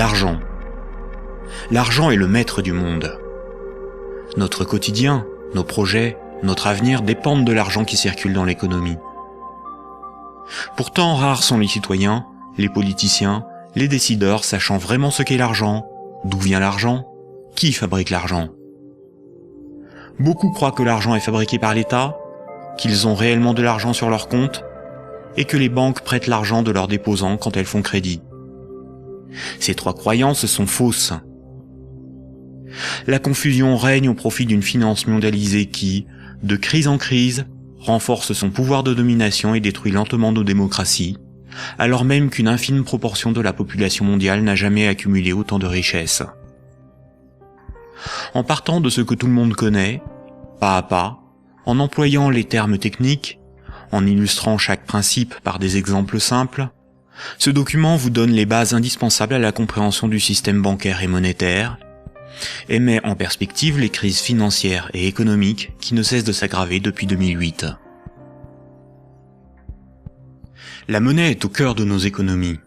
L'argent. L'argent est le maître du monde. Notre quotidien, nos projets, notre avenir dépendent de l'argent qui circule dans l'économie. Pourtant, rares sont les citoyens, les politiciens, les décideurs sachant vraiment ce qu'est l'argent, d'où vient l'argent, qui fabrique l'argent. Beaucoup croient que l'argent est fabriqué par l'État, qu'ils ont réellement de l'argent sur leur compte, et que les banques prêtent l'argent de leurs déposants quand elles font crédit. Ces trois croyances sont fausses. La confusion règne au profit d'une finance mondialisée qui, de crise en crise, renforce son pouvoir de domination et détruit lentement nos démocraties, alors même qu'une infime proportion de la population mondiale n'a jamais accumulé autant de richesses. En partant de ce que tout le monde connaît, pas à pas, en employant les termes techniques, en illustrant chaque principe par des exemples simples, ce document vous donne les bases indispensables à la compréhension du système bancaire et monétaire, et met en perspective les crises financières et économiques qui ne cessent de s'aggraver depuis 2008. La monnaie est au cœur de nos économies.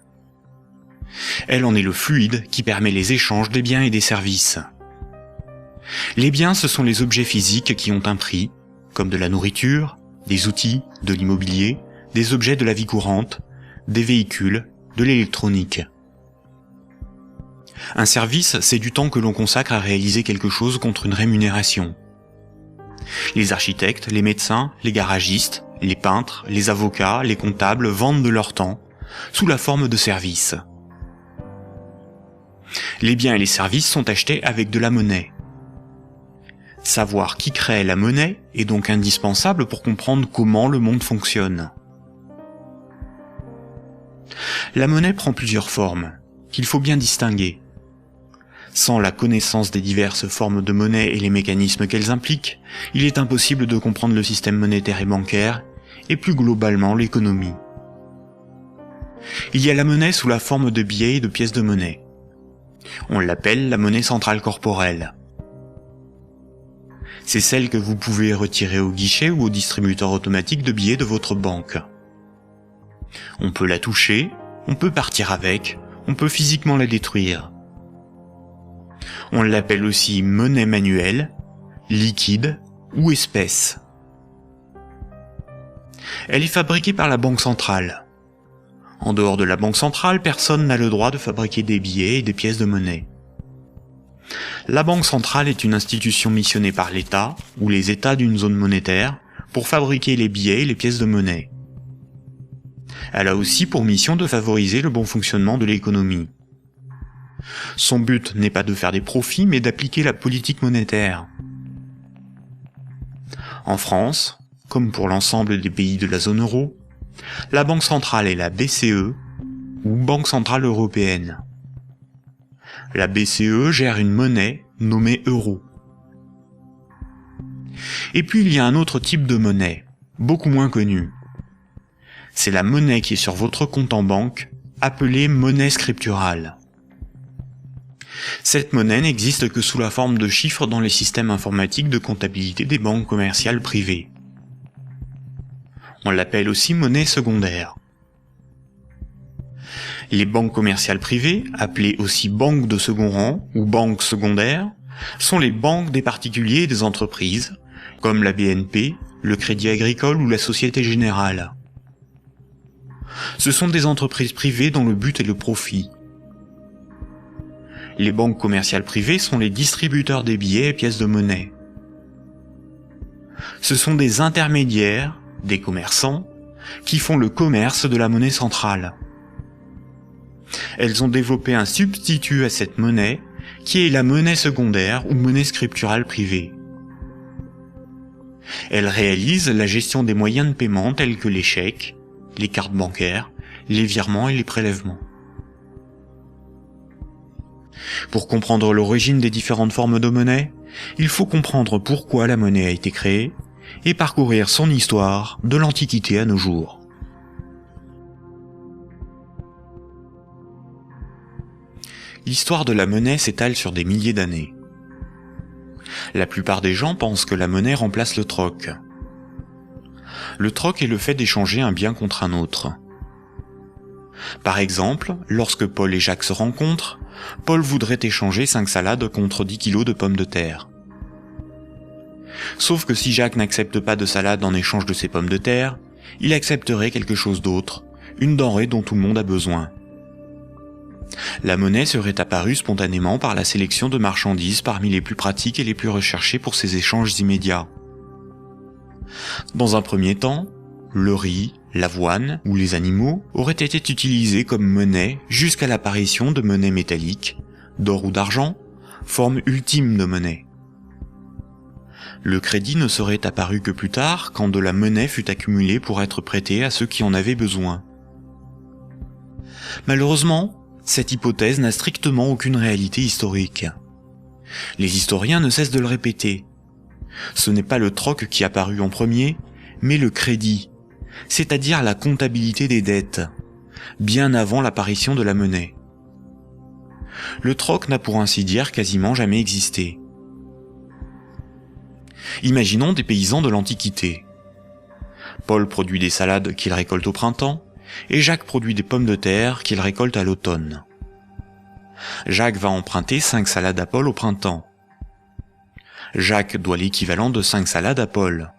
Elle en est le fluide qui permet les échanges des biens et des services. Les biens, ce sont les objets physiques qui ont un prix, comme de la nourriture, des outils, de l'immobilier, des objets de la vie courante, des véhicules, de l'électronique. Un service, c'est du temps que l'on consacre à réaliser quelque chose contre une rémunération. Les architectes, les médecins, les garagistes, les peintres, les avocats, les comptables vendent de leur temps, sous la forme de services. Les biens et les services sont achetés avec de la monnaie. Savoir qui crée la monnaie est donc indispensable pour comprendre comment le monde fonctionne. La monnaie prend plusieurs formes, qu'il faut bien distinguer. Sans la connaissance des diverses formes de monnaie et les mécanismes qu'elles impliquent, il est impossible de comprendre le système monétaire et bancaire, et plus globalement l'économie. Il y a la monnaie sous la forme de billets et de pièces de monnaie. On l'appelle la monnaie centrale corporelle. C'est celle que vous pouvez retirer au guichet ou au distributeur automatique de billets de votre banque. On peut la toucher, on peut partir avec, on peut physiquement la détruire. On l'appelle aussi monnaie manuelle, liquide ou espèce. Elle est fabriquée par la Banque centrale. En dehors de la Banque centrale, personne n'a le droit de fabriquer des billets et des pièces de monnaie. La Banque centrale est une institution missionnée par l'État ou les États d'une zone monétaire pour fabriquer les billets et les pièces de monnaie. Elle a aussi pour mission de favoriser le bon fonctionnement de l'économie. Son but n'est pas de faire des profits, mais d'appliquer la politique monétaire. En France, comme pour l'ensemble des pays de la zone euro, la Banque centrale est la BCE, ou Banque centrale européenne. La BCE gère une monnaie nommée euro. Et puis il y a un autre type de monnaie, beaucoup moins connu. C'est la monnaie qui est sur votre compte en banque, appelée monnaie scripturale. Cette monnaie n'existe que sous la forme de chiffres dans les systèmes informatiques de comptabilité des banques commerciales privées. On l'appelle aussi monnaie secondaire. Les banques commerciales privées, appelées aussi banques de second rang ou banques secondaires, sont les banques des particuliers et des entreprises, comme la BNP, le Crédit Agricole ou la Société Générale. Ce sont des entreprises privées dont le but est le profit. Les banques commerciales privées sont les distributeurs des billets et pièces de monnaie. Ce sont des intermédiaires, des commerçants, qui font le commerce de la monnaie centrale. Elles ont développé un substitut à cette monnaie, qui est la monnaie secondaire ou monnaie scripturale privée. Elles réalisent la gestion des moyens de paiement tels que les chèques, les cartes bancaires, les virements et les prélèvements. Pour comprendre l'origine des différentes formes de monnaie, il faut comprendre pourquoi la monnaie a été créée et parcourir son histoire de l'Antiquité à nos jours. L'histoire de la monnaie s'étale sur des milliers d'années. La plupart des gens pensent que la monnaie remplace le troc. Le troc est le fait d'échanger un bien contre un autre. Par exemple, lorsque Paul et Jacques se rencontrent, Paul voudrait échanger 5 salades contre 10 kilos de pommes de terre. Sauf que si Jacques n'accepte pas de salade en échange de ses pommes de terre, il accepterait quelque chose d'autre, une denrée dont tout le monde a besoin. La monnaie serait apparue spontanément par la sélection de marchandises parmi les plus pratiques et les plus recherchées pour ces échanges immédiats. Dans un premier temps, le riz, l'avoine ou les animaux auraient été utilisés comme monnaie jusqu'à l'apparition de monnaies métalliques, d'or ou d'argent, forme ultime de monnaie. Le crédit ne serait apparu que plus tard, quand de la monnaie fut accumulée pour être prêtée à ceux qui en avaient besoin. Malheureusement, cette hypothèse n'a strictement aucune réalité historique. Les historiens ne cessent de le répéter. Ce n'est pas le troc qui apparut en premier, mais le crédit, c'est-à-dire la comptabilité des dettes, bien avant l'apparition de la monnaie. Le troc n'a pour ainsi dire quasiment jamais existé. Imaginons des paysans de l'Antiquité. Paul produit des salades qu'il récolte au printemps, et Jacques produit des pommes de terre qu'il récolte à l'automne. Jacques va emprunter 5 salades à Paul au printemps. Jacques doit l'équivalent de 5 salades à Paul.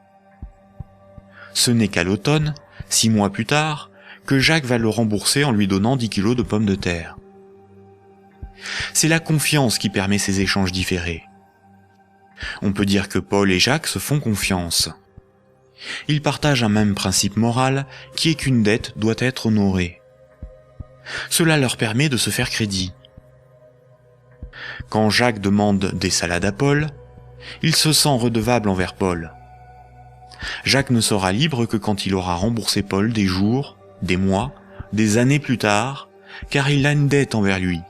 Ce n'est qu'à l'automne, 6 mois plus tard, que Jacques va le rembourser en lui donnant 10 kilos de pommes de terre. C'est la confiance qui permet ces échanges différés. On peut dire que Paul et Jacques se font confiance. Ils partagent un même principe moral qui est qu'une dette doit être honorée. Cela leur permet de se faire crédit. Quand Jacques demande des salades à Paul, il se sent redevable envers Paul. Jacques ne sera libre que quand il aura remboursé Paul des jours, des mois, des années plus tard, car il a une dette envers lui.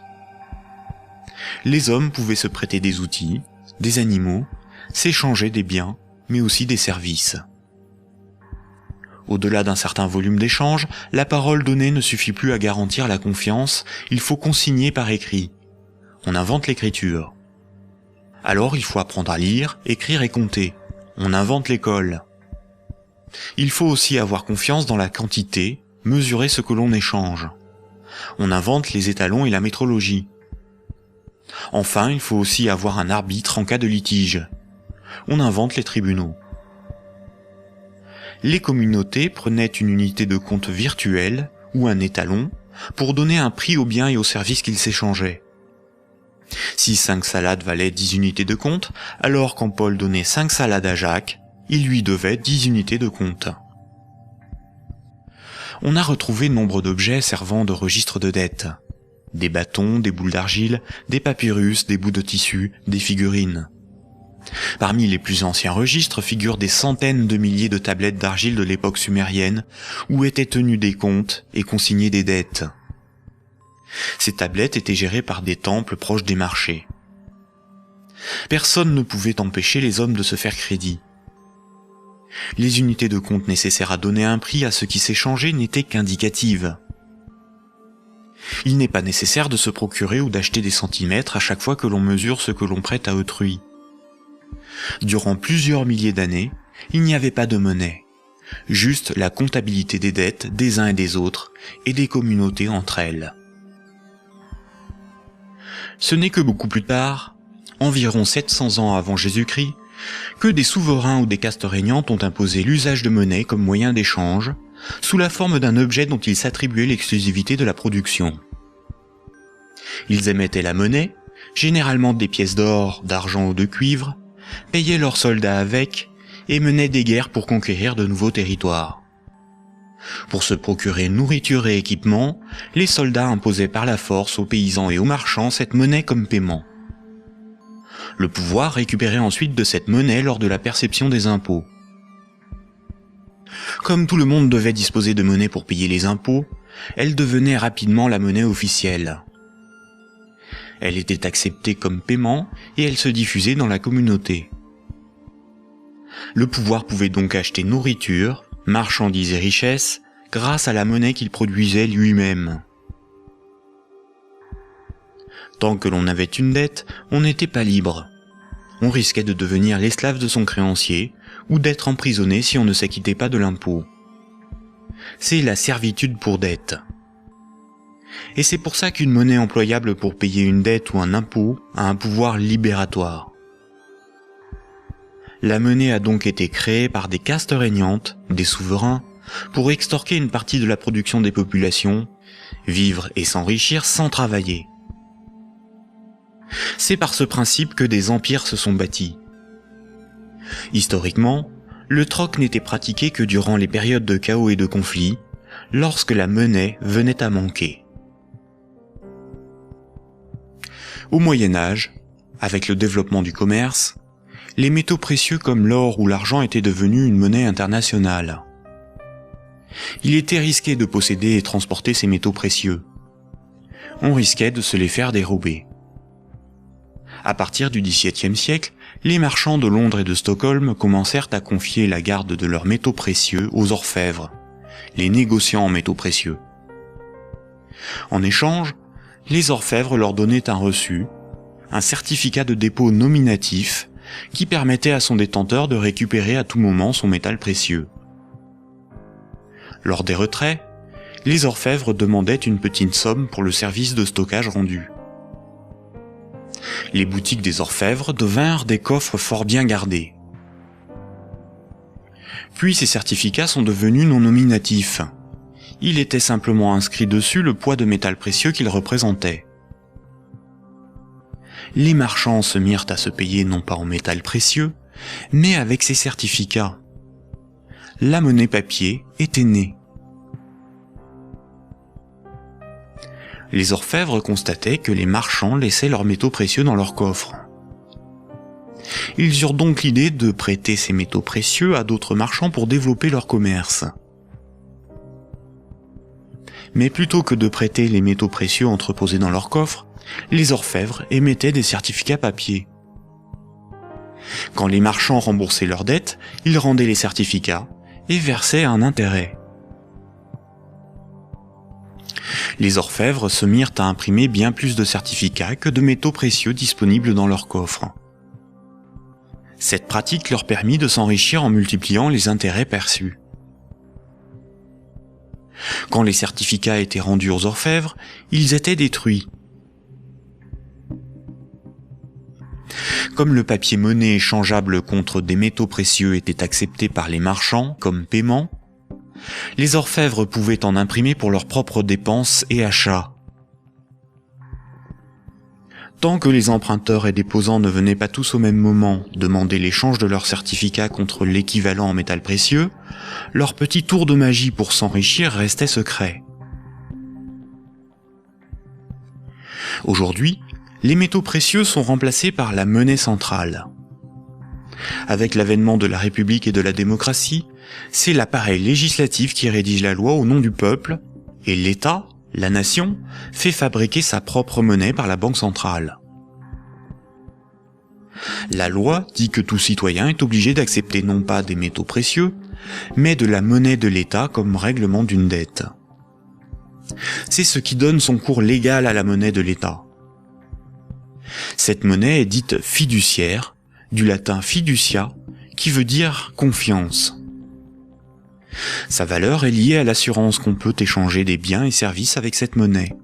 Les hommes pouvaient se prêter des outils, des animaux, s'échanger des biens, mais aussi des services. Au-delà d'un certain volume d'échanges, la parole donnée ne suffit plus à garantir la confiance, il faut consigner par écrit. On invente l'écriture. Alors il faut apprendre à lire, écrire et compter. On invente l'école. Il faut aussi avoir confiance dans la quantité, mesurer ce que l'on échange. On invente les étalons et la métrologie. Enfin, il faut aussi avoir un arbitre en cas de litige. On invente les tribunaux. Les communautés prenaient une unité de compte virtuelle, ou un étalon, pour donner un prix aux biens et aux services qu'ils s'échangeaient. Si 5 salades valaient 10 unités de compte, alors quand Paul donnait 5 salades à Jacques, il lui devait 10 unités de compte. On a retrouvé nombre d'objets servant de registre de dette. Des bâtons, des boules d'argile, des papyrus, des bouts de tissu, des figurines. Parmi les plus anciens registres figurent des centaines de milliers de tablettes d'argile de l'époque sumérienne où étaient tenus des comptes et consignés des dettes. Ces tablettes étaient gérées par des temples proches des marchés. Personne ne pouvait empêcher les hommes de se faire crédit. Les unités de compte nécessaires à donner un prix à ce qui s'échangeait n'étaient qu'indicatives. Il n'est pas nécessaire de se procurer ou d'acheter des centimètres à chaque fois que l'on mesure ce que l'on prête à autrui. Durant plusieurs milliers d'années, il n'y avait pas de monnaie, juste la comptabilité des dettes des uns et des autres et des communautés entre elles. Ce n'est que beaucoup plus tard, environ 700 ans avant Jésus-Christ, que des souverains ou des castes régnantes ont imposé l'usage de monnaie comme moyen d'échange, sous la forme d'un objet dont ils s'attribuaient l'exclusivité de la production. Ils émettaient la monnaie, généralement des pièces d'or, d'argent ou de cuivre, payaient leurs soldats avec, et menaient des guerres pour conquérir de nouveaux territoires. Pour se procurer nourriture et équipement, les soldats imposaient par la force aux paysans et aux marchands cette monnaie comme paiement. Le pouvoir récupérait ensuite de cette monnaie lors de la perception des impôts. Comme tout le monde devait disposer de monnaie pour payer les impôts, elle devenait rapidement la monnaie officielle. Elle était acceptée comme paiement et elle se diffusait dans la communauté. Le pouvoir pouvait donc acheter nourriture, marchandises et richesses grâce à la monnaie qu'il produisait lui-même. Tant que l'on avait une dette, on n'était pas libre. On risquait de devenir l'esclave de son créancier ou d'être emprisonné si on ne s'acquittait pas de l'impôt. C'est la servitude pour dette. Et c'est pour ça qu'une monnaie employable pour payer une dette ou un impôt a un pouvoir libératoire. La monnaie a donc été créée par des castes régnantes, des souverains, pour extorquer une partie de la production des populations, vivre et s'enrichir sans travailler. C'est par ce principe que des empires se sont bâtis. Historiquement, le troc n'était pratiqué que durant les périodes de chaos et de conflits, lorsque la monnaie venait à manquer. Au Moyen Âge, avec le développement du commerce, les métaux précieux comme l'or ou l'argent étaient devenus une monnaie internationale. Il était risqué de posséder et transporter ces métaux précieux. On risquait de se les faire dérober. À partir du XVIIe siècle, les marchands de Londres et de Stockholm commencèrent à confier la garde de leurs métaux précieux aux orfèvres, les négociants en métaux précieux. En échange, les orfèvres leur donnaient un reçu, un certificat de dépôt nominatif qui permettait à son détenteur de récupérer à tout moment son métal précieux. Lors des retraits, les orfèvres demandaient une petite somme pour le service de stockage rendu. Les boutiques des orfèvres devinrent des coffres fort bien gardés. Puis ces certificats sont devenus non nominatifs. Il était simplement inscrit dessus le poids de métal précieux qu'ils représentaient. Les marchands se mirent à se payer non pas en métal précieux, mais avec ces certificats. La monnaie papier était née. Les orfèvres constataient que les marchands laissaient leurs métaux précieux dans leurs coffres. Ils eurent donc l'idée de prêter ces métaux précieux à d'autres marchands pour développer leur commerce. Mais plutôt que de prêter les métaux précieux entreposés dans leurs coffres, les orfèvres émettaient des certificats papier. Quand les marchands remboursaient leurs dettes, ils rendaient les certificats et versaient un intérêt. Les orfèvres se mirent à imprimer bien plus de certificats que de métaux précieux disponibles dans leurs coffres. Cette pratique leur permit de s'enrichir en multipliant les intérêts perçus. Quand les certificats étaient rendus aux orfèvres, ils étaient détruits. Comme le papier monnaie échangeable contre des métaux précieux était accepté par les marchands comme paiement, les orfèvres pouvaient en imprimer pour leurs propres dépenses et achats. Tant que les emprunteurs et déposants ne venaient pas tous au même moment demander l'échange de leurs certificats contre l'équivalent en métal précieux, leur petit tour de magie pour s'enrichir restait secret. Aujourd'hui, les métaux précieux sont remplacés par la monnaie centrale. Avec l'avènement de la République et de la démocratie, c'est l'appareil législatif qui rédige la loi au nom du peuple, et l'État, la nation, fait fabriquer sa propre monnaie par la Banque centrale. La loi dit que tout citoyen est obligé d'accepter non pas des métaux précieux, mais de la monnaie de l'État comme règlement d'une dette. C'est ce qui donne son cours légal à la monnaie de l'État. Cette monnaie est dite fiduciaire, du latin fiducia, qui veut dire confiance. Sa valeur est liée à l'assurance qu'on peut échanger des biens et services avec cette monnaie.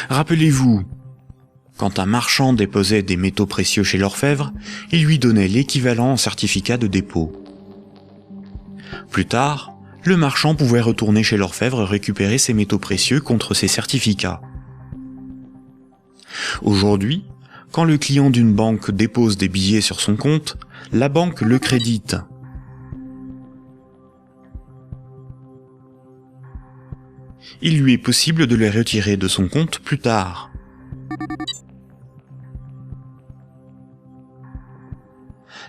Rappelez-vous, quand un marchand déposait des métaux précieux chez l'orfèvre, il lui donnait l'équivalent en certificat de dépôt. Plus tard, le marchand pouvait retourner chez l'orfèvre récupérer ses métaux précieux contre ses certificats. Aujourd'hui, quand le client d'une banque dépose des billets sur son compte, la banque le crédite. Il lui est possible de les retirer de son compte plus tard.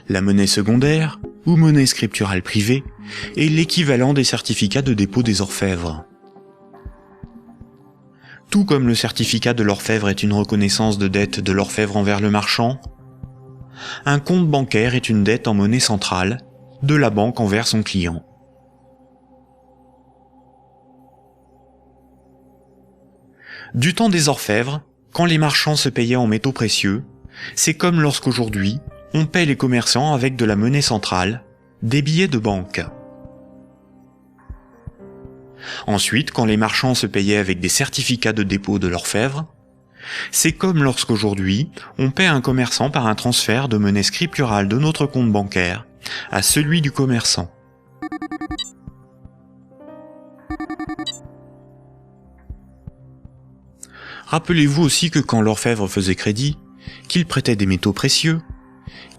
La monnaie secondaire, ou monnaie scripturale privée, est l'équivalent des certificats de dépôt des orfèvres. Tout comme le certificat de l'orfèvre est une reconnaissance de dette de l'orfèvre envers le marchand, un compte bancaire est une dette en monnaie centrale de la banque envers son client. Du temps des orfèvres, quand les marchands se payaient en métaux précieux, c'est comme lorsqu'aujourd'hui, on paie les commerçants avec de la monnaie centrale, des billets de banque. Ensuite, quand les marchands se payaient avec des certificats de dépôt de l'orfèvre, c'est comme lorsqu'aujourd'hui, on paie un commerçant par un transfert de monnaie scripturale de notre compte bancaire à celui du commerçant. Rappelez-vous aussi que quand l'orfèvre faisait crédit, qu'il prêtait des métaux précieux,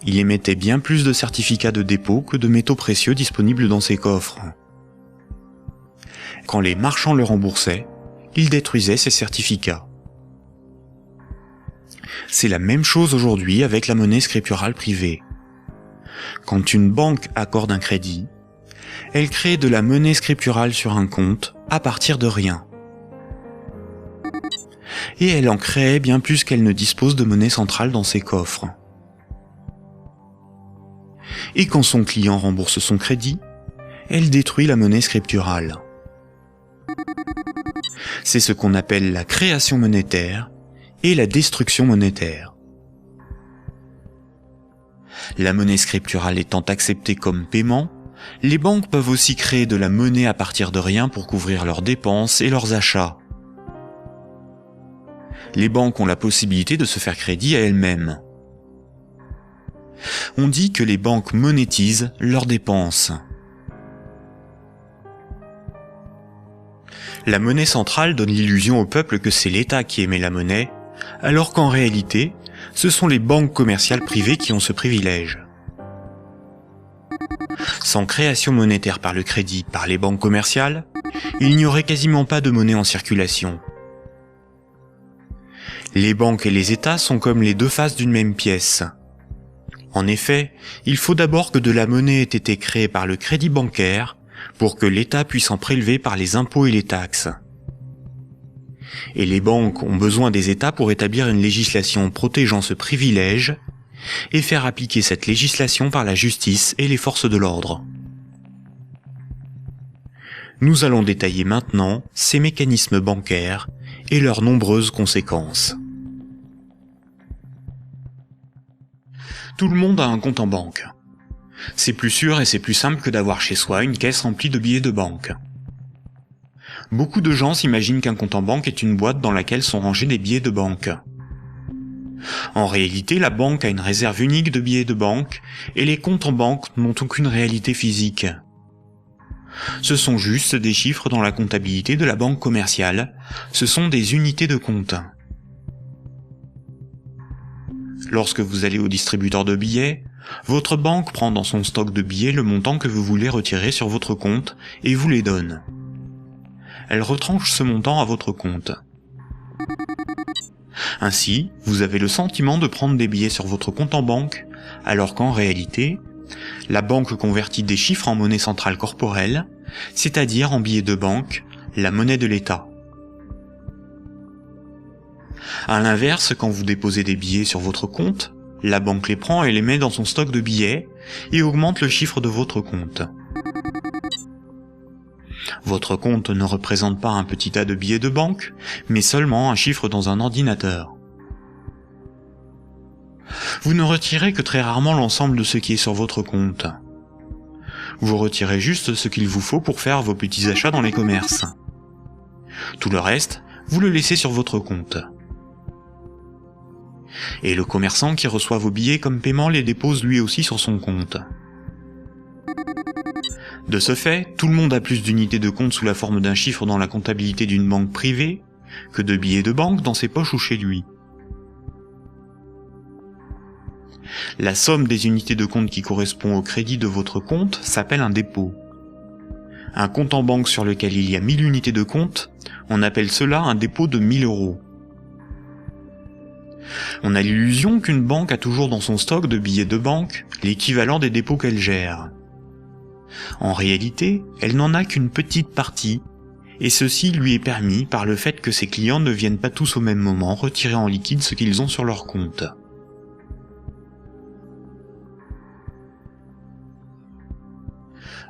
il émettait bien plus de certificats de dépôt que de métaux précieux disponibles dans ses coffres. Quand les marchands le remboursaient, il détruisait ces certificats. C'est la même chose aujourd'hui avec la monnaie scripturale privée. Quand une banque accorde un crédit, elle crée de la monnaie scripturale sur un compte à partir de rien. Et elle en crée bien plus qu'elle ne dispose de monnaie centrale dans ses coffres. Et quand son client rembourse son crédit, elle détruit la monnaie scripturale. C'est ce qu'on appelle la création monétaire et la destruction monétaire. La monnaie scripturale étant acceptée comme paiement, les banques peuvent aussi créer de la monnaie à partir de rien pour couvrir leurs dépenses et leurs achats. Les banques ont la possibilité de se faire crédit à elles-mêmes. On dit que les banques monétisent leurs dépenses. La monnaie centrale donne l'illusion au peuple que c'est l'État qui émet la monnaie, alors qu'en réalité, ce sont les banques commerciales privées qui ont ce privilège. Sans création monétaire par le crédit par les banques commerciales, il n'y aurait quasiment pas de monnaie en circulation. Les banques et les États sont comme les deux faces d'une même pièce. En effet, il faut d'abord que de la monnaie ait été créée par le crédit bancaire pour que l'État puisse en prélever par les impôts et les taxes. Et les banques ont besoin des États pour établir une législation protégeant ce privilège et faire appliquer cette législation par la justice et les forces de l'ordre. Nous allons détailler maintenant ces mécanismes bancaires et leurs nombreuses conséquences. Tout le monde a un compte en banque. C'est plus sûr et c'est plus simple que d'avoir chez soi une caisse remplie de billets de banque. Beaucoup de gens s'imaginent qu'un compte en banque est une boîte dans laquelle sont rangés des billets de banque. En réalité, la banque a une réserve unique de billets de banque et les comptes en banque n'ont aucune réalité physique. Ce sont juste des chiffres dans la comptabilité de la banque commerciale, ce sont des unités de compte. Lorsque vous allez au distributeur de billets, votre banque prend dans son stock de billets le montant que vous voulez retirer sur votre compte et vous les donne. Elle retranche ce montant à votre compte. Ainsi, vous avez le sentiment de prendre des billets sur votre compte en banque, alors qu'en réalité, la banque convertit des chiffres en monnaie centrale corporelle, c'est-à-dire en billets de banque, la monnaie de l'État. À l'inverse, quand vous déposez des billets sur votre compte, la banque les prend et les met dans son stock de billets et augmente le chiffre de votre compte. Votre compte ne représente pas un petit tas de billets de banque, mais seulement un chiffre dans un ordinateur. Vous ne retirez que très rarement l'ensemble de ce qui est sur votre compte. Vous retirez juste ce qu'il vous faut pour faire vos petits achats dans les commerces. Tout le reste, vous le laissez sur votre compte. Et le commerçant qui reçoit vos billets comme paiement les dépose lui aussi sur son compte. De ce fait, tout le monde a plus d'unités de compte sous la forme d'un chiffre dans la comptabilité d'une banque privée que de billets de banque dans ses poches ou chez lui. La somme des unités de compte qui correspond au crédit de votre compte s'appelle un dépôt. Un compte en banque sur lequel il y a 1000 unités de compte, on appelle cela un dépôt de 1000 €. On a l'illusion qu'une banque a toujours dans son stock de billets de banque l'équivalent des dépôts qu'elle gère. En réalité, elle n'en a qu'une petite partie, et ceci lui est permis par le fait que ses clients ne viennent pas tous au même moment retirer en liquide ce qu'ils ont sur leur compte.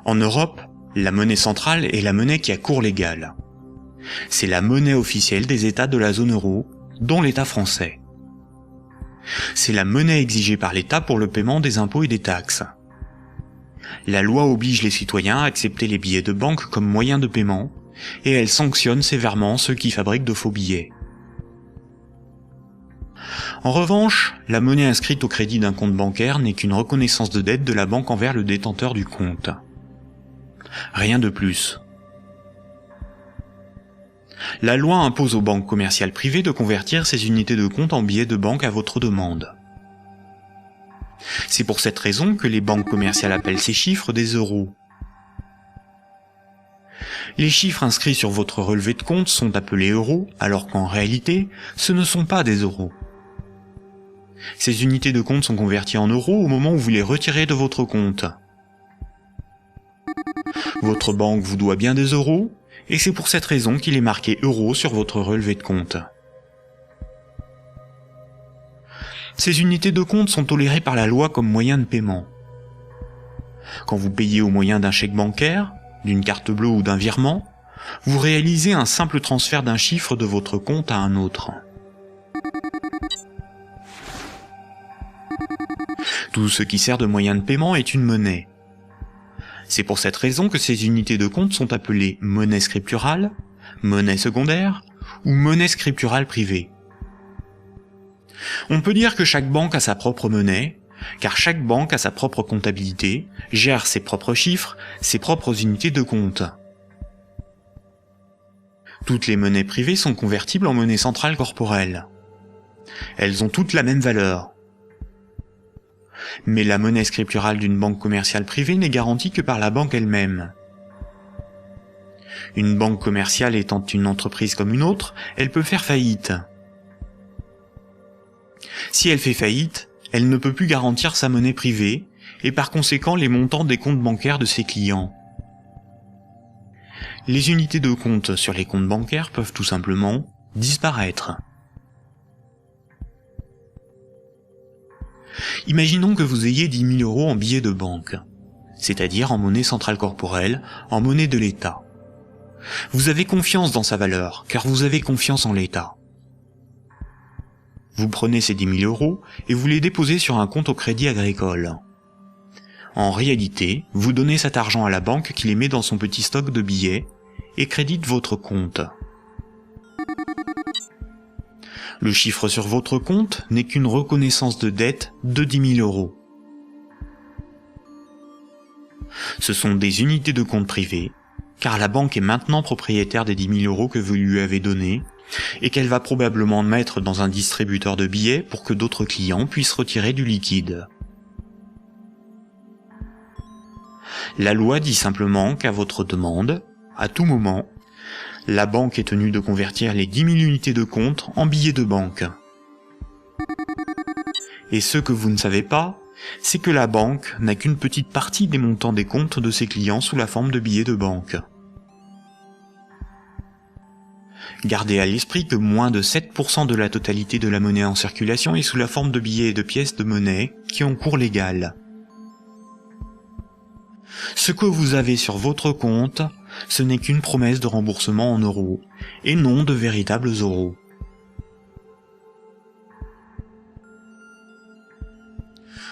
En Europe, la monnaie centrale est la monnaie qui a cours légal. C'est la monnaie officielle des États de la zone euro, dont l'État français. C'est la monnaie exigée par l'État pour le paiement des impôts et des taxes. La loi oblige les citoyens à accepter les billets de banque comme moyen de paiement, et elle sanctionne sévèrement ceux qui fabriquent de faux billets. En revanche, la monnaie inscrite au crédit d'un compte bancaire n'est qu'une reconnaissance de dette de la banque envers le détenteur du compte. Rien de plus. La loi impose aux banques commerciales privées de convertir ces unités de compte en billets de banque à votre demande. C'est pour cette raison que les banques commerciales appellent ces chiffres des euros. Les chiffres inscrits sur votre relevé de compte sont appelés euros, alors qu'en réalité, ce ne sont pas des euros. Ces unités de compte sont converties en euros au moment où vous les retirez de votre compte. Votre banque vous doit bien des euros, et c'est pour cette raison qu'il est marqué euros sur votre relevé de compte. Ces unités de compte sont tolérées par la loi comme moyen de paiement. Quand vous payez au moyen d'un chèque bancaire, d'une carte bleue ou d'un virement, vous réalisez un simple transfert d'un chiffre de votre compte à un autre. Tout ce qui sert de moyen de paiement est une monnaie. C'est pour cette raison que ces unités de compte sont appelées monnaie scripturale, monnaie secondaire ou monnaie scripturale privée. On peut dire que chaque banque a sa propre monnaie, car chaque banque a sa propre comptabilité, gère ses propres chiffres, ses propres unités de compte. Toutes les monnaies privées sont convertibles en monnaie centrale corporelle. Elles ont toutes la même valeur. Mais la monnaie scripturale d'une banque commerciale privée n'est garantie que par la banque elle-même. Une banque commerciale étant une entreprise comme une autre, elle peut faire faillite. Si elle fait faillite, elle ne peut plus garantir sa monnaie privée, et par conséquent les montants des comptes bancaires de ses clients. Les unités de compte sur les comptes bancaires peuvent tout simplement disparaître. Imaginons que vous ayez 10 000 € en billets de banque, c'est-à-dire en monnaie centrale corporelle, en monnaie de l'État. Vous avez confiance dans sa valeur, car vous avez confiance en l'État. Vous prenez ces 10 000 € et vous les déposez sur un compte au Crédit Agricole. En réalité, vous donnez cet argent à la banque qui les met dans son petit stock de billets et crédite votre compte. Le chiffre sur votre compte n'est qu'une reconnaissance de dette de 10 000 €. Ce sont des unités de compte privées, car la banque est maintenant propriétaire des 10 000 € que vous lui avez donnés, et qu'elle va probablement mettre dans un distributeur de billets pour que d'autres clients puissent retirer du liquide. La loi dit simplement qu'à votre demande, à tout moment, la banque est tenue de convertir les 10 000 unités de compte en billets de banque. Et ce que vous ne savez pas, c'est que la banque n'a qu'une petite partie des montants des comptes de ses clients sous la forme de billets de banque. Gardez à l'esprit que moins de 7% de la totalité de la monnaie en circulation est sous la forme de billets et de pièces de monnaie qui ont cours légal. Ce que vous avez sur votre compte, ce n'est qu'une promesse de remboursement en euros, et non de véritables euros.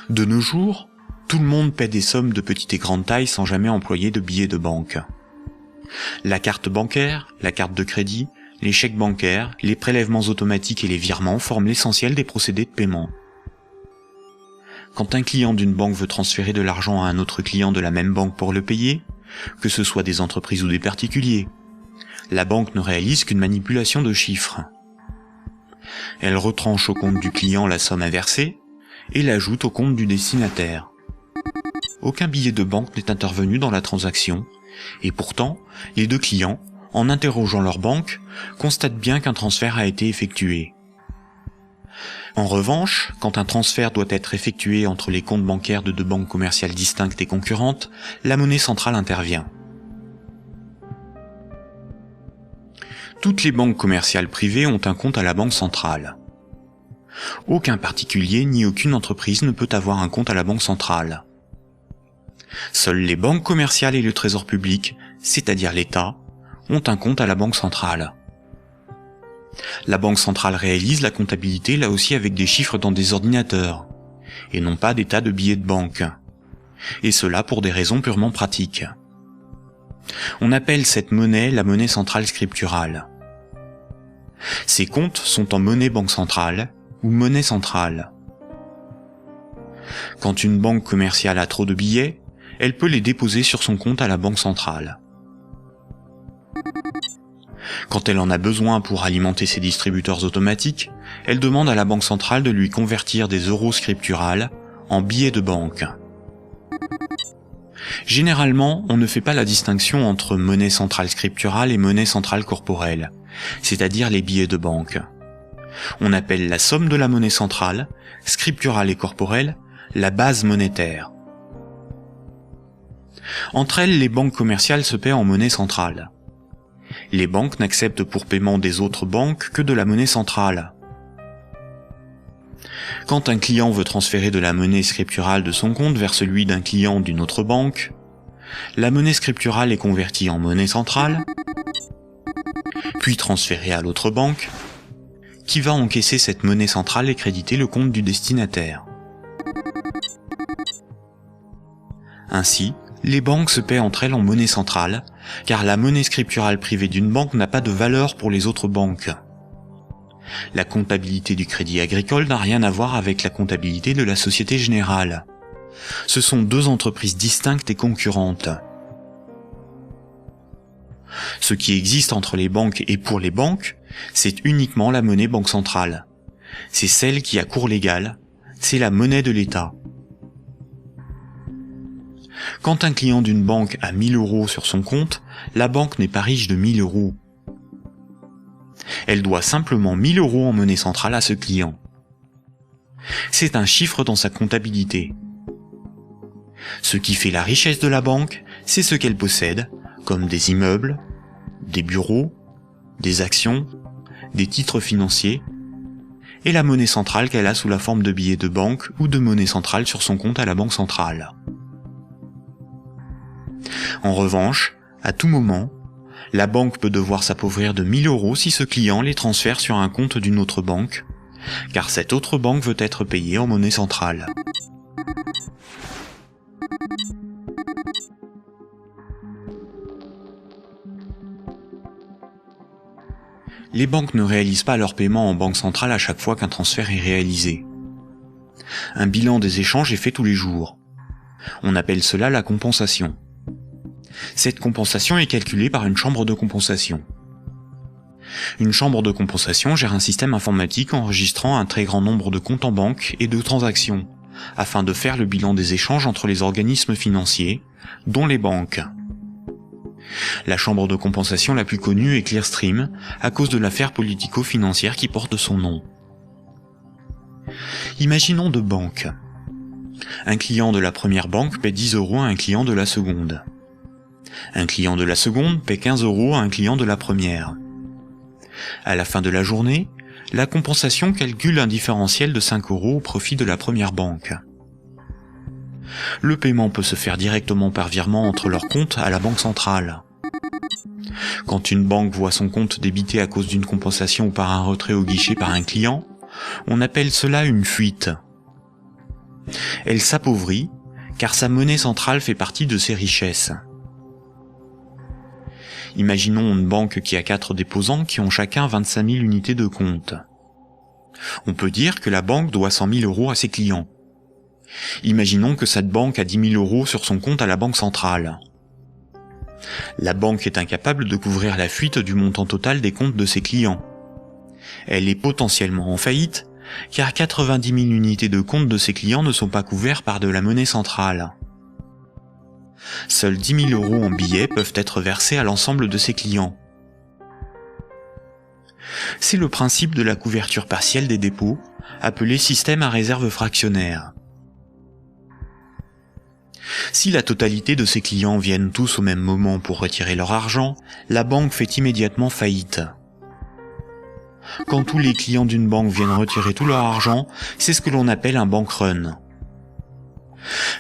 De nos jours, tout le monde paie des sommes de petite et grande taille sans jamais employer de billets de banque. La carte bancaire, la carte de crédit, les chèques bancaires, les prélèvements automatiques et les virements forment l'essentiel des procédés de paiement. Quand un client d'une banque veut transférer de l'argent à un autre client de la même banque pour le payer, que ce soit des entreprises ou des particuliers, la banque ne réalise qu'une manipulation de chiffres. Elle retranche au compte du client la somme à verser et l'ajoute au compte du destinataire. Aucun billet de banque n'est intervenu dans la transaction, et pourtant, les deux clients, en interrogeant leur banque, constatent bien qu'un transfert a été effectué. En revanche, quand un transfert doit être effectué entre les comptes bancaires de deux banques commerciales distinctes et concurrentes, la monnaie centrale intervient. Toutes les banques commerciales privées ont un compte à la banque centrale. Aucun particulier ni aucune entreprise ne peut avoir un compte à la banque centrale. Seules les banques commerciales et le trésor public, c'est-à-dire l'État, ont un compte à la banque centrale. La banque centrale réalise la comptabilité là aussi avec des chiffres dans des ordinateurs, et non pas des tas de billets de banque. Et cela pour des raisons purement pratiques. On appelle cette monnaie la monnaie centrale scripturale. Ces comptes sont en monnaie banque centrale ou monnaie centrale. Quand une banque commerciale a trop de billets, elle peut les déposer sur son compte à la banque centrale. Quand elle en a besoin pour alimenter ses distributeurs automatiques, elle demande à la banque centrale de lui convertir des euros scripturales en billets de banque. Généralement, on ne fait pas la distinction entre monnaie centrale scripturale et monnaie centrale corporelle, c'est-à-dire les billets de banque. On appelle la somme de la monnaie centrale, scripturale et corporelle, la base monétaire. Entre elles, les banques commerciales se paient en monnaie centrale. Les banques n'acceptent pour paiement des autres banques que de la monnaie centrale. Quand un client veut transférer de la monnaie scripturale de son compte vers celui d'un client d'une autre banque, la monnaie scripturale est convertie en monnaie centrale, puis transférée à l'autre banque, qui va encaisser cette monnaie centrale et créditer le compte du destinataire. Ainsi, les banques se paient entre elles en monnaie centrale, car la monnaie scripturale privée d'une banque n'a pas de valeur pour les autres banques. La comptabilité du Crédit Agricole n'a rien à voir avec la comptabilité de la Société Générale. Ce sont deux entreprises distinctes et concurrentes. Ce qui existe entre les banques et pour les banques, c'est uniquement la monnaie banque centrale. C'est celle qui a cours légal, c'est la monnaie de l'État. Quand un client d'une banque a 1000 euros sur son compte, la banque n'est pas riche de 1000 euros. Elle doit simplement 1000 euros en monnaie centrale à ce client. C'est un chiffre dans sa comptabilité. Ce qui fait la richesse de la banque, c'est ce qu'elle possède, comme des immeubles, des bureaux, des actions, des titres financiers, et la monnaie centrale qu'elle a sous la forme de billets de banque ou de monnaie centrale sur son compte à la banque centrale. En revanche, à tout moment, la banque peut devoir s'appauvrir de 1000 euros si ce client les transfère sur un compte d'une autre banque, car cette autre banque veut être payée en monnaie centrale. Les banques ne réalisent pas leur paiement en banque centrale à chaque fois qu'un transfert est réalisé. Un bilan des échanges est fait tous les jours. On appelle cela la compensation. Cette compensation est calculée par une chambre de compensation. Une chambre de compensation gère un système informatique enregistrant un très grand nombre de comptes en banque et de transactions, afin de faire le bilan des échanges entre les organismes financiers, dont les banques. La chambre de compensation la plus connue est Clearstream, à cause de l'affaire politico-financière qui porte son nom. Imaginons deux banques. Un client de la première banque paie 10 euros à un client de la seconde. Un client de la seconde paie 15 euros à un client de la première. À la fin de la journée, la compensation calcule un différentiel de 5 euros au profit de la première banque. Le paiement peut se faire directement par virement entre leurs comptes à la banque centrale. Quand une banque voit son compte débité à cause d'une compensation ou par un retrait au guichet par un client, on appelle cela une fuite. Elle s'appauvrit, car sa monnaie centrale fait partie de ses richesses. Imaginons une banque qui a 4 déposants qui ont chacun 25 000 unités de compte. On peut dire que la banque doit 100 000 euros à ses clients. Imaginons que cette banque a 10 000 euros sur son compte à la banque centrale. La banque est incapable de couvrir la fuite du montant total des comptes de ses clients. Elle est potentiellement en faillite, car 90 000 unités de compte de ses clients ne sont pas couverts par de la monnaie centrale. Seuls 10 000 euros en billets peuvent être versés à l'ensemble de ses clients. C'est le principe de la couverture partielle des dépôts, appelé système à réserve fractionnaire. Si la totalité de ses clients viennent tous au même moment pour retirer leur argent, la banque fait immédiatement faillite. Quand tous les clients d'une banque viennent retirer tout leur argent, c'est ce que l'on appelle un bank run.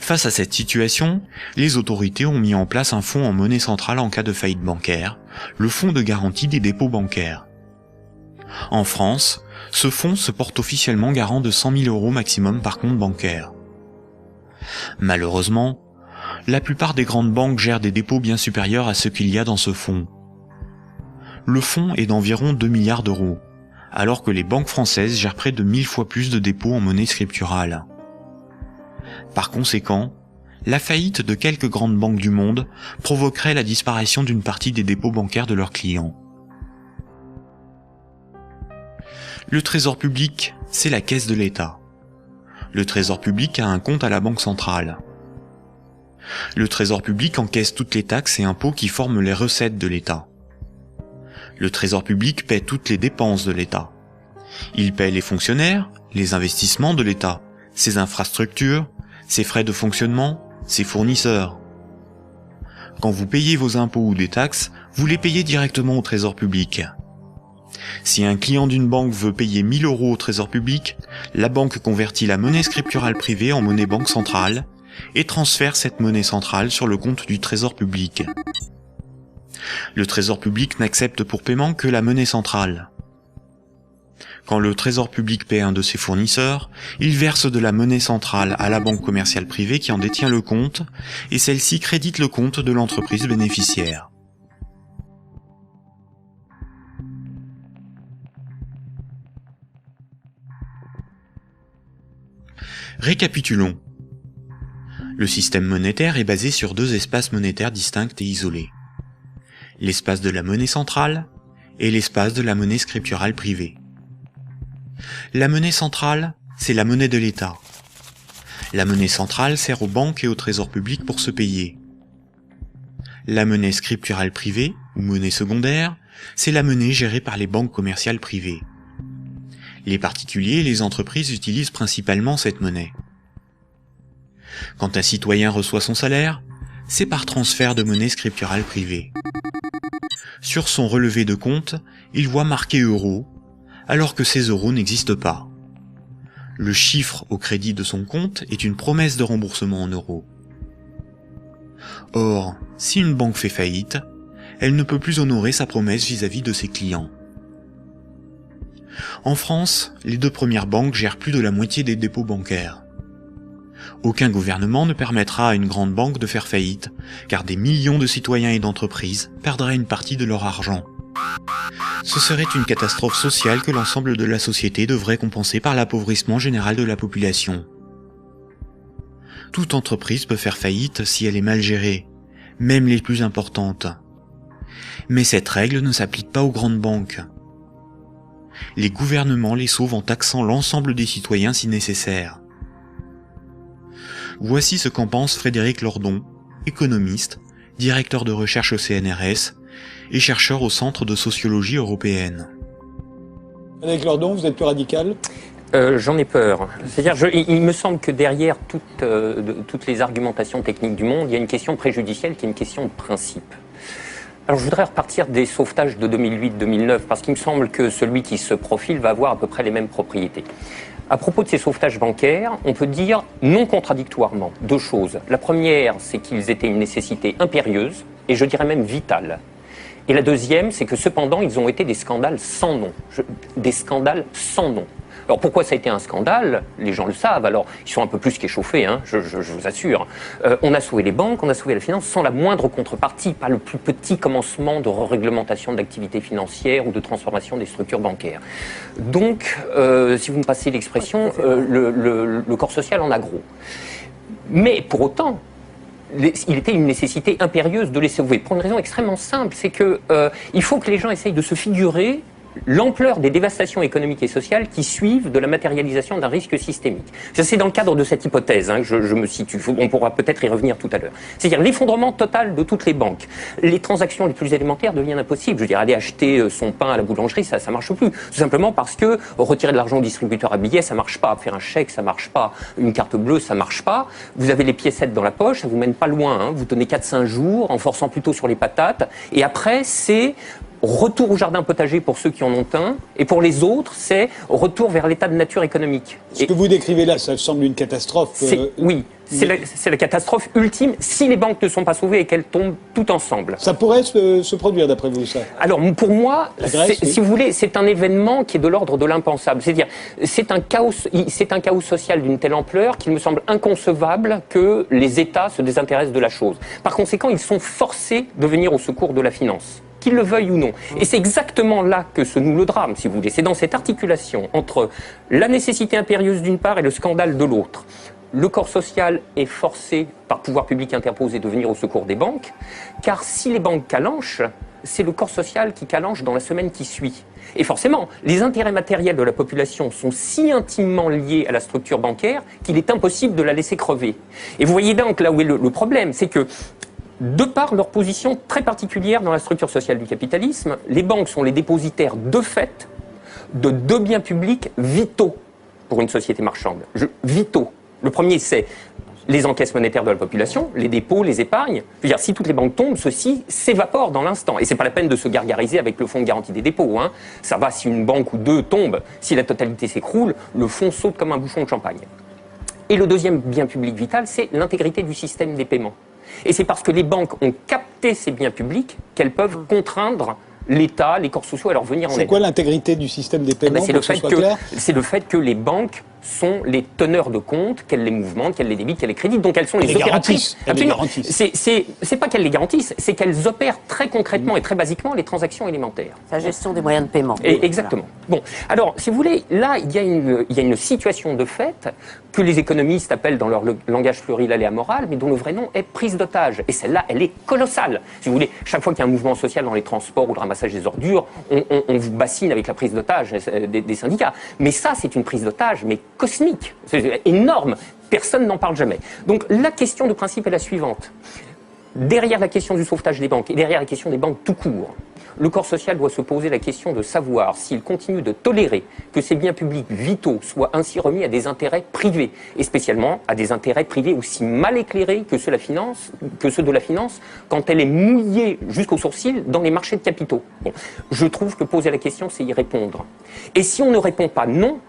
Face à cette situation, les autorités ont mis en place un fonds en monnaie centrale en cas de faillite bancaire, le fonds de garantie des dépôts bancaires. En France, ce fonds se porte officiellement garant de 100 000 euros maximum par compte bancaire. Malheureusement, La plupart des grandes banques gèrent des dépôts bien supérieurs à ce qu'il y a dans ce fonds. Le fonds est d'environ 2 milliards d'euros, alors que les banques françaises gèrent près de 1000 fois plus de dépôts en monnaie scripturale. Par conséquent, la faillite de quelques grandes banques du monde provoquerait la disparition d'une partie des dépôts bancaires de leurs clients. Le Trésor public, c'est la caisse de l'État. Le Trésor public a un compte à la Banque centrale. Le Trésor public encaisse toutes les taxes et impôts qui forment les recettes de l'État. Le Trésor public paie toutes les dépenses de l'État. Il paie les fonctionnaires, les investissements de l'État, ses infrastructures, ses frais de fonctionnement, ses fournisseurs. Quand vous payez vos impôts ou des taxes, vous les payez directement au Trésor public. Si un client d'une banque veut payer 1000 € au Trésor public, la banque convertit la monnaie scripturale privée en monnaie banque centrale et transfère cette monnaie centrale sur le compte du Trésor public. Le Trésor public n'accepte pour paiement que la monnaie centrale. Quand le Trésor public paie un de ses fournisseurs, il verse de la monnaie centrale à la banque commerciale privée qui en détient le compte, et celle-ci crédite le compte de l'entreprise bénéficiaire. Récapitulons. Le système monétaire est basé sur 2 espaces monétaires distincts et isolés. L'espace de la monnaie centrale et l'espace de la monnaie scripturale privée. La monnaie centrale, c'est la monnaie de l'État. La monnaie centrale sert aux banques et au Trésor public pour se payer. La monnaie scripturale privée, ou monnaie secondaire, c'est la monnaie gérée par les banques commerciales privées. Les particuliers et les entreprises utilisent principalement cette monnaie. Quand un citoyen reçoit son salaire, c'est par transfert de monnaie scripturale privée. Sur son relevé de compte, il voit marqué euros, alors que ces euros n'existent pas. Le chiffre au crédit de son compte est une promesse de remboursement en euros. Or, si une banque fait faillite, elle ne peut plus honorer sa promesse vis-à-vis de ses clients. En France, les 2 premières banques gèrent plus de la moitié des dépôts bancaires. Aucun gouvernement ne permettra à une grande banque de faire faillite, car des millions de citoyens et d'entreprises perdraient une partie de leur argent. Ce serait une catastrophe sociale que l'ensemble de la société devrait compenser par l'appauvrissement général de la population. Toute entreprise peut faire faillite si elle est mal gérée, même les plus importantes. Mais cette règle ne s'applique pas aux grandes banques. Les gouvernements les sauvent en taxant l'ensemble des citoyens si nécessaire. Voici ce qu'en pense Frédéric Lordon, économiste, directeur de recherche au CNRS et chercheur au Centre de sociologie européenne. Frédéric Lordon, vous êtes plus radical ? J'en ai peur. C'est-à-dire, il me semble que derrière toutes les argumentations techniques du monde, il y a une question préjudicielle qui est une question de principe. Alors je voudrais repartir des sauvetages de 2008-2009, parce qu'il me semble que celui qui se profile va avoir à peu près les mêmes propriétés. À propos de ces sauvetages bancaires, on peut dire non contradictoirement 2 choses. La première, c'est qu'ils étaient une nécessité impérieuse, et je dirais même vitale. Et la deuxième, c'est que cependant, ils ont été des scandales sans nom. Des scandales sans nom. Alors pourquoi ça a été un scandale ? Les gens le savent, alors ils sont un peu plus qu'échauffés, hein, je vous assure. On a sauvé les banques, on a sauvé la finance sans la moindre contrepartie, pas le plus petit commencement de réglementation de l'activité financière ou de transformation des structures bancaires. Donc, si vous me passez l'expression, le corps social en a gros. Mais pour autant, il était une nécessité impérieuse de les sauver, pour une raison extrêmement simple, c'est que il faut que les gens essayent de se figurer l'ampleur des dévastations économiques et sociales qui suivent de la matérialisation d'un risque systémique. C'est dans le cadre de cette hypothèse que je me situe. On pourra peut-être y revenir tout à l'heure. C'est-à-dire l'effondrement total de toutes les banques. Les transactions les plus élémentaires deviennent impossibles. Je veux dire, aller acheter son pain à la boulangerie, ça marche plus. Tout simplement parce que retirer de l'argent au distributeur à billets, ça marche pas. Faire un chèque, ça marche pas. Une carte bleue, ça marche pas. Vous avez les piécettes dans la poche, ça vous mène pas loin. Vous tenez 4-5 jours en forçant plutôt sur les patates. Et après, c'est retour au jardin potager pour ceux qui en ont un, et pour les autres, c'est retour vers l'état de nature économique. Ce que vous décrivez là, ça semble une catastrophe. Oui, c'est la catastrophe ultime si les banques ne sont pas sauvées et qu'elles tombent toutes ensemble. Ça pourrait se produire d'après vous, ça? Alors pour moi, Grèce, oui. si vous voulez, c'est un événement qui est de l'ordre de l'impensable. C'est-à-dire, c'est un chaos social d'une telle ampleur qu'il me semble inconcevable que les États se désintéressent de la chose. Par conséquent, ils sont forcés de venir au secours de la finance, qu'ils le veuillent ou non. Et c'est exactement là que se noue le drame, si vous voulez. C'est dans cette articulation entre la nécessité impérieuse d'une part et le scandale de l'autre. Le corps social est forcé, par pouvoir public interposé, de venir au secours des banques, car si les banques calanchent, c'est le corps social qui calanche dans la semaine qui suit. Et forcément, les intérêts matériels de la population sont si intimement liés à la structure bancaire qu'il est impossible de la laisser crever. Et vous voyez donc là où est le problème, c'est que de par leur position très particulière dans la structure sociale du capitalisme, les banques sont les dépositaires de fait de deux biens publics vitaux pour une société marchande. Vitaux. Le premier, c'est les encaisses monétaires de la population, les dépôts, les épargnes. Je veux dire, si toutes les banques tombent, ceci s'évapore dans l'instant. Et c'est pas la peine de se gargariser avec le fonds de garantie des dépôts. Hein. Ça va si une banque ou deux tombe. Si la totalité s'écroule, le fonds saute comme un bouchon de champagne. Et le deuxième bien public vital, c'est l'intégrité du système des paiements. Et c'est parce que les banques ont capté ces biens publics qu'elles peuvent contraindre l'État, les corps sociaux à leur venir en aide. C'est quoi l'intégrité du système des paiements? C'est le fait que les banques sont les teneurs de compte, qu'elles les mouvementent, qu'elles les débitent, qu'elles les créditent. Donc elles sont les opératrices. Absolument. C'est pas qu'elles les garantissent, c'est qu'elles opèrent très concrètement et très basiquement les transactions élémentaires. La gestion des moyens de paiement. Et exactement. Bon, alors, si vous voulez, là, il y a une situation de fait que les économistes appellent dans leur langage pluriel et amoral, mais dont le vrai nom est prise d'otage. Et celle-là, elle est colossale. Si vous voulez, chaque fois qu'il y a un mouvement social dans les transports ou le ramassage des ordures, on vous bassine avec la prise d'otage des syndicats. Mais ça, c'est une prise d'otage, mais cosmique. C'est énorme. Personne n'en parle jamais. Donc, la question de principe est la suivante. Derrière la question du sauvetage des banques et derrière la question des banques tout court, le corps social doit se poser la question de savoir s'il continue de tolérer que ces biens publics vitaux soient ainsi remis à des intérêts privés, et spécialement à des intérêts privés aussi mal éclairés que ceux de la finance quand elle est mouillée jusqu'aux sourcils dans les marchés de capitaux. Bon, je trouve que poser la question, c'est y répondre. Et si on ne répond pas non,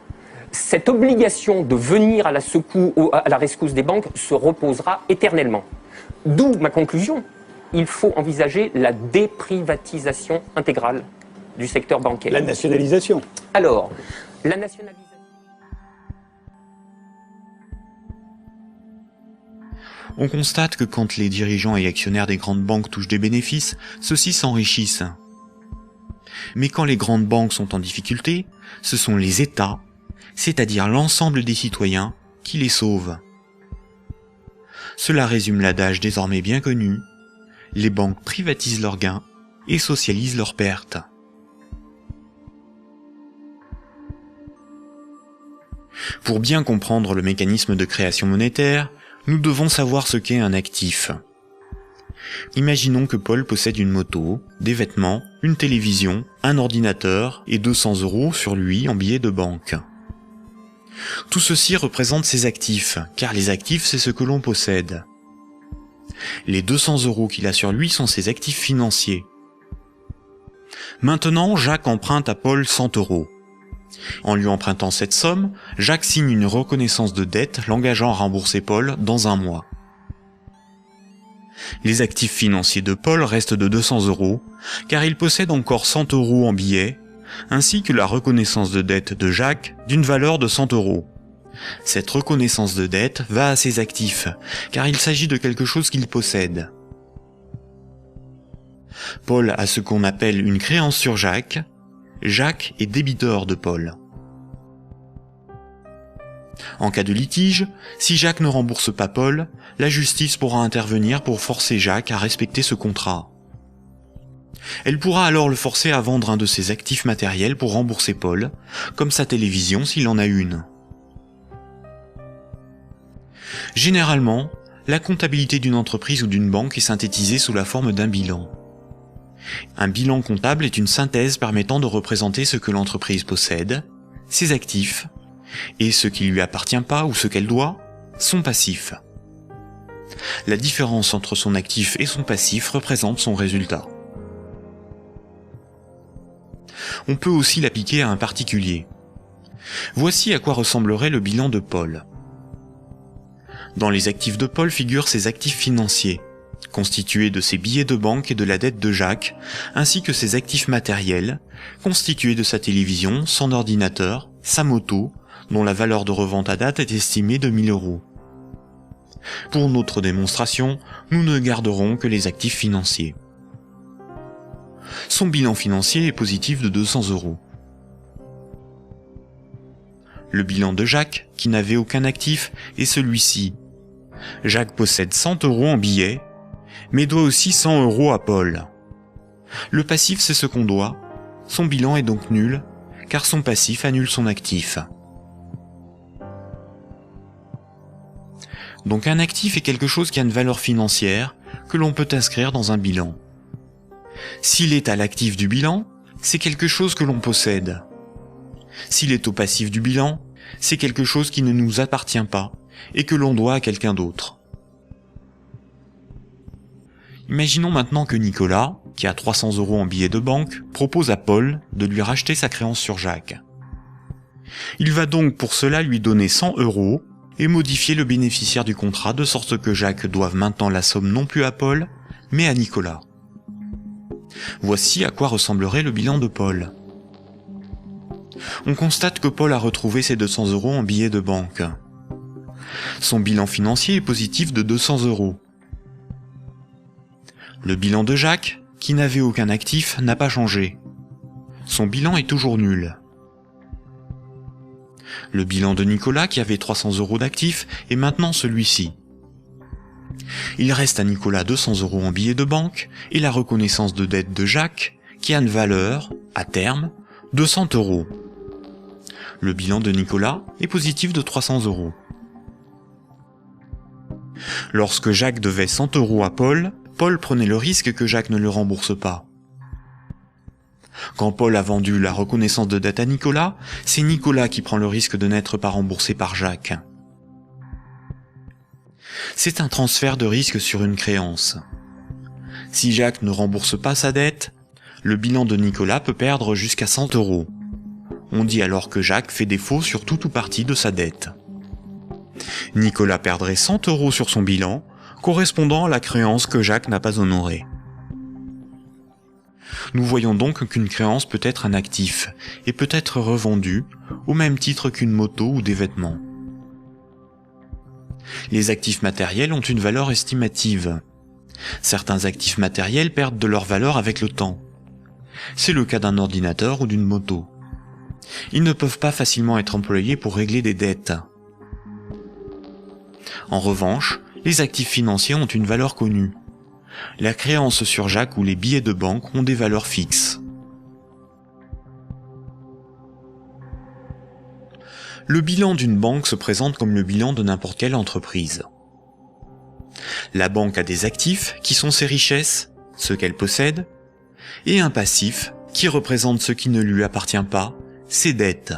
cette obligation de venir à la rescousse des banques se reposera éternellement. D'où ma conclusion. Il faut envisager la déprivatisation intégrale du secteur bancaire. La nationalisation. Alors, la nationalisation... On constate que quand les dirigeants et actionnaires des grandes banques touchent des bénéfices, ceux-ci s'enrichissent. Mais quand les grandes banques sont en difficulté, ce sont les États, c'est-à-dire l'ensemble des citoyens, qui les sauvent. Cela résume l'adage désormais bien connu: les banques privatisent leurs gains et socialisent leurs pertes. Pour bien comprendre le mécanisme de création monétaire, nous devons savoir ce qu'est un actif. Imaginons que Paul possède une moto, des vêtements, une télévision, un ordinateur et 200 € sur lui en billets de banque. Tout ceci représente ses actifs, car les actifs, c'est ce que l'on possède. Les 200 € qu'il a sur lui sont ses actifs financiers. Maintenant, Jacques emprunte à Paul 100 €. En lui empruntant cette somme, Jacques signe une reconnaissance de dette l'engageant à rembourser Paul dans un mois. Les actifs financiers de Paul restent de 200 €, car il possède encore 100 € en billets, ainsi que la reconnaissance de dette de Jacques d'une valeur de 100 €. Cette reconnaissance de dette va à ses actifs, car il s'agit de quelque chose qu'il possède. Paul a ce qu'on appelle une créance sur Jacques. Jacques est débiteur de Paul. En cas de litige, si Jacques ne rembourse pas Paul, la justice pourra intervenir pour forcer Jacques à respecter ce contrat. Elle pourra alors le forcer à vendre un de ses actifs matériels pour rembourser Paul, comme sa télévision s'il en a une. Généralement, la comptabilité d'une entreprise ou d'une banque est synthétisée sous la forme d'un bilan. Un bilan comptable est une synthèse permettant de représenter ce que l'entreprise possède, ses actifs, et ce qui lui appartient pas ou ce qu'elle doit, son passif. La différence entre son actif et son passif représente son résultat. On peut aussi l'appliquer à un particulier. Voici à quoi ressemblerait le bilan de Paul. Dans les actifs de Paul figurent ses actifs financiers, constitués de ses billets de banque et de la dette de Jacques, ainsi que ses actifs matériels, constitués de sa télévision, son ordinateur, sa moto, dont la valeur de revente à date est estimée de 1000 €. Pour notre démonstration, nous ne garderons que les actifs financiers. Son bilan financier est positif de 200 €. Le bilan de Jacques, qui n'avait aucun actif, est celui-ci. Jacques possède 100 € en billets, mais doit aussi 100 € à Paul. Le passif, c'est ce qu'on doit. Son bilan est donc nul, car son passif annule son actif. Donc un actif est quelque chose qui a une valeur financière que l'on peut inscrire dans un bilan. S'il est à l'actif du bilan, c'est quelque chose que l'on possède. S'il est au passif du bilan, c'est quelque chose qui ne nous appartient pas et que l'on doit à quelqu'un d'autre. Imaginons maintenant que Nicolas, qui a 300 € en billets de banque, propose à Paul de lui racheter sa créance sur Jacques. Il va donc pour cela lui donner 100 € et modifier le bénéficiaire du contrat de sorte que Jacques doive maintenant la somme non plus à Paul, mais à Nicolas. Voici à quoi ressemblerait le bilan de Paul. On constate que Paul a retrouvé ses 200 € en billets de banque. Son bilan financier est positif de 200 €. Le bilan de Jacques, qui n'avait aucun actif, n'a pas changé. Son bilan est toujours nul. Le bilan de Nicolas, qui avait 300 € d'actifs, est maintenant celui-ci. Il reste à Nicolas 200 € en billets de banque et la reconnaissance de dette de Jacques, qui a une valeur, à terme, de 100 €. Le bilan de Nicolas est positif de 300 €. Lorsque Jacques devait 100 € à Paul, Paul prenait le risque que Jacques ne le rembourse pas. Quand Paul a vendu la reconnaissance de dette à Nicolas, c'est Nicolas qui prend le risque de n'être pas remboursé par Jacques. C'est un transfert de risque sur une créance. Si Jacques ne rembourse pas sa dette, le bilan de Nicolas peut perdre jusqu'à 100 €. On dit alors que Jacques fait défaut sur tout ou partie de sa dette. Nicolas perdrait 100 € sur son bilan, correspondant à la créance que Jacques n'a pas honorée. Nous voyons donc qu'une créance peut être un actif et peut être revendue au même titre qu'une moto ou des vêtements. Les actifs matériels ont une valeur estimative. Certains actifs matériels perdent de leur valeur avec le temps. C'est le cas d'un ordinateur ou d'une moto. Ils ne peuvent pas facilement être employés pour régler des dettes. En revanche, les actifs financiers ont une valeur connue. La créance sur Jacques ou les billets de banque ont des valeurs fixes. Le bilan d'une banque se présente comme le bilan de n'importe quelle entreprise. La banque a des actifs qui sont ses richesses, ce qu'elle possède, et un passif qui représente ce qui ne lui appartient pas, ses dettes.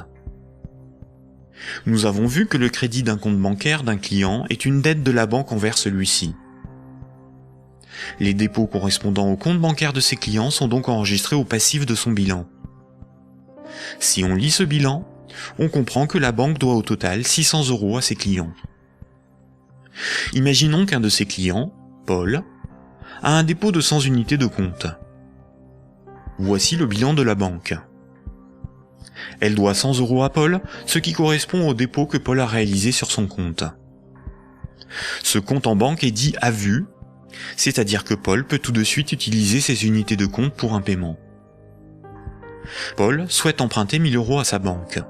Nous avons vu que le crédit d'un compte bancaire d'un client est une dette de la banque envers celui-ci. Les dépôts correspondant au compte bancaire de ses clients sont donc enregistrés au passif de son bilan. Si on lit ce bilan, on comprend que la banque doit au total 600 € à ses clients. Imaginons qu'un de ses clients, Paul, a un dépôt de 100 unités de compte. Voici le bilan de la banque. Elle doit 100 € à Paul, ce qui correspond au dépôt que Paul a réalisé sur son compte. Ce compte en banque est dit à vue, c'est-à-dire que Paul peut tout de suite utiliser ses unités de compte pour un paiement. Paul souhaite emprunter 1000 € à sa banque.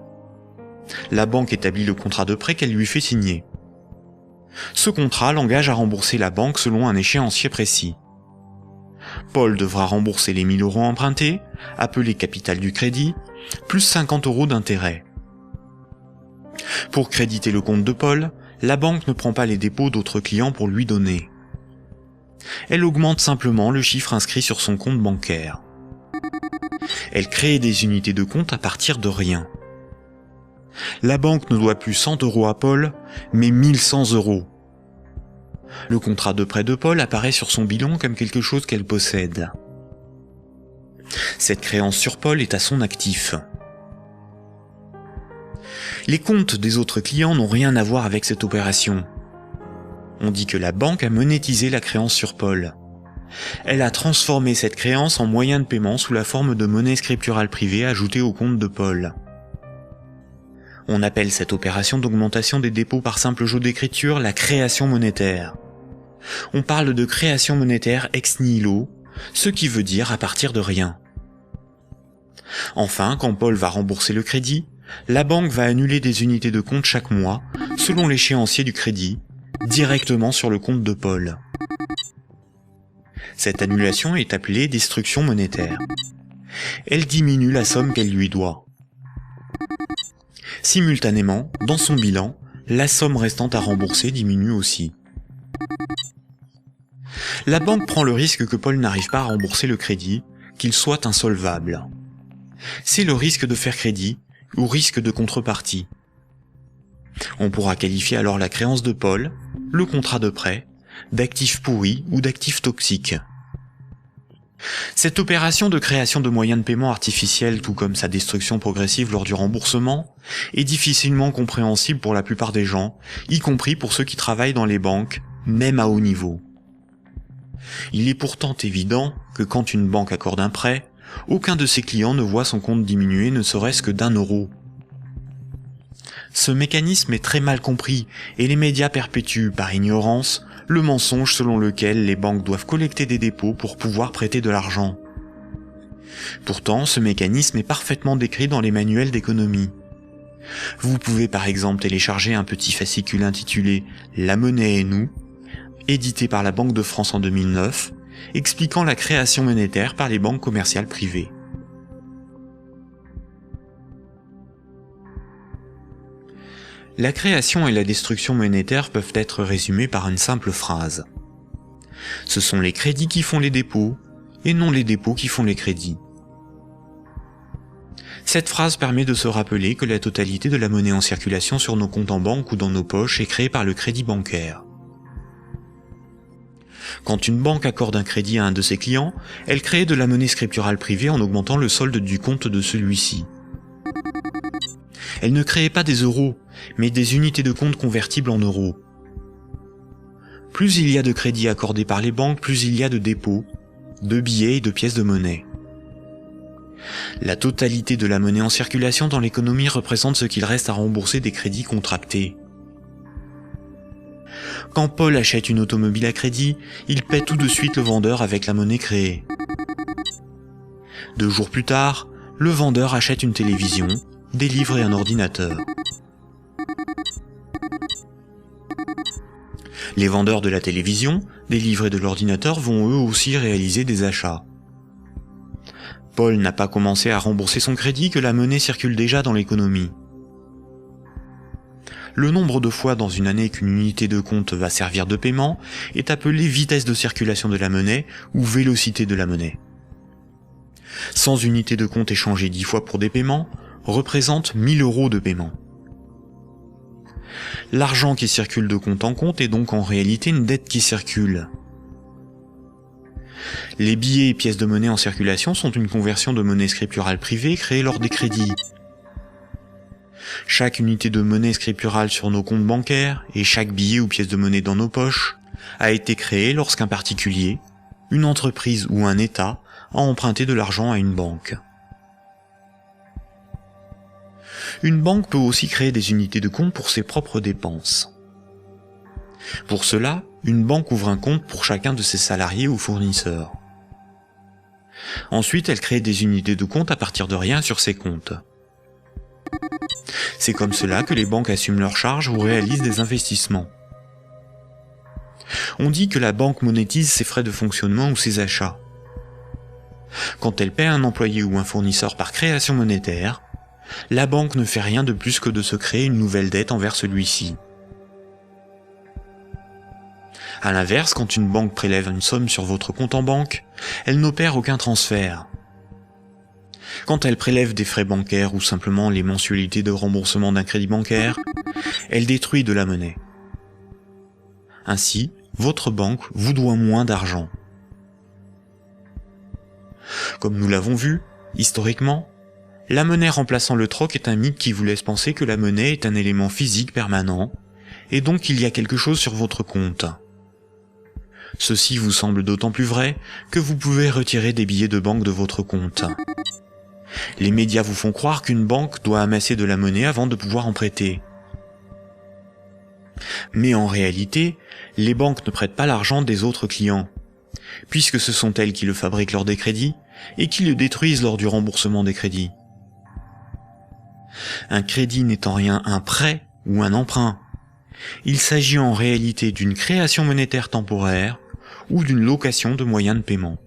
La banque établit le contrat de prêt qu'elle lui fait signer. Ce contrat l'engage à rembourser la banque selon un échéancier précis. Paul devra rembourser les 1000 € empruntés, appelés capital du crédit, plus 50 € d'intérêt. Pour créditer le compte de Paul, la banque ne prend pas les dépôts d'autres clients pour lui donner. Elle augmente simplement le chiffre inscrit sur son compte bancaire. Elle crée des unités de compte à partir de rien. La banque ne doit plus 100 € à Paul, mais 1100 €. Le contrat de prêt de Paul apparaît sur son bilan comme quelque chose qu'elle possède. Cette créance sur Paul est à son actif. Les comptes des autres clients n'ont rien à voir avec cette opération. On dit que la banque a monétisé la créance sur Paul. Elle a transformé cette créance en moyen de paiement sous la forme de monnaie scripturale privée ajoutée au compte de Paul. On appelle cette opération d'augmentation des dépôts par simple jeu d'écriture la création monétaire. On parle de création monétaire ex nihilo, ce qui veut dire à partir de rien. Enfin, quand Paul va rembourser le crédit, la banque va annuler des unités de compte chaque mois, selon l'échéancier du crédit, directement sur le compte de Paul. Cette annulation est appelée destruction monétaire. Elle diminue la somme qu'elle lui doit. Simultanément, dans son bilan, la somme restante à rembourser diminue aussi. La banque prend le risque que Paul n'arrive pas à rembourser le crédit, qu'il soit insolvable. C'est le risque de faire crédit ou risque de contrepartie. On pourra qualifier alors la créance de Paul, le contrat de prêt, d'actifs pourris ou d'actifs toxiques. Cette opération de création de moyens de paiement artificiels, tout comme sa destruction progressive lors du remboursement, est difficilement compréhensible pour la plupart des gens, y compris pour ceux qui travaillent dans les banques, même à haut niveau. Il est pourtant évident que quand une banque accorde un prêt, aucun de ses clients ne voit son compte diminuer ne serait-ce que d'1 €. Ce mécanisme est très mal compris et les médias perpétuent, par ignorance, le mensonge selon lequel les banques doivent collecter des dépôts pour pouvoir prêter de l'argent. Pourtant, ce mécanisme est parfaitement décrit dans les manuels d'économie. Vous pouvez par exemple télécharger un petit fascicule intitulé « La monnaie et nous », édité par la Banque de France en 2009, expliquant la création monétaire par les banques commerciales privées. La création et la destruction monétaire peuvent être résumées par une simple phrase. Ce sont les crédits qui font les dépôts, et non les dépôts qui font les crédits. Cette phrase permet de se rappeler que la totalité de la monnaie en circulation sur nos comptes en banque ou dans nos poches est créée par le crédit bancaire. Quand une banque accorde un crédit à un de ses clients, elle crée de la monnaie scripturale privée en augmentant le solde du compte de celui-ci. Elle ne crée pas des euros, mais des unités de compte convertibles en euros. Plus il y a de crédits accordés par les banques, plus il y a de dépôts, de billets et de pièces de monnaie. La totalité de la monnaie en circulation dans l'économie représente ce qu'il reste à rembourser des crédits contractés. Quand Paul achète une automobile à crédit, il paie tout de suite le vendeur avec la monnaie créée. 2 jours plus tard, le vendeur achète une télévision, des livres et un ordinateur. Les vendeurs de la télévision, des livres et de l'ordinateur vont eux aussi réaliser des achats. Paul n'a pas commencé à rembourser son crédit que la monnaie circule déjà dans l'économie. Le nombre de fois dans une année qu'une unité de compte va servir de paiement est appelé vitesse de circulation de la monnaie ou vélocité de la monnaie. 100 unités de compte échangées 10 fois pour des paiements représente 1000 € de paiement. L'argent qui circule de compte en compte est donc en réalité une dette qui circule. Les billets et pièces de monnaie en circulation sont une conversion de monnaie scripturale privée créée lors des crédits. Chaque unité de monnaie scripturale sur nos comptes bancaires et chaque billet ou pièce de monnaie dans nos poches a été créée lorsqu'un particulier, une entreprise ou un État a emprunté de l'argent à une banque. Une banque peut aussi créer des unités de compte pour ses propres dépenses. Pour cela, une banque ouvre un compte pour chacun de ses salariés ou fournisseurs. Ensuite, elle crée des unités de compte à partir de rien sur ses comptes. C'est comme cela que les banques assument leurs charges ou réalisent des investissements. On dit que la banque monétise ses frais de fonctionnement ou ses achats. Quand elle paie un employé ou un fournisseur par création monétaire, la banque ne fait rien de plus que de se créer une nouvelle dette envers celui-ci. À l'inverse, quand une banque prélève une somme sur votre compte en banque, elle n'opère aucun transfert. Quand elle prélève des frais bancaires ou simplement les mensualités de remboursement d'un crédit bancaire, elle détruit de la monnaie. Ainsi, votre banque vous doit moins d'argent. Comme nous l'avons vu, Historiquement, la monnaie remplaçant le troc est un mythe qui vous laisse penser que la monnaie est un élément physique permanent, et donc qu'il y a quelque chose sur votre compte. Ceci vous semble d'autant plus vrai que vous pouvez retirer des billets de banque de votre compte. Les médias vous font croire qu'une banque doit amasser de la monnaie avant de pouvoir en prêter. Mais en réalité, les banques ne prêtent pas l'argent des autres clients, puisque ce sont elles qui le fabriquent lors des crédits et qui le détruisent lors du remboursement des crédits. Un crédit n'est en rien un prêt ou un emprunt. Il s'agit en réalité d'une création monétaire temporaire ou d'une location de moyens de paiement.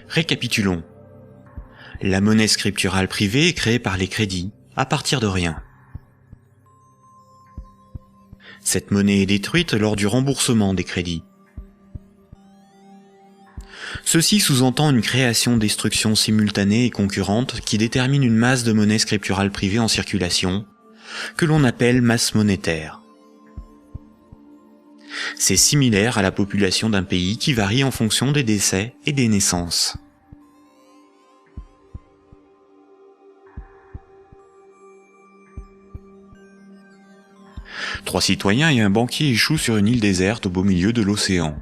Récapitulons. La monnaie scripturale privée est créée par les crédits, à partir de rien. Cette monnaie est détruite lors du remboursement des crédits. Ceci sous-entend une création-destruction simultanée et concurrente qui détermine une masse de monnaie scripturale privée en circulation, que l'on appelle masse monétaire. C'est similaire à la population d'un pays qui varie en fonction des décès et des naissances. Trois citoyens et un banquier échouent sur une île déserte au beau milieu de l'océan.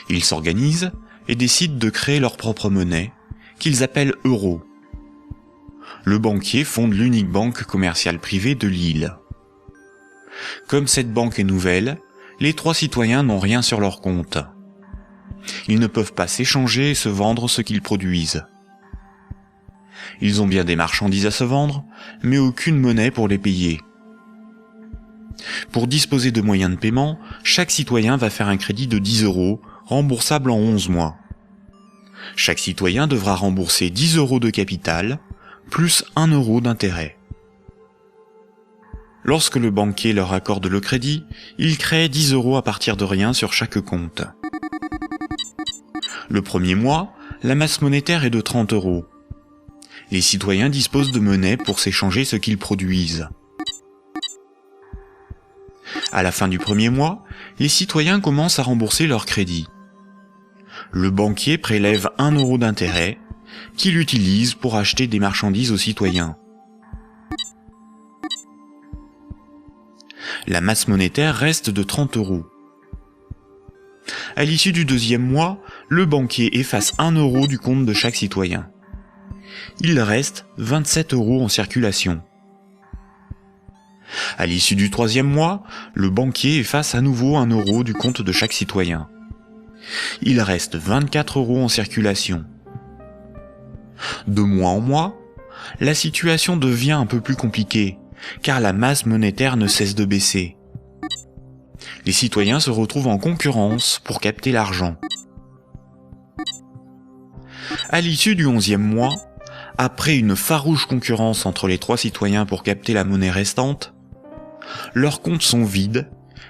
Ils s'organisent et décident de créer leur propre monnaie, qu'ils appellent euro. Le banquier fonde l'unique banque commerciale privée de l'île. Comme cette banque est nouvelle, les trois citoyens n'ont rien sur leur compte. Ils ne peuvent pas s'échanger et se vendre ce qu'ils produisent. Ils ont bien des marchandises à se vendre, mais aucune monnaie pour les payer. Pour disposer de moyens de paiement, chaque citoyen va faire un crédit de 10 €, remboursable en 11 mois. Chaque citoyen devra rembourser 10 € de capital, plus 1 € d'intérêt. Lorsque le banquier leur accorde le crédit, il crée 10 € à partir de rien sur chaque compte. Le premier mois, la masse monétaire est de 30 €. Les citoyens disposent de monnaie pour s'échanger ce qu'ils produisent. À la fin du premier mois, les citoyens commencent à rembourser leur crédit. Le banquier prélève 1 € d'intérêt, qu'il utilise pour acheter des marchandises aux citoyens. La masse monétaire reste de 30 €. À l'issue du deuxième mois, le banquier efface 1 € du compte de chaque citoyen. Il reste 27 € en circulation. À l'issue du troisième mois, le banquier efface à nouveau 1 € du compte de chaque citoyen. Il reste 24 € en circulation. De mois en mois, la situation devient un peu plus compliquée, car la masse monétaire ne cesse de baisser. Les citoyens se retrouvent en concurrence pour capter l'argent. À l'issue du 11e mois, après une farouche concurrence entre les trois citoyens pour capter la monnaie restante, leurs comptes sont vides,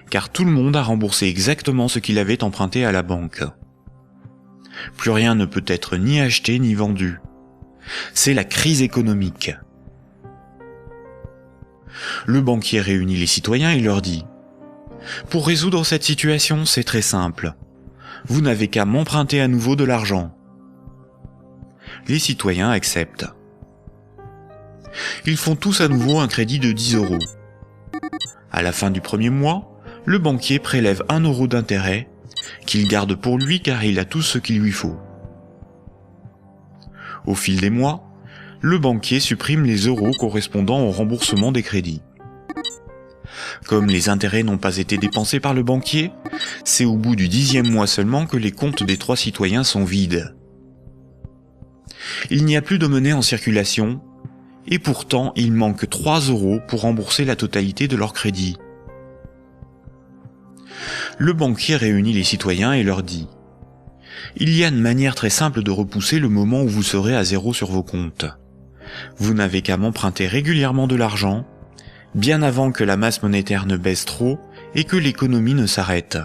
car tout le monde a remboursé exactement ce qu'il avait emprunté à la banque. Plus rien ne peut être ni acheté ni vendu. C'est la crise économique. Le banquier réunit les citoyens et leur dit : « Pour résoudre cette situation, c'est très simple. Vous n'avez qu'à m'emprunter à nouveau de l'argent. » Les citoyens acceptent. Ils font tous à nouveau un crédit de 10 €. À la fin du premier mois, le banquier prélève 1 € d'intérêt, qu'il garde pour lui car il a tout ce qu'il lui faut. Au fil des mois, le banquier supprime les euros correspondant au remboursement des crédits. Comme les intérêts n'ont pas été dépensés par le banquier, c'est au bout du 10e mois seulement que les comptes des trois citoyens sont vides. Il n'y a plus de monnaie en circulation, et pourtant il manque 3 € pour rembourser la totalité de leur crédit. Le banquier réunit les citoyens et leur dit : « Il y a une manière très simple de repousser le moment où vous serez à zéro sur vos comptes. Vous n'avez qu'à m'emprunter régulièrement de l'argent, bien avant que la masse monétaire ne baisse trop et que l'économie ne s'arrête.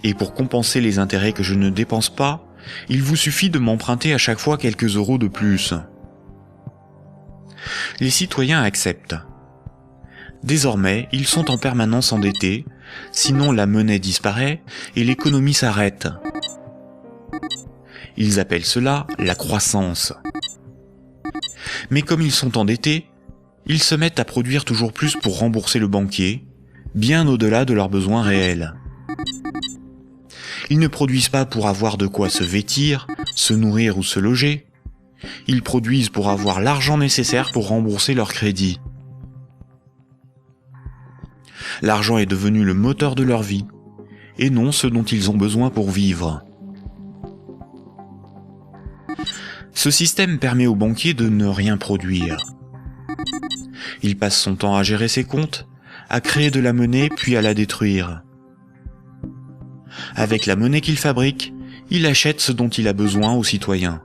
Et pour compenser les intérêts que je ne dépense pas, il vous suffit de m'emprunter à chaque fois quelques euros de plus. » Les citoyens acceptent. Désormais, ils sont en permanence endettés, sinon la monnaie disparaît et l'économie s'arrête. Ils appellent cela la croissance. Mais comme ils sont endettés, ils se mettent à produire toujours plus pour rembourser le banquier, bien au-delà de leurs besoins réels. Ils ne produisent pas pour avoir de quoi se vêtir, se nourrir ou se loger. Ils produisent pour avoir l'argent nécessaire pour rembourser leur crédit. L'argent est devenu le moteur de leur vie, et non ce dont ils ont besoin pour vivre. Ce système permet au banquier de ne rien produire. Il passe son temps à gérer ses comptes, à créer de la monnaie puis à la détruire. Avec la monnaie qu'il fabrique, il achète ce dont il a besoin aux citoyens.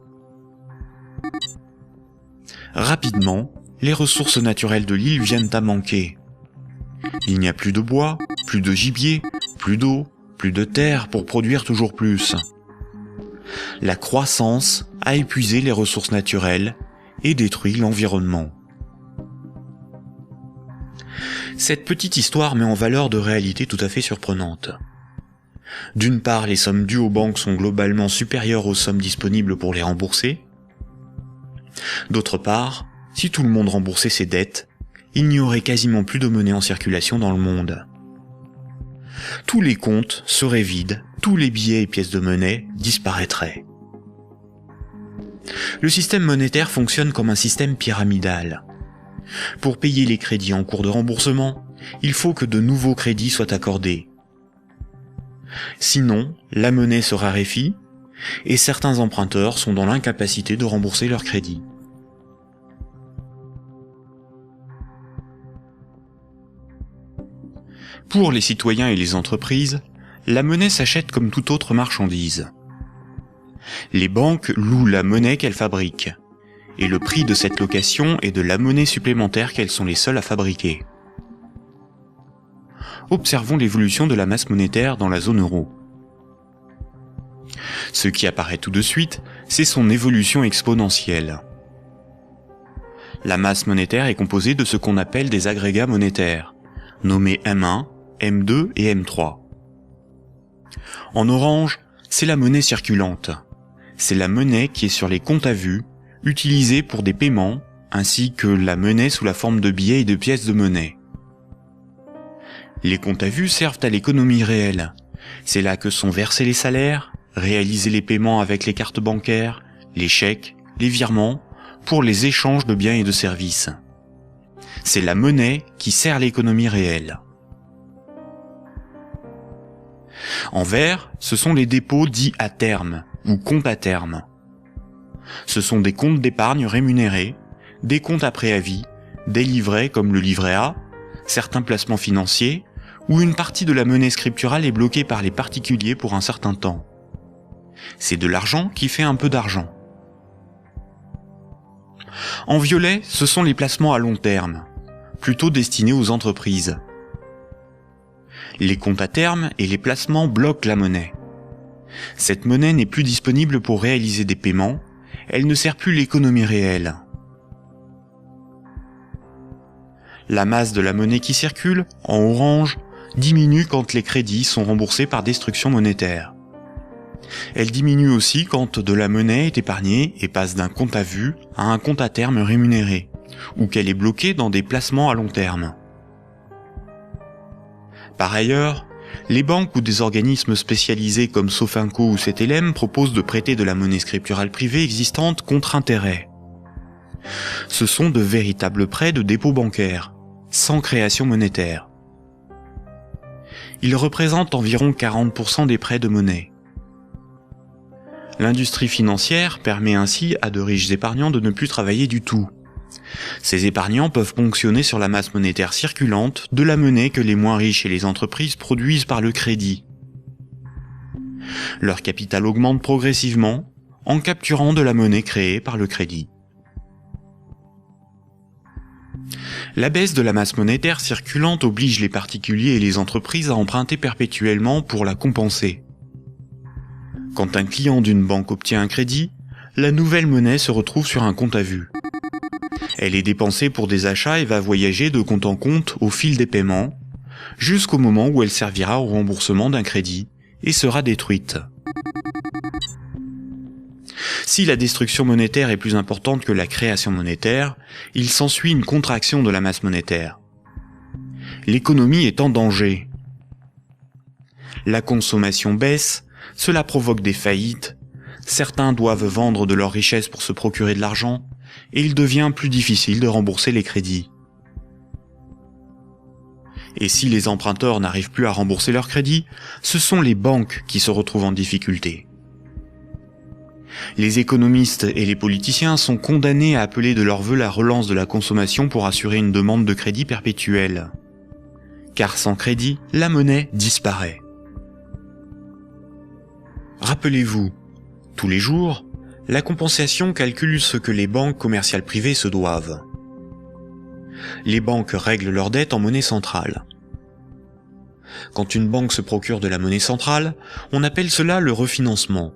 Rapidement, les ressources naturelles de l'île viennent à manquer. Il n'y a plus de bois, plus de gibier, plus d'eau, plus de terre pour produire toujours plus. La croissance a épuisé les ressources naturelles et détruit l'environnement. Cette petite histoire met en valeur de réalités tout à fait surprenantes. D'une part, les sommes dues aux banques sont globalement supérieures aux sommes disponibles pour les rembourser. D'autre part, si tout le monde remboursait ses dettes, il n'y aurait quasiment plus de monnaie en circulation dans le monde. Tous les comptes seraient vides, tous les billets et pièces de monnaie disparaîtraient. Le système monétaire fonctionne comme un système pyramidal. Pour payer les crédits en cours de remboursement, il faut que de nouveaux crédits soient accordés. Sinon, la monnaie se raréfie et certains emprunteurs sont dans l'incapacité de rembourser leurs crédits. Pour les citoyens et les entreprises, la monnaie s'achète comme toute autre marchandise. Les banques louent la monnaie qu'elles fabriquent, et le prix de cette location est de la monnaie supplémentaire qu'elles sont les seules à fabriquer. Observons l'évolution de la masse monétaire dans la zone euro. Ce qui apparaît tout de suite, c'est son évolution exponentielle. La masse monétaire est composée de ce qu'on appelle des agrégats monétaires, nommés M1, M2 et M3. En orange, c'est la monnaie circulante. C'est la monnaie qui est sur les comptes à vue, utilisée pour des paiements, ainsi que la monnaie sous la forme de billets et de pièces de monnaie. Les comptes à vue servent à l'économie réelle. C'est là que sont versés les salaires, réalisés les paiements avec les cartes bancaires, les chèques, les virements, pour les échanges de biens et de services. C'est la monnaie qui sert l'économie réelle. En vert, ce sont les dépôts dits à terme, ou comptes à terme. Ce sont des comptes d'épargne rémunérés, des comptes à préavis, des livrets comme le livret A, certains placements financiers, où une partie de la monnaie scripturale est bloquée par les particuliers pour un certain temps. C'est de l'argent qui fait un peu d'argent. En violet, ce sont les placements à long terme, plutôt destinés aux entreprises. Les comptes à terme et les placements bloquent la monnaie. Cette monnaie n'est plus disponible pour réaliser des paiements, elle ne sert plus l'économie réelle. La masse de la monnaie qui circule, en orange, diminue quand les crédits sont remboursés par destruction monétaire. Elle diminue aussi quand de la monnaie est épargnée et passe d'un compte à vue à un compte à terme rémunéré, ou qu'elle est bloquée dans des placements à long terme. Par ailleurs, les banques ou des organismes spécialisés comme Sofinco ou Cetelem proposent de prêter de la monnaie scripturale privée existante contre intérêt. Ce sont de véritables prêts de dépôt bancaire, sans création monétaire. Ils représentent environ 40% des prêts de monnaie. L'industrie financière permet ainsi à de riches épargnants de ne plus travailler du tout. Ces épargnants peuvent ponctionner sur la masse monétaire circulante de la monnaie que les moins riches et les entreprises produisent par le crédit. Leur capital augmente progressivement en capturant de la monnaie créée par le crédit. La baisse de la masse monétaire circulante oblige les particuliers et les entreprises à emprunter perpétuellement pour la compenser. Quand un client d'une banque obtient un crédit, la nouvelle monnaie se retrouve sur un compte à vue. Elle est dépensée pour des achats et va voyager de compte en compte au fil des paiements, jusqu'au moment où elle servira au remboursement d'un crédit et sera détruite. Si la destruction monétaire est plus importante que la création monétaire, il s'ensuit une contraction de la masse monétaire. L'économie est en danger. La consommation baisse, cela provoque des faillites, certains doivent vendre de leurs richesses pour se procurer de l'argent, et il devient plus difficile de rembourser les crédits. Et si les emprunteurs n'arrivent plus à rembourser leurs crédits, ce sont les banques qui se retrouvent en difficulté. Les économistes et les politiciens sont condamnés à appeler de leur vœu la relance de la consommation pour assurer une demande de crédit perpétuelle. Car sans crédit, la monnaie disparaît. Rappelez-vous, tous les jours, la compensation calcule ce que les banques commerciales privées se doivent. Les banques règlent leurs dettes en monnaie centrale. Quand une banque se procure de la monnaie centrale, on appelle cela le refinancement.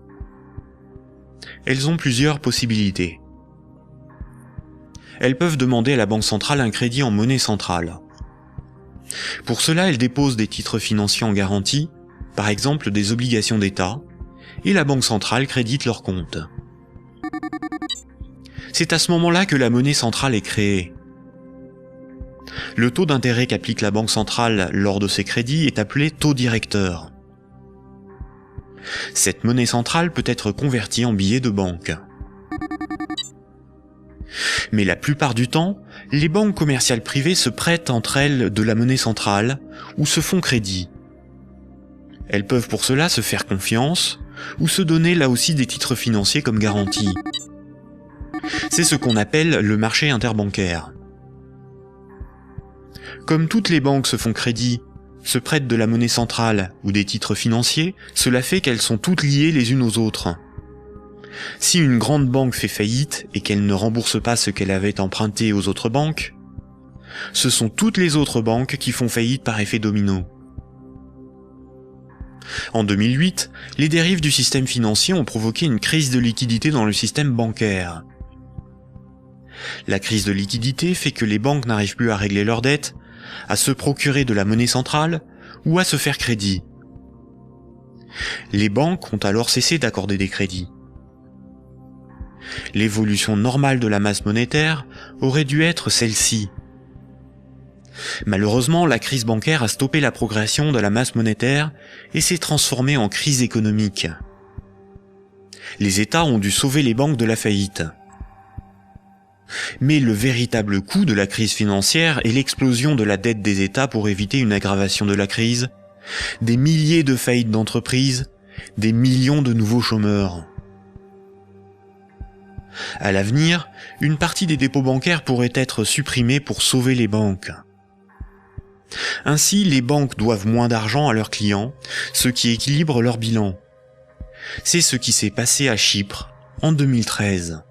Elles ont plusieurs possibilités. Elles peuvent demander à la banque centrale un crédit en monnaie centrale. Pour cela, elles déposent des titres financiers en garantie, par exemple des obligations d'État, et la banque centrale crédite leur compte. C'est à ce moment-là que la monnaie centrale est créée. Le taux d'intérêt qu'applique la banque centrale lors de ces crédits est appelé taux directeur. Cette monnaie centrale peut être convertie en billets de banque. Mais la plupart du temps, les banques commerciales privées se prêtent entre elles de la monnaie centrale ou se font crédit. Elles peuvent pour cela se faire confiance ou se donner là aussi des titres financiers comme garantie. C'est ce qu'on appelle le marché interbancaire. Comme toutes les banques se font crédit, se prêtent de la monnaie centrale ou des titres financiers, cela fait qu'elles sont toutes liées les unes aux autres. Si une grande banque fait faillite et qu'elle ne rembourse pas ce qu'elle avait emprunté aux autres banques, ce sont toutes les autres banques qui font faillite par effet domino. En 2008, les dérives du système financier ont provoqué une crise de liquidité dans le système bancaire. La crise de liquidité fait que les banques n'arrivent plus à régler leurs dettes, à se procurer de la monnaie centrale ou à se faire crédit. Les banques ont alors cessé d'accorder des crédits. L'évolution normale de la masse monétaire aurait dû être celle-ci. Malheureusement, la crise bancaire a stoppé la progression de la masse monétaire et s'est transformée en crise économique. Les États ont dû sauver les banques de la faillite. Mais le véritable coût de la crise financière est l'explosion de la dette des États pour éviter une aggravation de la crise, des milliers de faillites d'entreprises, des millions de nouveaux chômeurs. À l'avenir, une partie des dépôts bancaires pourrait être supprimée pour sauver les banques. Ainsi, les banques doivent moins d'argent à leurs clients, ce qui équilibre leur bilan. C'est ce qui s'est passé à Chypre en 2013.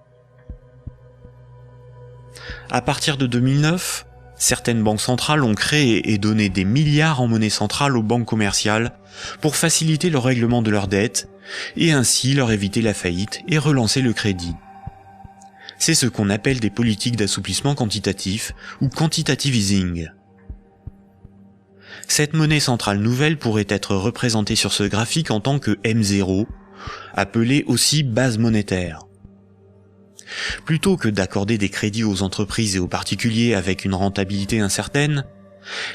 À partir de 2009, certaines banques centrales ont créé et donné des milliards en monnaie centrale aux banques commerciales pour faciliter le règlement de leurs dettes et ainsi leur éviter la faillite et relancer le crédit. C'est ce qu'on appelle des politiques d'assouplissement quantitatif ou quantitative easing. Cette monnaie centrale nouvelle pourrait être représentée sur ce graphique en tant que M0, appelée aussi base monétaire. Plutôt que d'accorder des crédits aux entreprises et aux particuliers avec une rentabilité incertaine,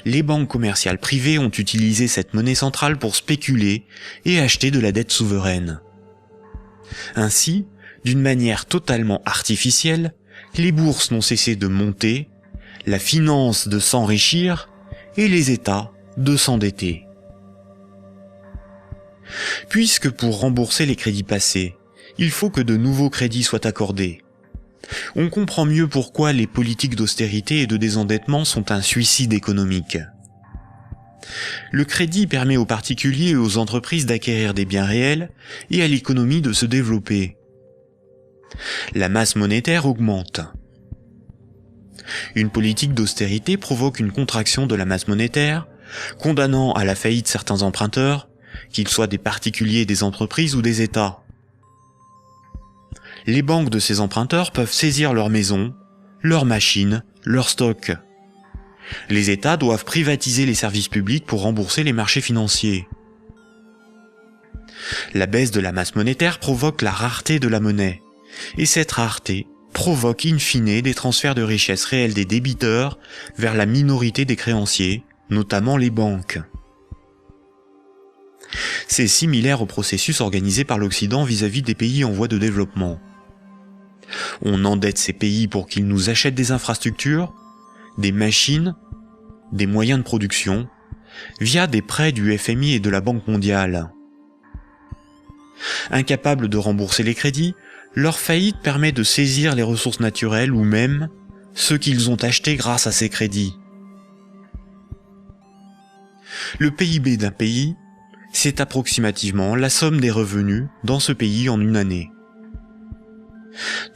les banques commerciales privées ont utilisé cette monnaie centrale pour spéculer et acheter de la dette souveraine. Ainsi, d'une manière totalement artificielle, les bourses n'ont cessé de monter, la finance de s'enrichir et les États de s'endetter. Puisque pour rembourser les crédits passés, il faut que de nouveaux crédits soient accordés, on comprend mieux pourquoi les politiques d'austérité et de désendettement sont un suicide économique. Le crédit permet aux particuliers et aux entreprises d'acquérir des biens réels et à l'économie de se développer. La masse monétaire augmente. Une politique d'austérité provoque une contraction de la masse monétaire, condamnant à la faillite certains emprunteurs, qu'ils soient des particuliers, des entreprises ou des États. Les banques de ces emprunteurs peuvent saisir leurs maisons, leurs machines, leurs stocks. Les États doivent privatiser les services publics pour rembourser les marchés financiers. La baisse de la masse monétaire provoque la rareté de la monnaie, et cette rareté provoque in fine des transferts de richesses réelles des débiteurs vers la minorité des créanciers, notamment les banques. C'est similaire au processus organisé par l'Occident vis-à-vis des pays en voie de développement. On endette ces pays pour qu'ils nous achètent des infrastructures, des machines, des moyens de production, via des prêts du FMI et de la Banque mondiale. Incapables de rembourser les crédits, leur faillite permet de saisir les ressources naturelles ou même ceux qu'ils ont achetés grâce à ces crédits. Le PIB d'un pays, c'est approximativement la somme des revenus dans ce pays en une année.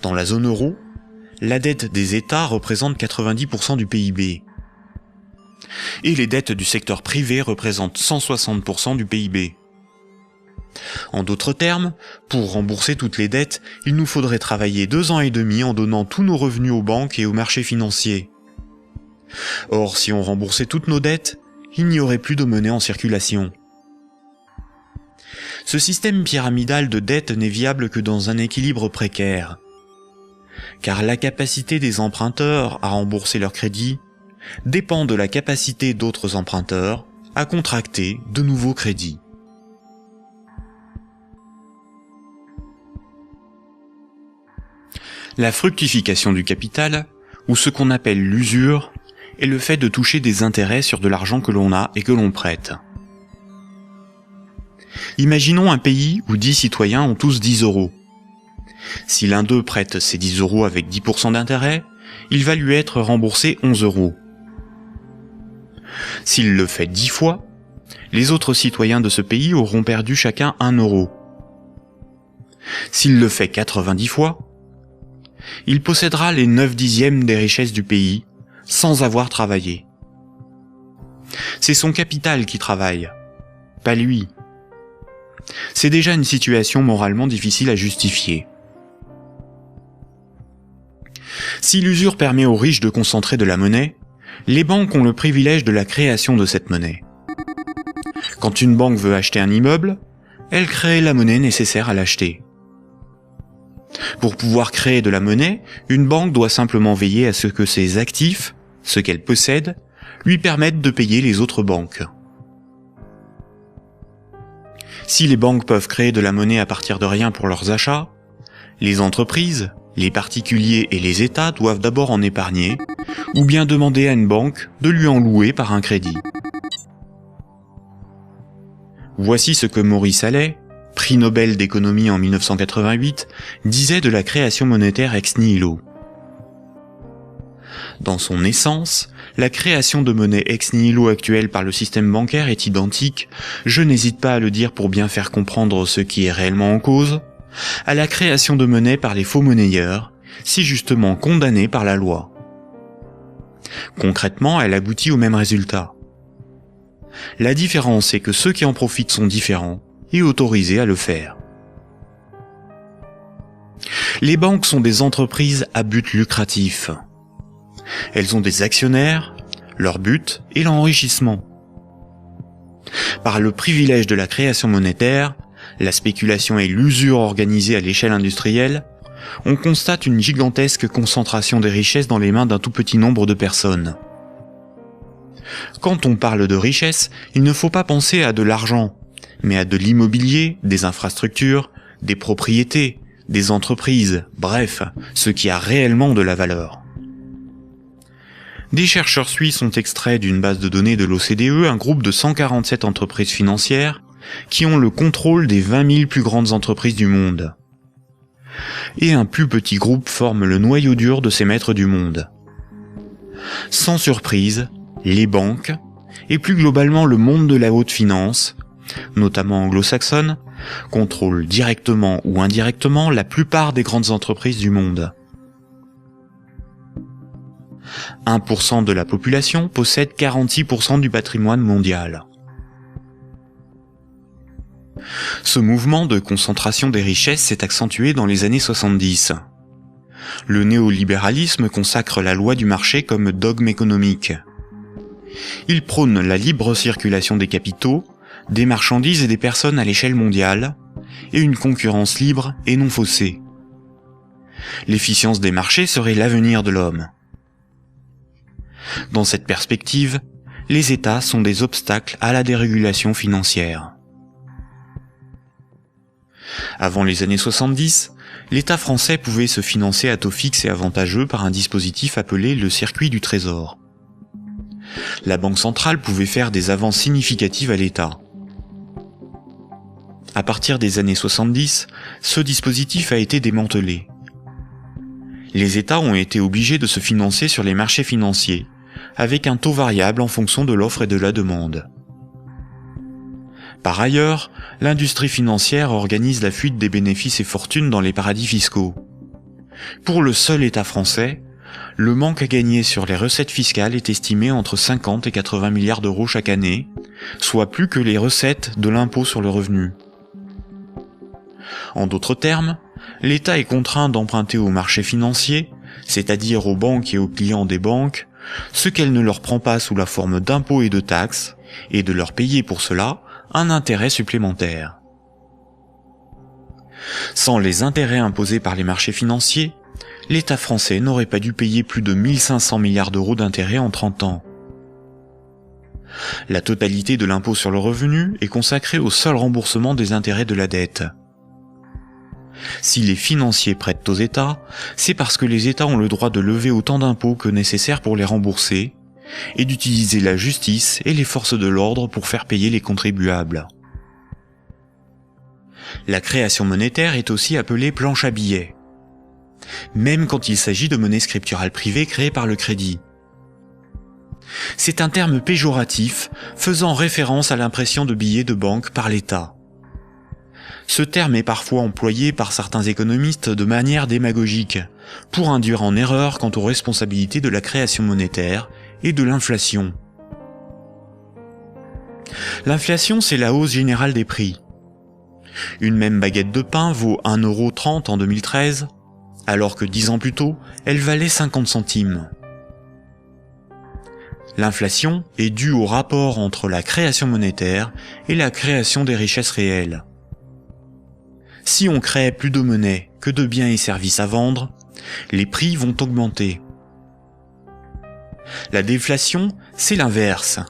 Dans la zone euro, la dette des États représente 90% du PIB. Et les dettes du secteur privé représentent 160% du PIB. En d'autres termes, pour rembourser toutes les dettes, il nous faudrait travailler 2 ans et demi en donnant tous nos revenus aux banques et aux marchés financiers. Or, si on remboursait toutes nos dettes, il n'y aurait plus de monnaie en circulation. Ce système pyramidal de dette n'est viable que dans un équilibre précaire, car la capacité des emprunteurs à rembourser leurs crédits dépend de la capacité d'autres emprunteurs à contracter de nouveaux crédits. La fructification du capital, ou ce qu'on appelle l'usure, est le fait de toucher des intérêts sur de l'argent que l'on a et que l'on prête. Imaginons un pays où 10 citoyens ont tous 10 euros. Si l'un d'eux prête ces 10 euros avec 10% d'intérêt, il va lui être remboursé 11 euros. S'il le fait 10 fois, les autres citoyens de ce pays auront perdu chacun 1 euro. S'il le fait 90 fois, il possédera les 9/10 des richesses du pays, sans avoir travaillé. C'est son capital qui travaille, pas lui. C'est déjà une situation moralement difficile à justifier. Si l'usure permet aux riches de concentrer de la monnaie, les banques ont le privilège de la création de cette monnaie. Quand une banque veut acheter un immeuble, elle crée la monnaie nécessaire à l'acheter. Pour pouvoir créer de la monnaie, une banque doit simplement veiller à ce que ses actifs, ce qu'elle possède, lui permettent de payer les autres banques. Si les banques peuvent créer de la monnaie à partir de rien pour leurs achats, les entreprises, les particuliers et les États doivent d'abord en épargner, ou bien demander à une banque de lui en louer par un crédit. Voici ce que Maurice Allais, prix Nobel d'économie en 1988, disait de la création monétaire ex nihilo. Dans son essence, la création de monnaie ex nihilo actuelle par le système bancaire est identique, je n'hésite pas à le dire pour bien faire comprendre ce qui est réellement en cause, à la création de monnaie par les faux monnayeurs, si justement condamnée par la loi. Concrètement, elle aboutit au même résultat. La différence est que ceux qui en profitent sont différents et autorisés à le faire. Les banques sont des entreprises à but lucratif. Elles ont des actionnaires, leur but est l'enrichissement. Par le privilège de la création monétaire, la spéculation et l'usure organisée à l'échelle industrielle, on constate une gigantesque concentration des richesses dans les mains d'un tout petit nombre de personnes. Quand on parle de richesse, il ne faut pas penser à de l'argent, mais à de l'immobilier, des infrastructures, des propriétés, des entreprises, bref, ce qui a réellement de la valeur. Des chercheurs suisses ont extrait d'une base de données de l'OCDE un groupe de 147 entreprises financières qui ont le contrôle des 20 000 plus grandes entreprises du monde. Et un plus petit groupe forme le noyau dur de ces maîtres du monde. Sans surprise, les banques, et plus globalement le monde de la haute finance, notamment anglo-saxonne, contrôlent directement ou indirectement la plupart des grandes entreprises du monde. 1% de la population possède 46% du patrimoine mondial. Ce mouvement de concentration des richesses s'est accentué dans les années 70. Le néolibéralisme consacre la loi du marché comme dogme économique. Il prône la libre circulation des capitaux, des marchandises et des personnes à l'échelle mondiale, et une concurrence libre et non faussée. L'efficience des marchés serait l'avenir de l'homme. Dans cette perspective, les États sont des obstacles à la dérégulation financière. Avant les années 70, l'État français pouvait se financer à taux fixe et avantageux par un dispositif appelé le circuit du trésor. La Banque centrale pouvait faire des avances significatives à l'État. À partir des années 70, ce dispositif a été démantelé. Les États ont été obligés de se financer sur les marchés financiers, avec un taux variable en fonction de l'offre et de la demande. Par ailleurs, l'industrie financière organise la fuite des bénéfices et fortunes dans les paradis fiscaux. Pour le seul État français, le manque à gagner sur les recettes fiscales est estimé entre 50 et 80 milliards d'euros chaque année, soit plus que les recettes de l'impôt sur le revenu. En d'autres termes, l'État est contraint d'emprunter aux marchés financiers, c'est-à-dire aux banques et aux clients des banques, ce qu'elle ne leur prend pas sous la forme d'impôts et de taxes, et de leur payer pour cela un intérêt supplémentaire. Sans les intérêts imposés par les marchés financiers, l'État français n'aurait pas dû payer plus de 1500 milliards d'euros d'intérêts en 30 ans. La totalité de l'impôt sur le revenu est consacrée au seul remboursement des intérêts de la dette. Si les financiers prêtent aux États, c'est parce que les États ont le droit de lever autant d'impôts que nécessaire pour les rembourser, et d'utiliser la justice et les forces de l'ordre pour faire payer les contribuables. La création monétaire est aussi appelée planche à billets, même quand il s'agit de monnaie scripturale privée créée par le crédit. C'est un terme péjoratif faisant référence à l'impression de billets de banque par l'État. Ce terme est parfois employé par certains économistes de manière démagogique, pour induire en erreur quant aux responsabilités de la création monétaire et de l'inflation. L'inflation, c'est la hausse générale des prix. Une même baguette de pain vaut 1,30 € en 2013, alors que 10 ans plus tôt, elle valait 50 centimes. L'inflation est due au rapport entre la création monétaire et la création des richesses réelles. Si on crée plus de monnaie que de biens et services à vendre, les prix vont augmenter. La déflation, c'est l'inverse.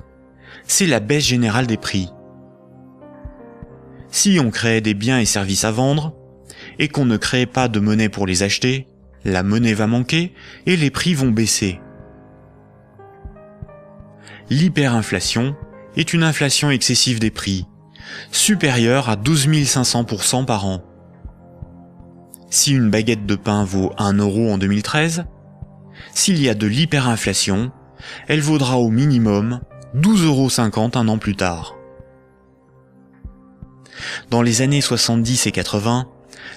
C'est la baisse générale des prix. Si on crée des biens et services à vendre, et qu'on ne crée pas de monnaie pour les acheter, la monnaie va manquer et les prix vont baisser. L'hyperinflation est une inflation excessive des prix, supérieure à 12 500% par an. Si une baguette de pain vaut 1 € en 2013, s'il y a de l'hyperinflation, elle vaudra au minimum 12,50 € un an plus tard. Dans les années 70 et 80,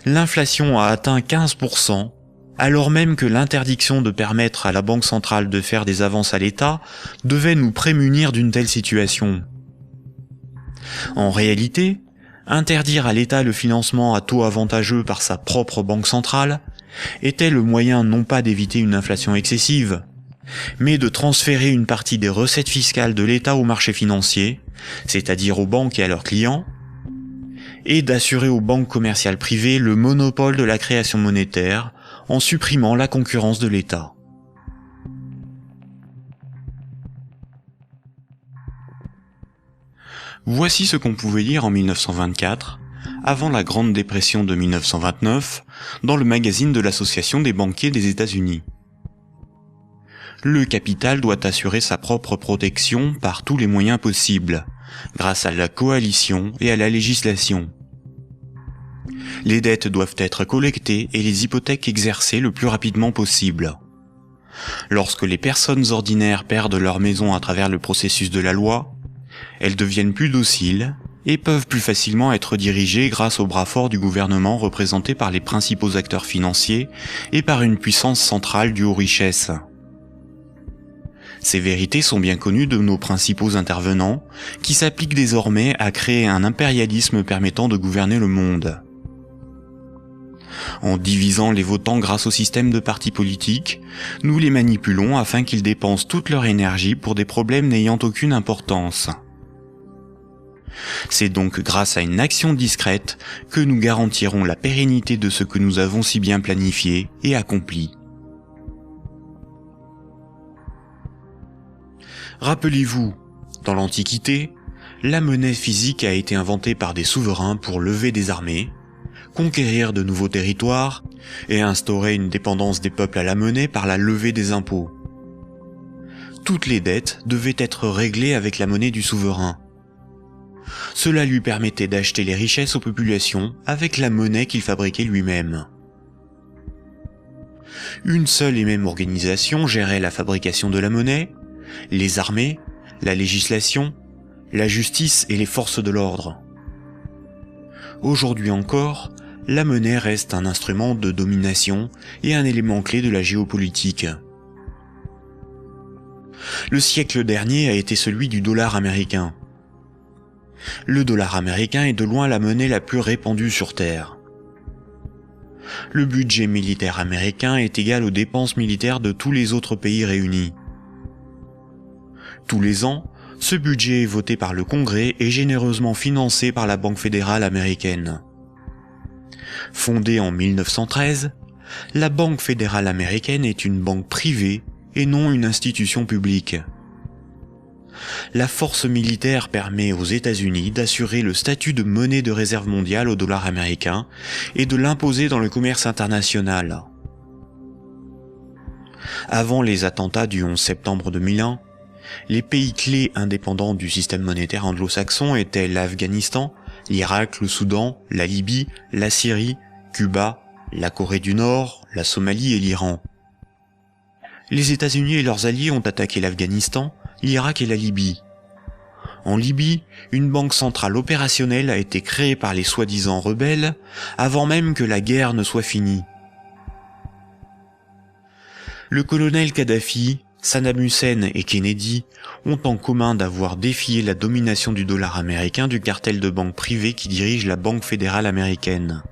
l'inflation a atteint 15%, alors même que l'interdiction de permettre à la Banque centrale de faire des avances à l'État devait nous prémunir d'une telle situation. En réalité, interdire à l'État le financement à taux avantageux par sa propre banque centrale était le moyen non pas d'éviter une inflation excessive, mais de transférer une partie des recettes fiscales de l'État aux marchés financiers, c'est-à-dire aux banques et à leurs clients, et d'assurer aux banques commerciales privées le monopole de la création monétaire en supprimant la concurrence de l'État. Voici ce qu'on pouvait lire en 1924, avant la Grande Dépression de 1929, dans le magazine de l'Association des banquiers des États-Unis. Le capital doit assurer sa propre protection par tous les moyens possibles, grâce à la coalition et à la législation. Les dettes doivent être collectées et les hypothèques exercées le plus rapidement possible. Lorsque les personnes ordinaires perdent leur maison à travers le processus de la loi, elles deviennent plus dociles et peuvent plus facilement être dirigées grâce au bras fort du gouvernement représenté par les principaux acteurs financiers et par une puissance centrale due aux richesses. Ces vérités sont bien connues de nos principaux intervenants, qui s'appliquent désormais à créer un impérialisme permettant de gouverner le monde. En divisant les votants grâce au système de partis politiques, nous les manipulons afin qu'ils dépensent toute leur énergie pour des problèmes n'ayant aucune importance. C'est donc grâce à une action discrète que nous garantirons la pérennité de ce que nous avons si bien planifié et accompli. Rappelez-vous, dans l'Antiquité, la monnaie physique a été inventée par des souverains pour lever des armées, conquérir de nouveaux territoires et instaurer une dépendance des peuples à la monnaie par la levée des impôts. Toutes les dettes devaient être réglées avec la monnaie du souverain. Cela lui permettait d'acheter les richesses aux populations avec la monnaie qu'il fabriquait lui-même. Une seule et même organisation gérait la fabrication de la monnaie, les armées, la législation, la justice et les forces de l'ordre. Aujourd'hui encore, la monnaie reste un instrument de domination et un élément clé de la géopolitique. Le siècle dernier a été celui du dollar américain. Le dollar américain est de loin la monnaie la plus répandue sur Terre. Le budget militaire américain est égal aux dépenses militaires de tous les autres pays réunis. Tous les ans, ce budget est voté par le Congrès et généreusement financé par la Banque fédérale américaine. Fondée en 1913, la Banque fédérale américaine est une banque privée et non une institution publique. La force militaire permet aux États-Unis d'assurer le statut de monnaie de réserve mondiale au dollar américain et de l'imposer dans le commerce international. Avant les attentats du 11 septembre 2001, les pays clés indépendants du système monétaire anglo-saxon étaient l'Afghanistan, l'Irak, le Soudan, la Libye, la Syrie, Cuba, la Corée du Nord, la Somalie et l'Iran. Les États-Unis et leurs alliés ont attaqué l'Afghanistan, l'Irak et la Libye. En Libye, une banque centrale opérationnelle a été créée par les soi-disant rebelles avant même que la guerre ne soit finie. Le colonel Kadhafi, Saddam Hussein et Kennedy ont en commun d'avoir défié la domination du dollar américain du cartel de banques privées qui dirige la Banque fédérale américaine.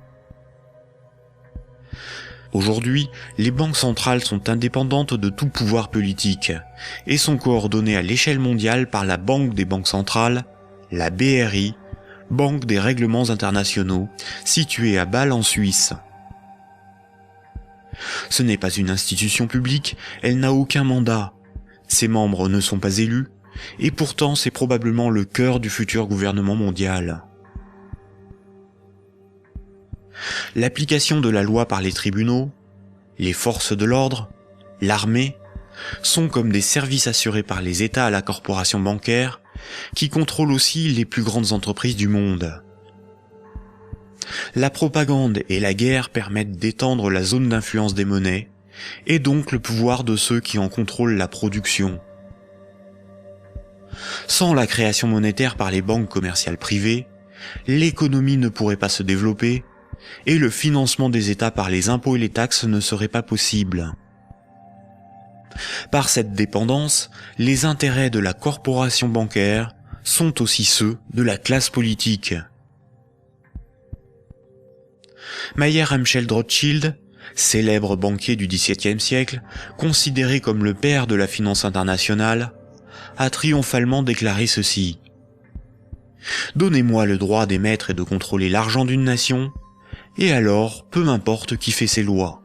Aujourd'hui, les banques centrales sont indépendantes de tout pouvoir politique et sont coordonnées à l'échelle mondiale par la Banque des banques centrales, la BRI, Banque des règlements internationaux, située à Bâle en Suisse. Ce n'est pas une institution publique, elle n'a aucun mandat. Ses membres ne sont pas élus, et pourtant c'est probablement le cœur du futur gouvernement mondial. L'application de la loi par les tribunaux, les forces de l'ordre, l'armée, sont comme des services assurés par les États à la corporation bancaire, qui contrôle aussi les plus grandes entreprises du monde. La propagande et la guerre permettent d'étendre la zone d'influence des monnaies, et donc le pouvoir de ceux qui en contrôlent la production. Sans la création monétaire par les banques commerciales privées, l'économie ne pourrait pas se développer, et le financement des États par les impôts et les taxes ne serait pas possible. Par cette dépendance, les intérêts de la corporation bancaire sont aussi ceux de la classe politique. Mayer Amschel Rothschild, célèbre banquier du XVIIe siècle, considéré comme le père de la finance internationale, a triomphalement déclaré ceci: « Donnez-moi le droit d'émettre et de contrôler l'argent d'une nation, et alors peu m'importe qui fait ses lois. »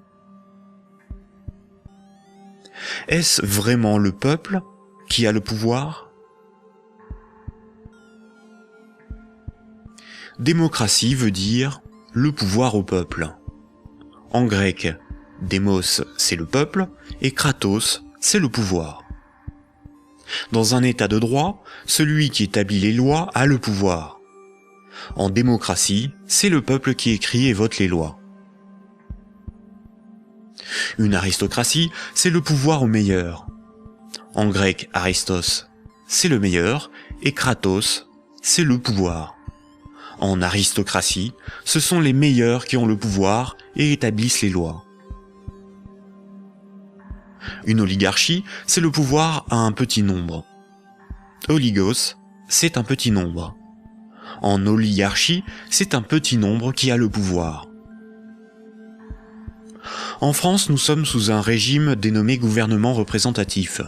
Est-ce vraiment le peuple qui a le pouvoir ? Démocratie veut dire le pouvoir au peuple. En grec, démos c'est le peuple et kratos c'est le pouvoir. Dans un état de droit, celui qui établit les lois a le pouvoir. En démocratie, c'est le peuple qui écrit et vote les lois. Une aristocratie, c'est le pouvoir au meilleur. En grec, Aristos, c'est le meilleur, et Kratos, c'est le pouvoir. En aristocratie, ce sont les meilleurs qui ont le pouvoir et établissent les lois. Une oligarchie, c'est le pouvoir à un petit nombre. Oligos, c'est un petit nombre. En oligarchie, c'est un petit nombre qui a le pouvoir. En France, nous sommes sous un régime dénommé gouvernement représentatif.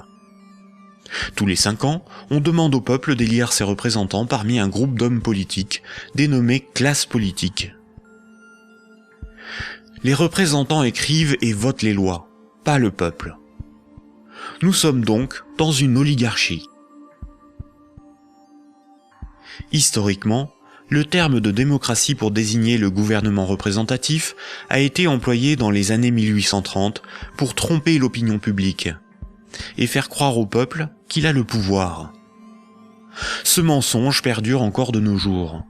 Tous les 5 ans, on demande au peuple d'élire ses représentants parmi un groupe d'hommes politiques, dénommé classe politique. Les représentants écrivent et votent les lois, pas le peuple. Nous sommes donc dans une oligarchie. Historiquement, le terme de démocratie pour désigner le gouvernement représentatif a été employé dans les années 1830 pour tromper l'opinion publique et faire croire au peuple qu'il a le pouvoir. Ce mensonge perdure encore de nos jours.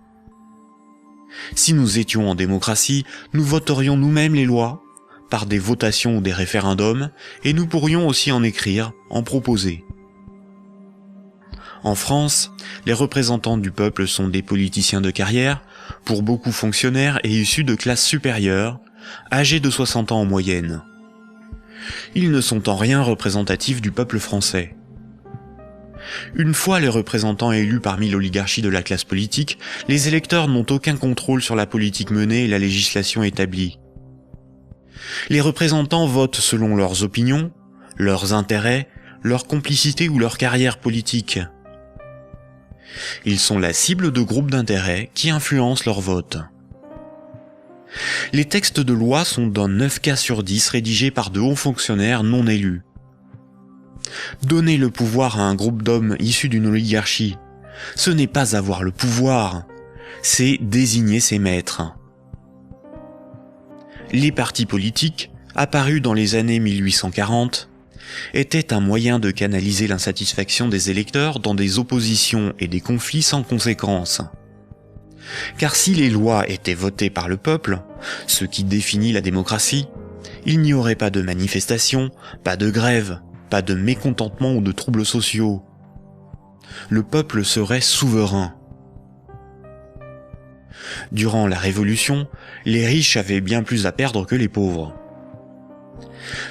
Si nous étions en démocratie, nous voterions nous-mêmes les lois, par des votations ou des référendums, et nous pourrions aussi en écrire, en proposer. En France, les représentants du peuple sont des politiciens de carrière, pour beaucoup fonctionnaires et issus de classes supérieures, âgés de 60 ans en moyenne. Ils ne sont en rien représentatifs du peuple français. Une fois les représentants élus parmi l'oligarchie de la classe politique, les électeurs n'ont aucun contrôle sur la politique menée et la législation établie. Les représentants votent selon leurs opinions, leurs intérêts, leur complicité ou leur carrière politique. Ils sont la cible de groupes d'intérêts qui influencent leur vote. Les textes de loi sont dans 9 cas sur 10 rédigés par de hauts fonctionnaires non élus. Donner le pouvoir à un groupe d'hommes issus d'une oligarchie, ce n'est pas avoir le pouvoir, c'est désigner ses maîtres. Les partis politiques, apparus dans les années 1840, étaient un moyen de canaliser l'insatisfaction des électeurs dans des oppositions et des conflits sans conséquences. Car si les lois étaient votées par le peuple, ce qui définit la démocratie, il n'y aurait pas de manifestations, pas de grèves, pas de mécontentement ou de troubles sociaux. Le peuple serait souverain. Durant la Révolution, les riches avaient bien plus à perdre que les pauvres.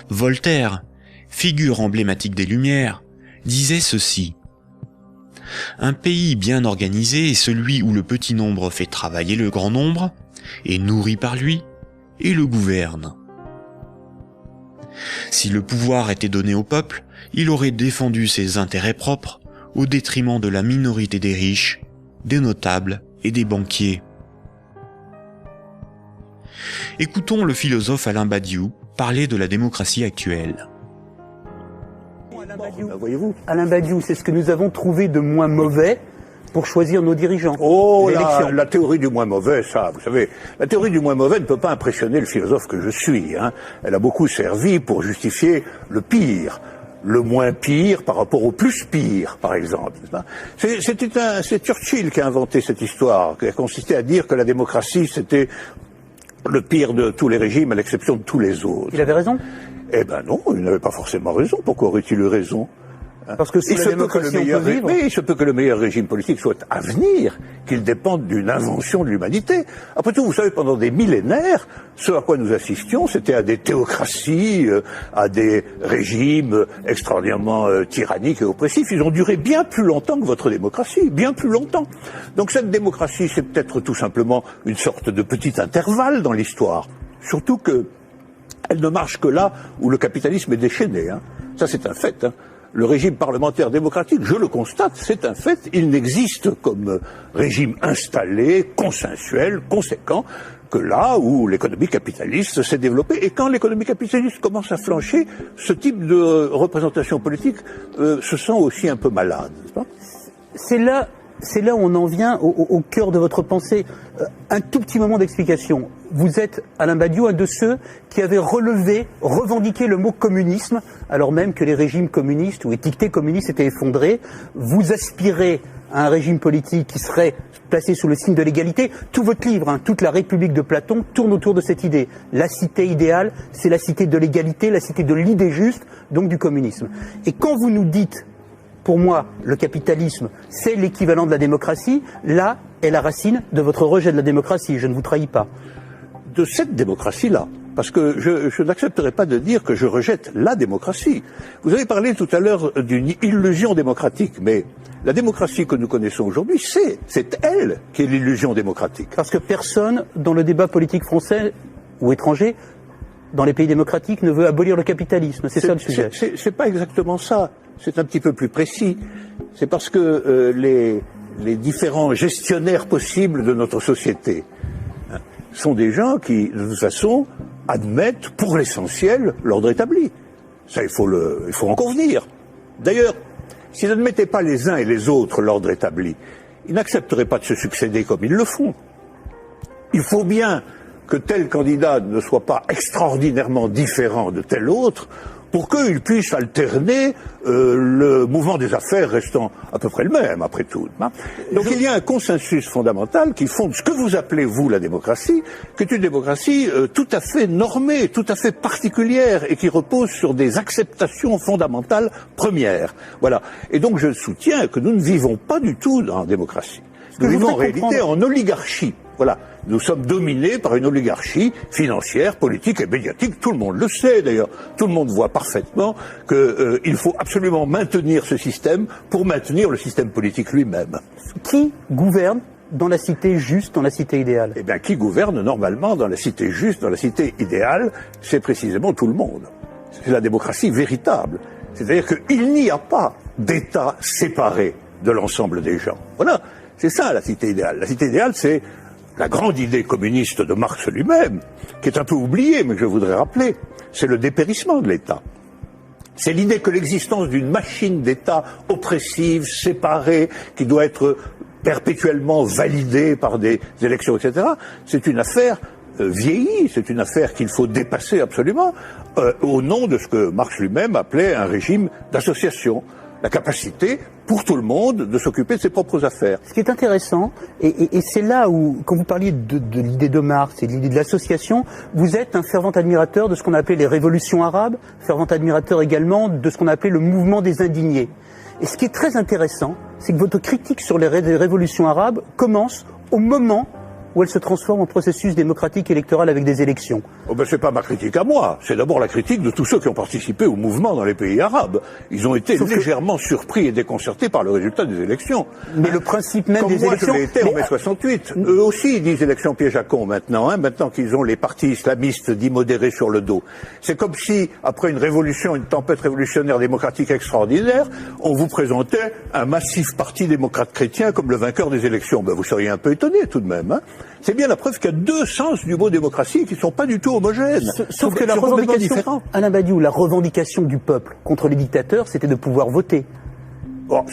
Voltaire, figure emblématique des Lumières, disait ceci. Un pays bien organisé est celui où le petit nombre fait travailler le grand nombre, est nourri par lui, et le gouverne. Si le pouvoir était donné au peuple, il aurait défendu ses intérêts propres au détriment de la minorité des riches, des notables et des banquiers. Écoutons le philosophe Alain Badiou parler de la démocratie actuelle. Alain Badiou, c'est ce que nous avons trouvé de moins mauvais pour choisir nos dirigeants. Oh, la théorie du moins mauvais, ça, vous savez, la théorie du moins mauvais ne peut pas impressionner le philosophe que je suis. Elle a beaucoup servi pour justifier le pire, le moins pire par rapport au plus pire, par exemple. C'est Churchill qui a inventé cette histoire, qui a consisté à dire que la démocratie, c'était le pire de tous les régimes, à l'exception de tous les autres. Il avait raison? Eh ben non, il n'avait pas forcément raison. Pourquoi aurait-il eu raison? Parce que si la démocratie, on peut vivre. Mais il se peut que le meilleur régime politique soit à venir, qu'il dépende d'une invention de l'humanité. Après tout, vous savez, pendant des millénaires, ce à quoi nous assistions, c'était à des théocraties, à des régimes extraordinairement tyranniques et oppressifs. Ils ont duré bien plus longtemps que votre démocratie, bien plus longtemps. Donc cette démocratie, c'est peut-être tout simplement une sorte de petit intervalle dans l'histoire. Surtout que elle ne marche que là où le capitalisme est déchaîné. Ça, c'est un fait. Le régime parlementaire démocratique, je le constate, c'est un fait. Il n'existe comme régime installé, consensuel, conséquent, que là où l'économie capitaliste s'est développée. Et quand l'économie capitaliste commence à flancher, ce type de représentation politique se sent aussi un peu malade, n'est-ce pas ? C'est là où on en vient au cœur de votre pensée. Un tout petit moment d'explication. Vous êtes, Alain Badiou, un de ceux qui avaient revendiqué le mot communisme, alors même que les régimes communistes ou étiquetés communistes étaient effondrés. Vous aspirez à un régime politique qui serait placé sous le signe de l'égalité. Tout votre livre, toute la République de Platon, tourne autour de cette idée. La cité idéale, c'est la cité de l'égalité, la cité de l'idée juste, donc du communisme. Et quand vous nous dites, pour moi, le capitalisme, c'est l'équivalent de la démocratie, là est la racine de votre rejet de la démocratie, je ne vous trahis pas. De cette démocratie-là, parce que je n'accepterai pas de dire que je rejette la démocratie. Vous avez parlé tout à l'heure d'une illusion démocratique, mais la démocratie que nous connaissons aujourd'hui, c'est elle qui est l'illusion démocratique. Parce que personne, dans le débat politique français ou étranger, dans les pays démocratiques, ne veut abolir le capitalisme. C'est ça le sujet. C'est pas exactement ça. c'est un petit peu plus précis. C'est parce que les différents gestionnaires possibles de notre société sont des gens qui, de toute façon, admettent pour l'essentiel l'ordre établi. Ça, il faut en convenir. D'ailleurs, s'ils n'admettaient pas les uns et les autres l'ordre établi, ils n'accepteraient pas de se succéder comme ils le font. Il faut bien que tel candidat ne soit pas extraordinairement différent de tel autre pour qu'il puisse alterner le mouvement des affaires restant à peu près le même, après tout. Donc il y a un consensus fondamental qui fonde ce que vous appelez, vous, la démocratie, qui est une démocratie tout à fait normée, tout à fait particulière, et qui repose sur des acceptations fondamentales premières. Voilà. Et donc je soutiens que nous ne vivons pas du tout en démocratie. Nous vivons en réalité en oligarchie. Voilà. Nous sommes dominés par une oligarchie financière, politique et médiatique. Tout le monde le sait d'ailleurs. Tout le monde voit parfaitement qu'il faut absolument maintenir ce système pour maintenir le système politique lui-même. Qui gouverne dans la cité juste, dans la cité idéale? Eh bien, qui gouverne normalement dans la cité juste, dans la cité idéale, c'est précisément tout le monde. C'est la démocratie véritable. C'est-à-dire qu'il n'y a pas d'État séparé de l'ensemble des gens. Voilà. C'est ça la cité idéale. La cité idéale, c'est la grande idée communiste de Marx lui-même, qui est un peu oubliée, mais que je voudrais rappeler. C'est le dépérissement de l'État. C'est l'idée que l'existence d'une machine d'État oppressive, séparée, qui doit être perpétuellement validée par des élections, etc., c'est une affaire vieillie, c'est une affaire qu'il faut dépasser absolument, au nom de ce que Marx lui-même appelait un régime d'association. La capacité, pour tout le monde, de s'occuper de ses propres affaires. Ce qui est intéressant, et c'est là où, quand vous parliez de l'idée de Marx et de l'idée de l'association, vous êtes un fervent admirateur de ce qu'on appelait les révolutions arabes, fervent admirateur également de ce qu'on appelait le mouvement des indignés. Et ce qui est très intéressant, c'est que votre critique sur les révolutions arabes commence au moment où elle se transforme en processus démocratique électoral avec des élections. Oh ben c'est pas ma critique à moi, c'est d'abord la critique de tous ceux qui ont participé au mouvement dans les pays arabes. Ils ont été légèrement surpris et déconcertés par le résultat des élections. Mais le principe même des élections... Comme moi je l'ai été en mai 68. Eux aussi ils disent élections piège à con maintenant, maintenant qu'ils ont les partis islamistes dits modérés sur le dos. C'est comme si, après une révolution, une tempête révolutionnaire démocratique extraordinaire, on vous présentait un massif parti démocrate chrétien comme le vainqueur des élections. Ben vous seriez un peu étonné tout de même, C'est bien la preuve qu'il y a deux sens du mot démocratie qui ne sont pas du tout homogènes. Sauf que la revendication, Alain Badiou, la revendication du peuple contre les dictateurs, c'était de pouvoir voter. Bon,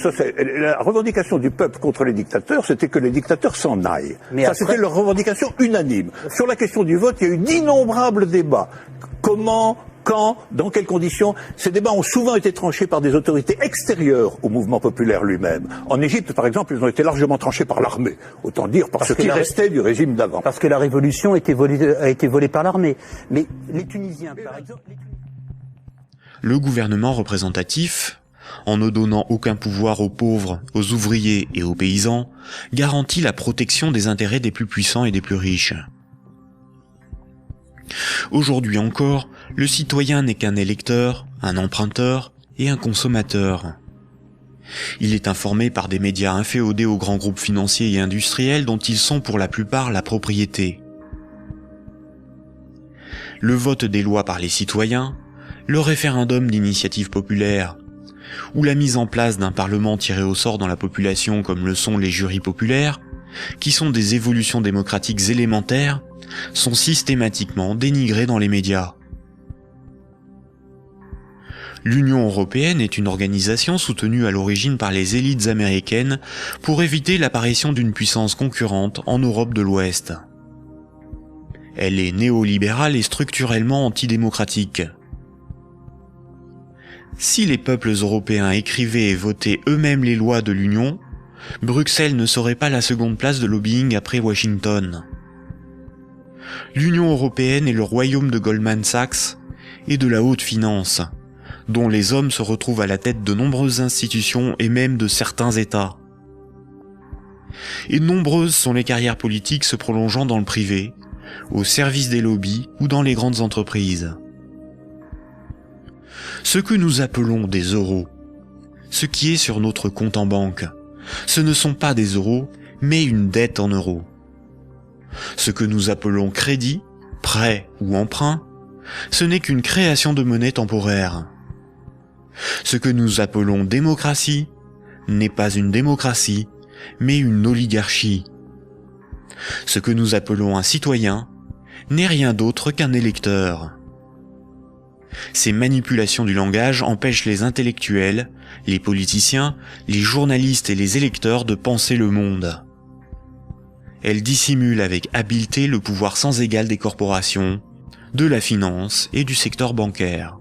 la revendication du peuple contre les dictateurs, c'était que les dictateurs s'en aillent. Mais ça, c'était leur revendication unanime. Sur la question du vote, il y a eu d'innombrables débats. Comment, quand, dans quelles conditions? Ces débats ont souvent été tranchés par des autorités extérieures au mouvement populaire lui-même. En Égypte, par exemple, ils ont été largement tranchés par l'armée. Autant dire par ce qui restait du régime d'avant. Parce que la révolution a été volée par l'armée. Mais les Tunisiens, par exemple... Le gouvernement représentatif, en ne donnant aucun pouvoir aux pauvres, aux ouvriers et aux paysans, garantit la protection des intérêts des plus puissants et des plus riches. Aujourd'hui encore, le citoyen n'est qu'un électeur, un emprunteur et un consommateur. Il est informé par des médias inféodés aux grands groupes financiers et industriels dont ils sont pour la plupart la propriété. Le vote des lois par les citoyens, le référendum d'initiative populaire, ou la mise en place d'un parlement tiré au sort dans la population comme le sont les jurys populaires, qui sont des évolutions démocratiques élémentaires, sont systématiquement dénigrés dans les médias. L'Union européenne est une organisation soutenue à l'origine par les élites américaines pour éviter l'apparition d'une puissance concurrente en Europe de l'Ouest. Elle est néolibérale et structurellement antidémocratique. Si les peuples européens écrivaient et votaient eux-mêmes les lois de l'Union, Bruxelles ne serait pas la seconde place de lobbying après Washington. L'Union européenne est le royaume de Goldman Sachs et de la haute finance, dont les hommes se retrouvent à la tête de nombreuses institutions et même de certains États. Et nombreuses sont les carrières politiques se prolongeant dans le privé, au service des lobbies ou dans les grandes entreprises. Ce que nous appelons des euros, ce qui est sur notre compte en banque, ce ne sont pas des euros, mais une dette en euros. Ce que nous appelons crédit, prêt ou emprunt, ce n'est qu'une création de monnaie temporaire. Ce que nous appelons démocratie n'est pas une démocratie, mais une oligarchie. Ce que nous appelons un citoyen n'est rien d'autre qu'un électeur. Ces manipulations du langage empêchent les intellectuels, les politiciens, les journalistes et les électeurs de penser le monde. Elles dissimulent avec habileté le pouvoir sans égal des corporations, de la finance et du secteur bancaire.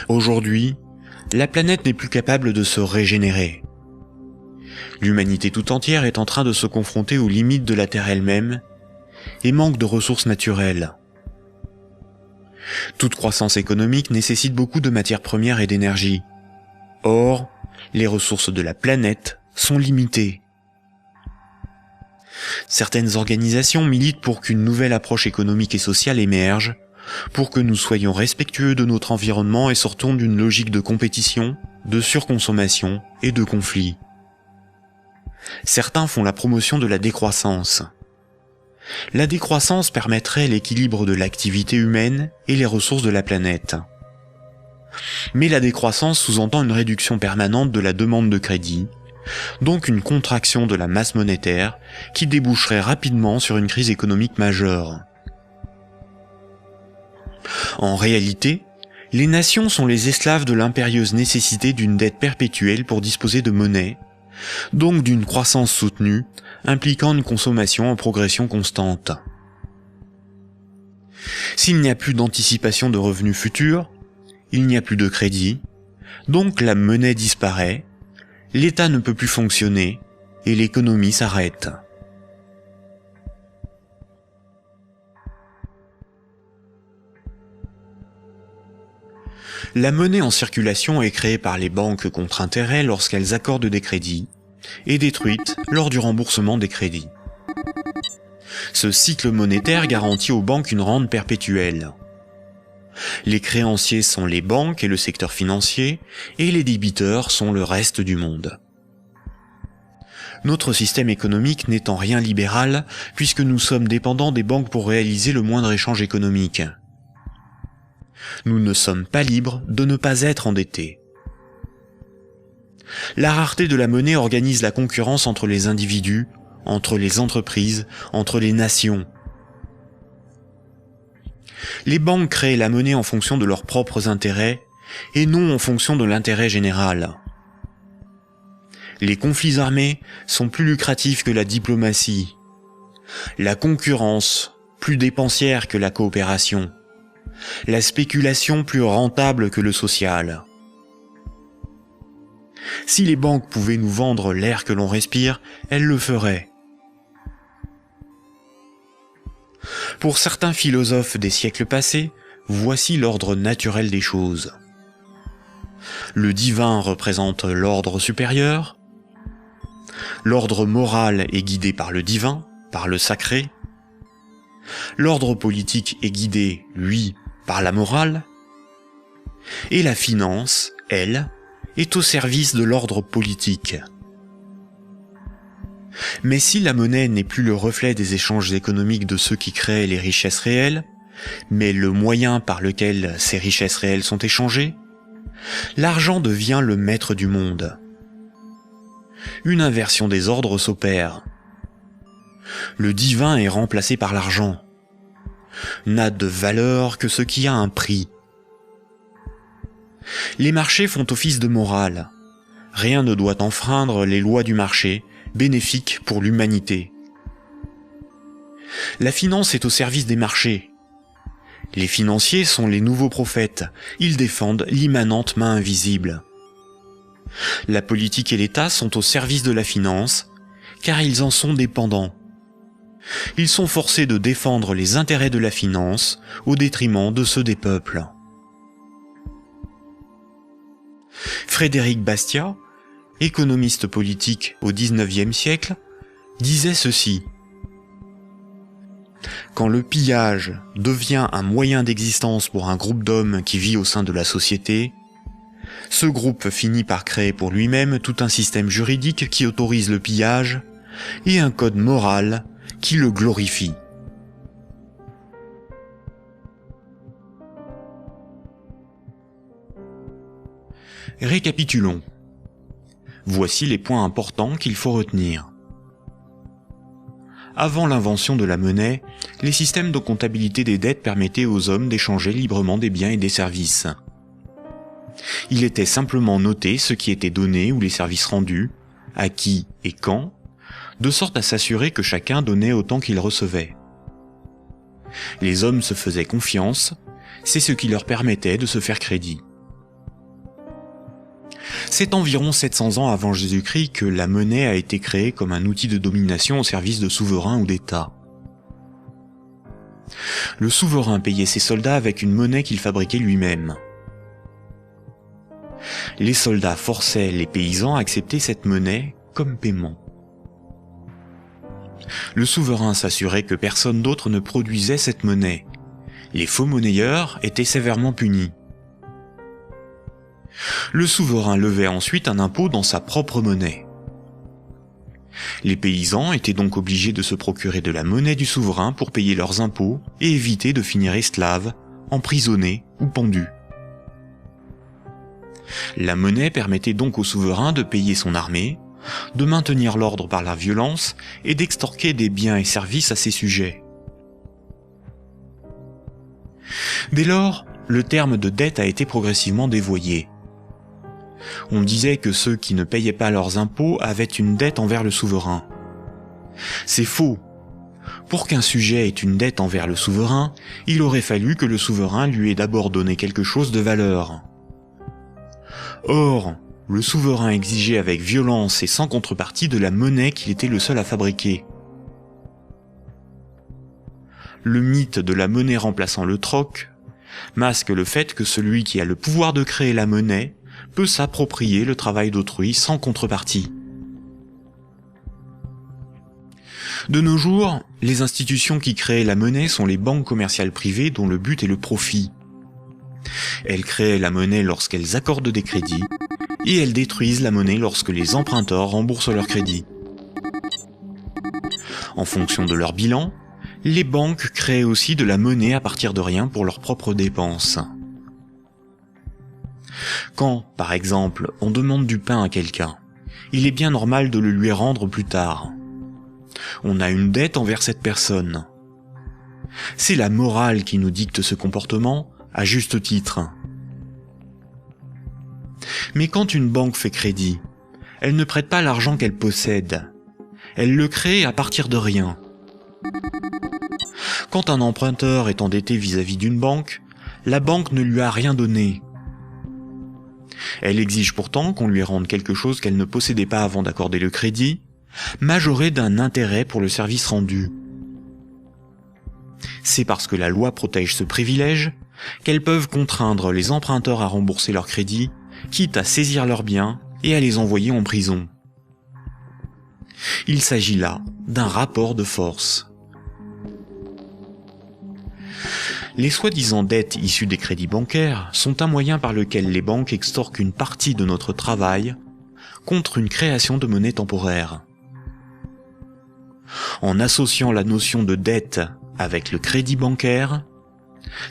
Aujourd'hui, la planète n'est plus capable de se régénérer. L'humanité tout entière est en train de se confronter aux limites de la Terre elle-même et manque de ressources naturelles. Toute croissance économique nécessite beaucoup de matières premières et d'énergie. Or, les ressources de la planète sont limitées. Certaines organisations militent pour qu'une nouvelle approche économique et sociale émerge, pour que nous soyons respectueux de notre environnement et sortons d'une logique de compétition, de surconsommation et de conflit. Certains font la promotion de la décroissance. La décroissance permettrait l'équilibre de l'activité humaine et les ressources de la planète. Mais la décroissance sous-entend une réduction permanente de la demande de crédit, donc une contraction de la masse monétaire qui déboucherait rapidement sur une crise économique majeure. En réalité, les nations sont les esclaves de l'impérieuse nécessité d'une dette perpétuelle pour disposer de monnaie, donc d'une croissance soutenue, impliquant une consommation en progression constante. S'il n'y a plus d'anticipation de revenus futurs, il n'y a plus de crédit, donc la monnaie disparaît, l'État ne peut plus fonctionner et l'économie s'arrête. La monnaie en circulation est créée par les banques contre intérêt lorsqu'elles accordent des crédits et détruite lors du remboursement des crédits. Ce cycle monétaire garantit aux banques une rente perpétuelle. Les créanciers sont les banques et le secteur financier, et les débiteurs sont le reste du monde. Notre système économique n'est en rien libéral, puisque nous sommes dépendants des banques pour réaliser le moindre échange économique. Nous ne sommes pas libres de ne pas être endettés. La rareté de la monnaie organise la concurrence entre les individus, entre les entreprises, entre les nations. Les banques créent la monnaie en fonction de leurs propres intérêts et non en fonction de l'intérêt général. Les conflits armés sont plus lucratifs que la diplomatie. La concurrence, plus dépensière que la coopération. La spéculation, plus rentable que le social. Si les banques pouvaient nous vendre l'air que l'on respire, elles le feraient. Pour certains philosophes des siècles passés, voici l'ordre naturel des choses. Le divin représente l'ordre supérieur. L'ordre moral est guidé par le divin, par le sacré. L'ordre politique est guidé, lui, par la morale. Et la finance, elle, est au service de l'ordre politique. Mais si la monnaie n'est plus le reflet des échanges économiques de ceux qui créent les richesses réelles, mais le moyen par lequel ces richesses réelles sont échangées, l'argent devient le maître du monde. Une inversion des ordres s'opère. Le divin est remplacé par l'argent. N'a de valeur que ce qui a un prix. Les marchés font office de morale. Rien ne doit enfreindre les lois du marché, bénéfiques pour l'humanité. La finance est au service des marchés. Les financiers sont les nouveaux prophètes. Ils défendent l'immanente main invisible. La politique et l'État sont au service de la finance, car ils en sont dépendants. Ils sont forcés de défendre les intérêts de la finance au détriment de ceux des peuples. Frédéric Bastiat, économiste politique au XIXe siècle, disait ceci. Quand le pillage devient un moyen d'existence pour un groupe d'hommes qui vit au sein de la société, ce groupe finit par créer pour lui-même tout un système juridique qui autorise le pillage et un code moral qui le glorifie. Récapitulons. Voici les points importants qu'il faut retenir. Avant l'invention de la monnaie, les systèmes de comptabilité des dettes permettaient aux hommes d'échanger librement des biens et des services. Il était simplement noté ce qui était donné ou les services rendus, à qui et quand, de sorte à s'assurer que chacun donnait autant qu'il recevait. Les hommes se faisaient confiance, c'est ce qui leur permettait de se faire crédit. C'est environ 700 ans avant Jésus-Christ que la monnaie a été créée comme un outil de domination au service de souverains ou d'États. Le souverain payait ses soldats avec une monnaie qu'il fabriquait lui-même. Les soldats forçaient les paysans à accepter cette monnaie comme paiement. Le souverain s'assurait que personne d'autre ne produisait cette monnaie. Les faux monnayeurs étaient sévèrement punis. Le souverain levait ensuite un impôt dans sa propre monnaie. Les paysans étaient donc obligés de se procurer de la monnaie du souverain pour payer leurs impôts et éviter de finir esclaves, emprisonnés ou pendus. La monnaie permettait donc au souverain de payer son armée, de maintenir l'ordre par la violence et d'extorquer des biens et services à ses sujets. Dès lors, le terme de dette a été progressivement dévoyé. On disait que ceux qui ne payaient pas leurs impôts avaient une dette envers le souverain. C'est faux. Pour qu'un sujet ait une dette envers le souverain, il aurait fallu que le souverain lui ait d'abord donné quelque chose de valeur. Or, le souverain exigeait avec violence et sans contrepartie de la monnaie qu'il était le seul à fabriquer. Le mythe de la monnaie remplaçant le troc masque le fait que celui qui a le pouvoir de créer la monnaie peut s'approprier le travail d'autrui sans contrepartie. De nos jours, les institutions qui créent la monnaie sont les banques commerciales privées dont le but est le profit. Elles créent la monnaie lorsqu'elles accordent des crédits et elles détruisent la monnaie lorsque les emprunteurs remboursent leurs crédits. En fonction de leur bilan, les banques créent aussi de la monnaie à partir de rien pour leurs propres dépenses. Quand, par exemple, on demande du pain à quelqu'un, il est bien normal de le lui rendre plus tard. On a une dette envers cette personne. C'est la morale qui nous dicte ce comportement, à juste titre. Mais quand une banque fait crédit, elle ne prête pas l'argent qu'elle possède. Elle le crée à partir de rien. Quand un emprunteur est endetté vis-à-vis d'une banque, la banque ne lui a rien donné. Elle exige pourtant qu'on lui rende quelque chose qu'elle ne possédait pas avant d'accorder le crédit, majoré d'un intérêt pour le service rendu. C'est parce que la loi protège ce privilège qu'elles peuvent contraindre les emprunteurs à rembourser leur crédit, quitte à saisir leurs biens et à les envoyer en prison. Il s'agit là d'un rapport de force. Les soi-disant dettes issues des crédits bancaires sont un moyen par lequel les banques extorquent une partie de notre travail contre une création de monnaie temporaire. En associant la notion de dette avec le crédit bancaire,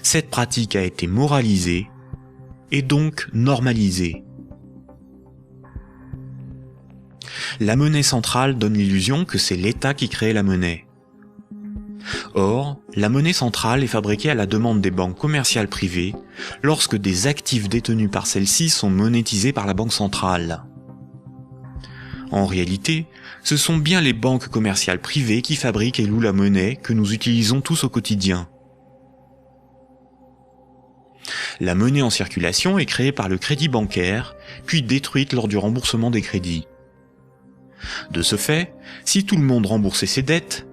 cette pratique a été moralisée et donc normalisée. La monnaie centrale donne l'illusion que c'est l'État qui crée la monnaie. Or, la monnaie centrale est fabriquée à la demande des banques commerciales privées lorsque des actifs détenus par celles-ci sont monétisés par la banque centrale. En réalité, ce sont bien les banques commerciales privées qui fabriquent et louent la monnaie que nous utilisons tous au quotidien. La monnaie en circulation est créée par le crédit bancaire, puis détruite lors du remboursement des crédits. De ce fait, si tout le monde remboursait ses dettes,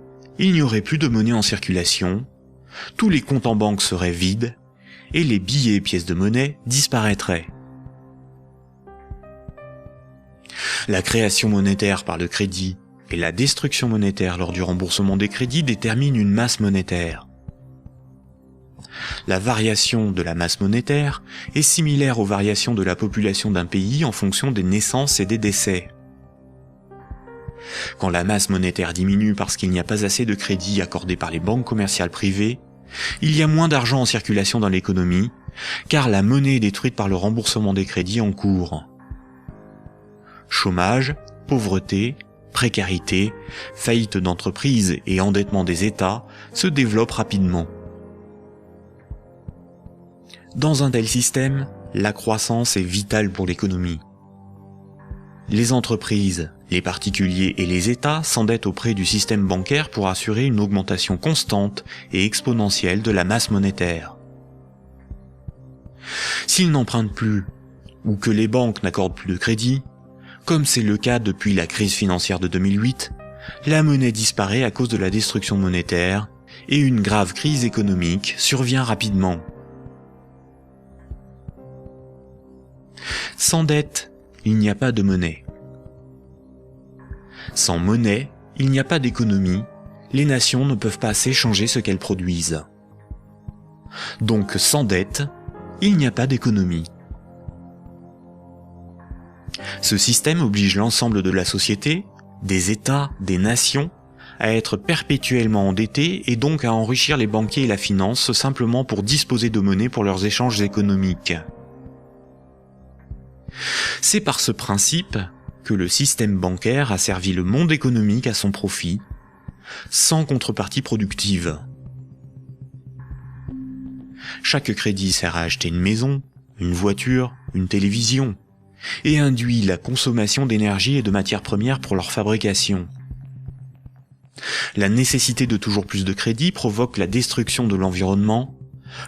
il n'y aurait plus de monnaie en circulation, tous les comptes en banque seraient vides, et les billets et pièces de monnaie disparaîtraient. La création monétaire par le crédit et la destruction monétaire lors du remboursement des crédits déterminent une masse monétaire. La variation de la masse monétaire est similaire aux variations de la population d'un pays en fonction des naissances et des décès. Quand la masse monétaire diminue parce qu'il n'y a pas assez de crédits accordés par les banques commerciales privées, Il y a moins d'argent en circulation dans l'économie, car la monnaie est détruite par le remboursement des crédits en cours. Chômage, pauvreté, précarité, faillite d'entreprises et endettement des États se développent rapidement. Dans un tel système, la croissance est vitale pour l'économie. Les entreprises, les particuliers et les États s'endettent auprès du système bancaire pour assurer une augmentation constante et exponentielle de la masse monétaire. S'ils n'empruntent plus, ou que les banques n'accordent plus de crédit, comme c'est le cas depuis la crise financière de 2008, la monnaie disparaît à cause de la destruction monétaire et une grave crise économique survient rapidement. Sans dette, il n'y a pas de monnaie. Sans monnaie, il n'y a pas d'économie, les nations ne peuvent pas s'échanger ce qu'elles produisent. Donc sans dette, il n'y a pas d'économie. Ce système oblige l'ensemble de la société, des États, des nations, à être perpétuellement endettés et donc à enrichir les banquiers et la finance simplement pour disposer de monnaie pour leurs échanges économiques. C'est par ce principe que le système bancaire a servi le monde économique à son profit, sans contrepartie productive. Chaque crédit sert à acheter une maison, une voiture, une télévision, et induit la consommation d'énergie et de matières premières pour leur fabrication. La nécessité de toujours plus de crédit provoque la destruction de l'environnement,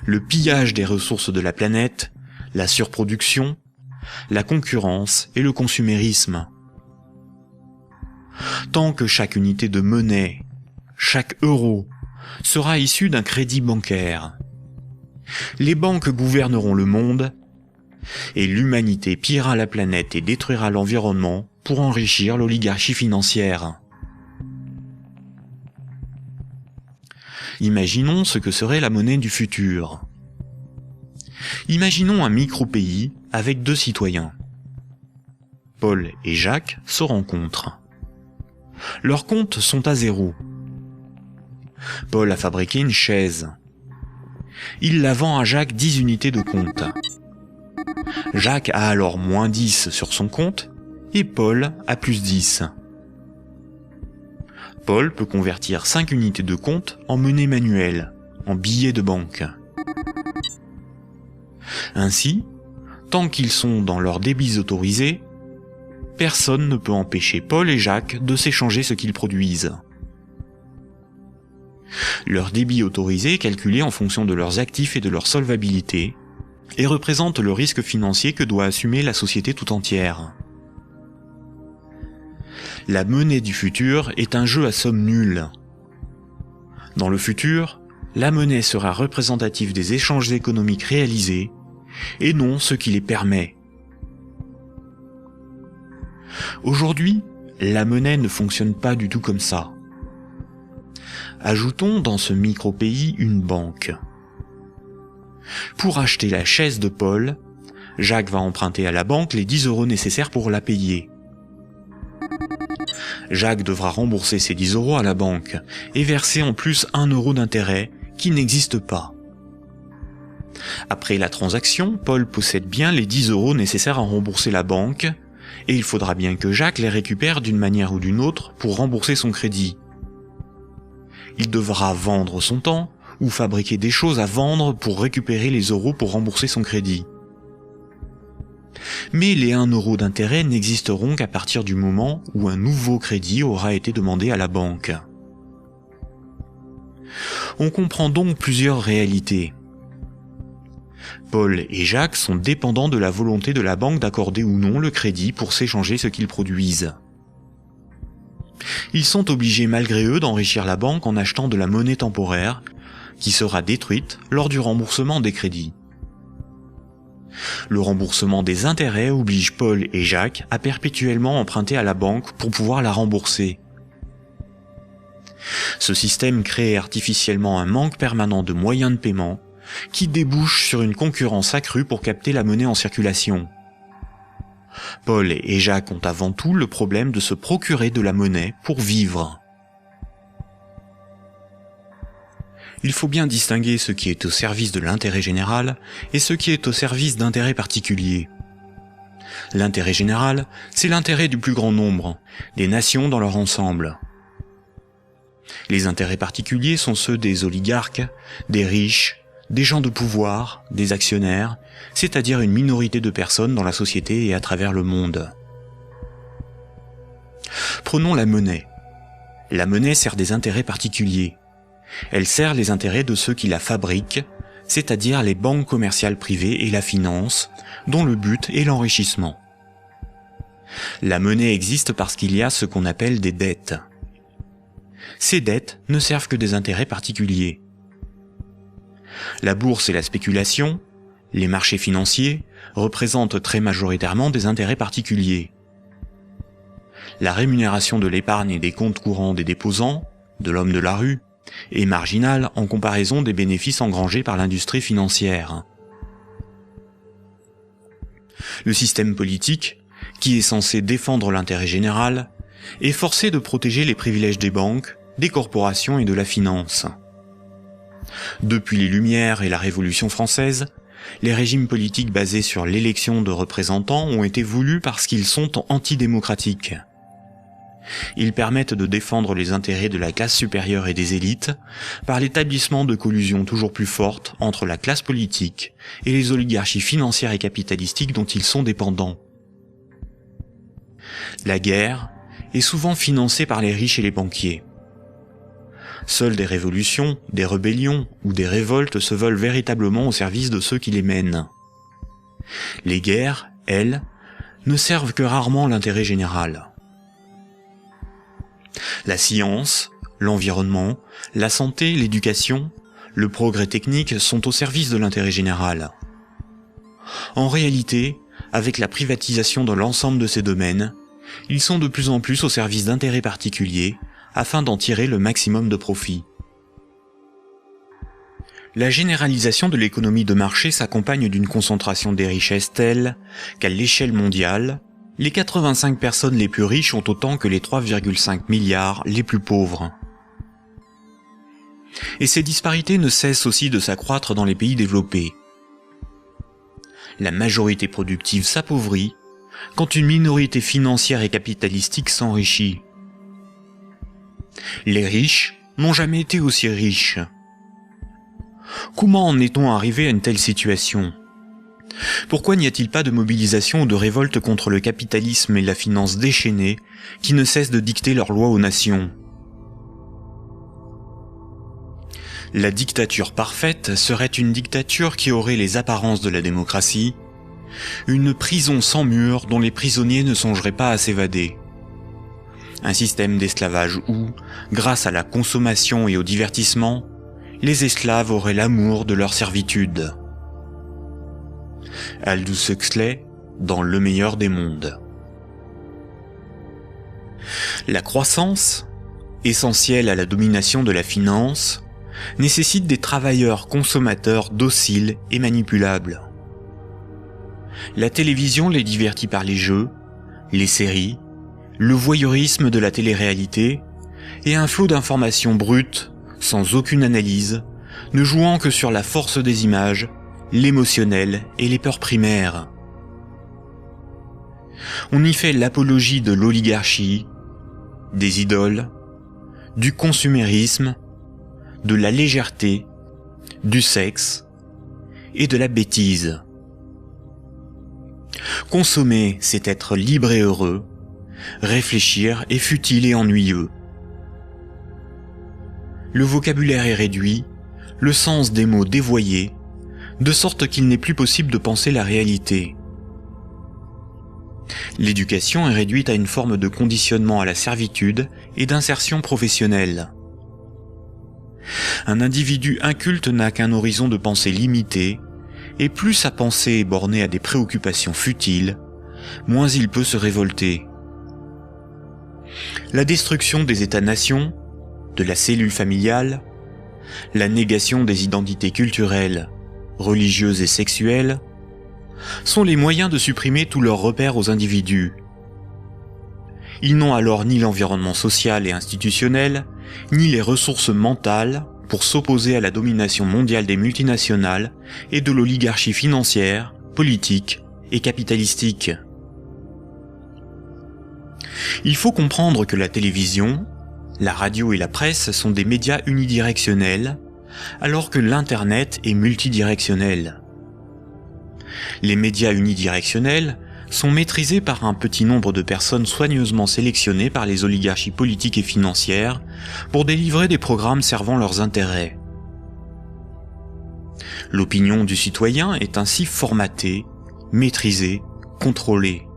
le pillage des ressources de la planète, la surproduction, la concurrence et le consumérisme. Tant que chaque unité de monnaie, chaque euro, sera issu d'un crédit bancaire, les banques gouverneront le monde et l'humanité pillera la planète et détruira l'environnement pour enrichir l'oligarchie financière. Imaginons ce que serait la monnaie du futur. Imaginons un micro-pays avec 2 citoyens. Paul et Jacques se rencontrent. Leurs comptes sont à 0. Paul a fabriqué une chaise. Il la vend à Jacques 10 unités de compte. Jacques a alors moins 10 sur son compte et Paul a plus 10. Paul peut convertir 5 unités de compte en monnaie manuelle, en billets de banque. Ainsi, tant qu'ils sont dans leurs débits autorisés, personne ne peut empêcher Paul et Jacques de s'échanger ce qu'ils produisent. Leur débit autorisé est calculé en fonction de leurs actifs et de leur solvabilité, et représente le risque financier que doit assumer la société tout entière. La monnaie du futur est un jeu à somme nulle. Dans le futur, la monnaie sera représentative des échanges économiques réalisés, et non ce qui les permet. Aujourd'hui, la monnaie ne fonctionne pas du tout comme ça. Ajoutons dans ce micro-pays une banque. Pour acheter la chaise de Paul, Jacques va emprunter à la banque les 10 € nécessaires pour la payer. Jacques devra rembourser ces 10 € à la banque et verser en plus 1 € d'intérêt qui n'existe pas. Après la transaction, Paul possède bien les 10 € nécessaires à rembourser la banque et il faudra bien que Jacques les récupère d'une manière ou d'une autre pour rembourser son crédit. Il devra vendre son temps ou fabriquer des choses à vendre pour récupérer les euros pour rembourser son crédit. Mais les 1 € d'intérêt n'existeront qu'à partir du moment où un nouveau crédit aura été demandé à la banque. On comprend donc plusieurs réalités. Paul et Jacques sont dépendants de la volonté de la banque d'accorder ou non le crédit pour s'échanger ce qu'ils produisent. Ils sont obligés malgré eux d'enrichir la banque en achetant de la monnaie temporaire qui sera détruite lors du remboursement des crédits. Le remboursement des intérêts oblige Paul et Jacques à perpétuellement emprunter à la banque pour pouvoir la rembourser. Ce système crée artificiellement un manque permanent de moyens de paiement qui débouche sur une concurrence accrue pour capter la monnaie en circulation. Paul et Jacques ont avant tout le problème de se procurer de la monnaie pour vivre. Il faut bien distinguer ce qui est au service de l'intérêt général et ce qui est au service d'intérêts particuliers. L'intérêt général, c'est l'intérêt du plus grand nombre, des nations dans leur ensemble. Les intérêts particuliers sont ceux des oligarques, des riches, des gens de pouvoir, des actionnaires, c'est-à-dire une minorité de personnes dans la société et à travers le monde. Prenons la monnaie. La monnaie sert des intérêts particuliers. Elle sert les intérêts de ceux qui la fabriquent, c'est-à-dire les banques commerciales privées et la finance, dont le but est l'enrichissement. La monnaie existe parce qu'il y a ce qu'on appelle des dettes. Ces dettes ne servent que des intérêts particuliers. La bourse et la spéculation, les marchés financiers, représentent très majoritairement des intérêts particuliers. La rémunération de l'épargne et des comptes courants des déposants, de l'homme de la rue, est marginale en comparaison des bénéfices engrangés par l'industrie financière. Le système politique, qui est censé défendre l'intérêt général, est forcé de protéger les privilèges des banques, des corporations et de la finance. Depuis les Lumières et la Révolution française, les régimes politiques basés sur l'élection de représentants ont été voulus parce qu'ils sont antidémocratiques. Ils permettent de défendre les intérêts de la classe supérieure et des élites par l'établissement de collusions toujours plus fortes entre la classe politique et les oligarchies financières et capitalistiques dont ils sont dépendants. La guerre est souvent financée par les riches et les banquiers. Seules des révolutions, des rébellions ou des révoltes se veulent véritablement au service de ceux qui les mènent. Les guerres, elles, ne servent que rarement l'intérêt général. La science, l'environnement, la santé, l'éducation, le progrès technique sont au service de l'intérêt général. En réalité, avec la privatisation de l'ensemble de ces domaines, ils sont de plus en plus au service d'intérêts particuliers afin d'en tirer le maximum de profit. La généralisation de l'économie de marché s'accompagne d'une concentration des richesses telle qu'à l'échelle mondiale, les 85 personnes les plus riches ont autant que les 3,5 milliards les plus pauvres. Et ces disparités ne cessent aussi de s'accroître dans les pays développés. La majorité productive s'appauvrit quand une minorité financière et capitalistique s'enrichit. Les riches n'ont jamais été aussi riches. Comment en est-on arrivé à une telle situation ? Pourquoi n'y a-t-il pas de mobilisation ou de révolte contre le capitalisme et la finance déchaînée qui ne cessent de dicter leurs lois aux nations ? La dictature parfaite serait une dictature qui aurait les apparences de la démocratie, une prison sans murs dont les prisonniers ne songeraient pas à s'évader. Un système d'esclavage où, grâce à la consommation et au divertissement, les esclaves auraient l'amour de leur servitude. Aldous Huxley, dans Le meilleur des mondes. La croissance, essentielle à la domination de la finance, nécessite des travailleurs consommateurs dociles et manipulables. La télévision les divertit par les jeux, les séries, le voyeurisme de la télé-réalité et un flot d'informations brutes, sans aucune analyse, ne jouant que sur la force des images, l'émotionnel et les peurs primaires. On y fait l'apologie de l'oligarchie, des idoles, du consumérisme, de la légèreté, du sexe et de la bêtise. Consommer, c'est être libre et heureux. Réfléchir est futile et ennuyeux. Le vocabulaire est réduit, le sens des mots dévoyé, de sorte qu'il n'est plus possible de penser la réalité. L'éducation est réduite à une forme de conditionnement à la servitude et d'insertion professionnelle. Un individu inculte n'a qu'un horizon de pensée limité, et plus sa pensée est bornée à des préoccupations futiles, moins il peut se révolter. La destruction des États-nations, de la cellule familiale, la négation des identités culturelles, religieuses et sexuelles, sont les moyens de supprimer tous leurs repères aux individus. Ils n'ont alors ni l'environnement social et institutionnel, ni les ressources mentales pour s'opposer à la domination mondiale des multinationales et de l'oligarchie financière, politique et capitalistique. Il faut comprendre que la télévision, la radio et la presse sont des médias unidirectionnels, alors que l'Internet est multidirectionnel. Les médias unidirectionnels sont maîtrisés par un petit nombre de personnes soigneusement sélectionnées par les oligarchies politiques et financières pour délivrer des programmes servant leurs intérêts. L'opinion du citoyen est ainsi formatée, maîtrisée, contrôlée.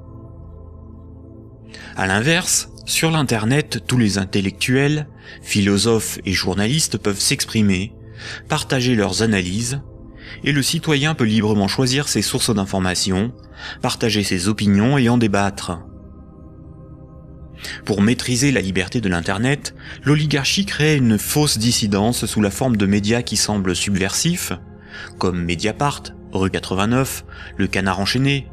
À l'inverse, sur l'Internet, tous les intellectuels, philosophes et journalistes peuvent s'exprimer, partager leurs analyses, et le citoyen peut librement choisir ses sources d'information, partager ses opinions et en débattre. Pour maîtriser la liberté de l'Internet, l'oligarchie crée une fausse dissidence sous la forme de médias qui semblent subversifs, comme Mediapart, Rue 89, Le Canard enchaîné,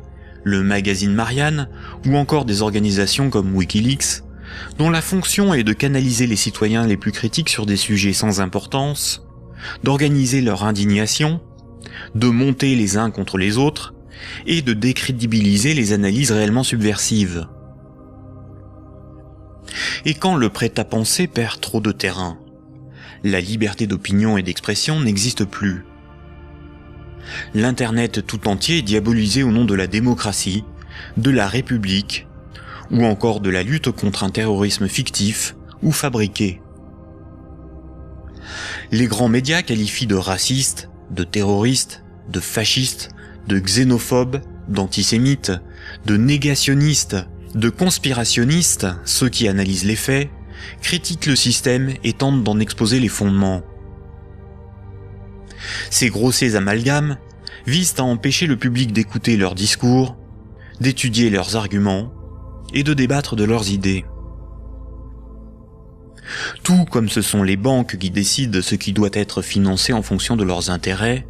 le magazine Marianne, ou encore des organisations comme Wikileaks, dont la fonction est de canaliser les citoyens les plus critiques sur des sujets sans importance, d'organiser leur indignation, de monter les uns contre les autres, et de décrédibiliser les analyses réellement subversives. Et quand le prêt-à-penser perd trop de terrain, la liberté d'opinion et d'expression n'existe plus. L'Internet tout entier est diabolisé au nom de la démocratie, de la République, ou encore de la lutte contre un terrorisme fictif ou fabriqué. Les grands médias qualifient de racistes, de terroristes, de fascistes, de xénophobes, d'antisémites, de négationnistes, de conspirationnistes ceux qui analysent les faits, critiquent le système et tentent d'en exposer les fondements. Ces grossiers amalgames visent à empêcher le public d'écouter leurs discours, d'étudier leurs arguments et de débattre de leurs idées. Tout comme ce sont les banques qui décident ce qui doit être financé en fonction de leurs intérêts,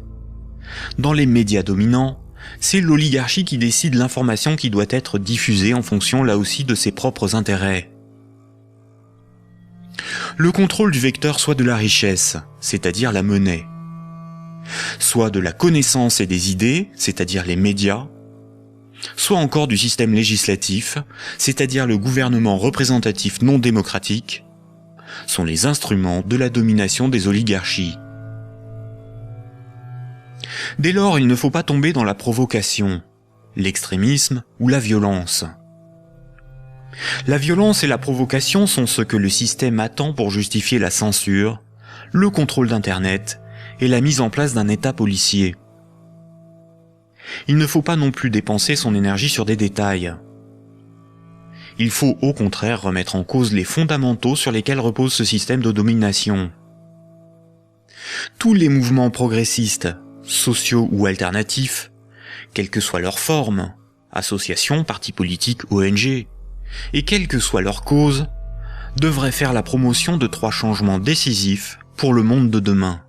dans les médias dominants, c'est l'oligarchie qui décide l'information qui doit être diffusée en fonction là aussi de ses propres intérêts. Le contrôle du vecteur soit de la richesse, c'est-à-dire la monnaie, soit de la connaissance et des idées, c'est-à-dire les médias, soit encore du système législatif, c'est-à-dire le gouvernement représentatif non démocratique, sont les instruments de la domination des oligarchies. Dès lors, il ne faut pas tomber dans la provocation, l'extrémisme ou la violence. La violence et la provocation sont ce que le système attend pour justifier la censure, le contrôle d'Internet et la mise en place d'un État policier. Il ne faut pas non plus dépenser son énergie sur des détails. Il faut au contraire remettre en cause les fondamentaux sur lesquels repose ce système de domination. Tous les mouvements progressistes, sociaux ou alternatifs, quelle que soit leur forme, associations, partis politiques, ONG, et quelle que soit leur cause, devraient faire la promotion de 3 changements décisifs pour le monde de demain.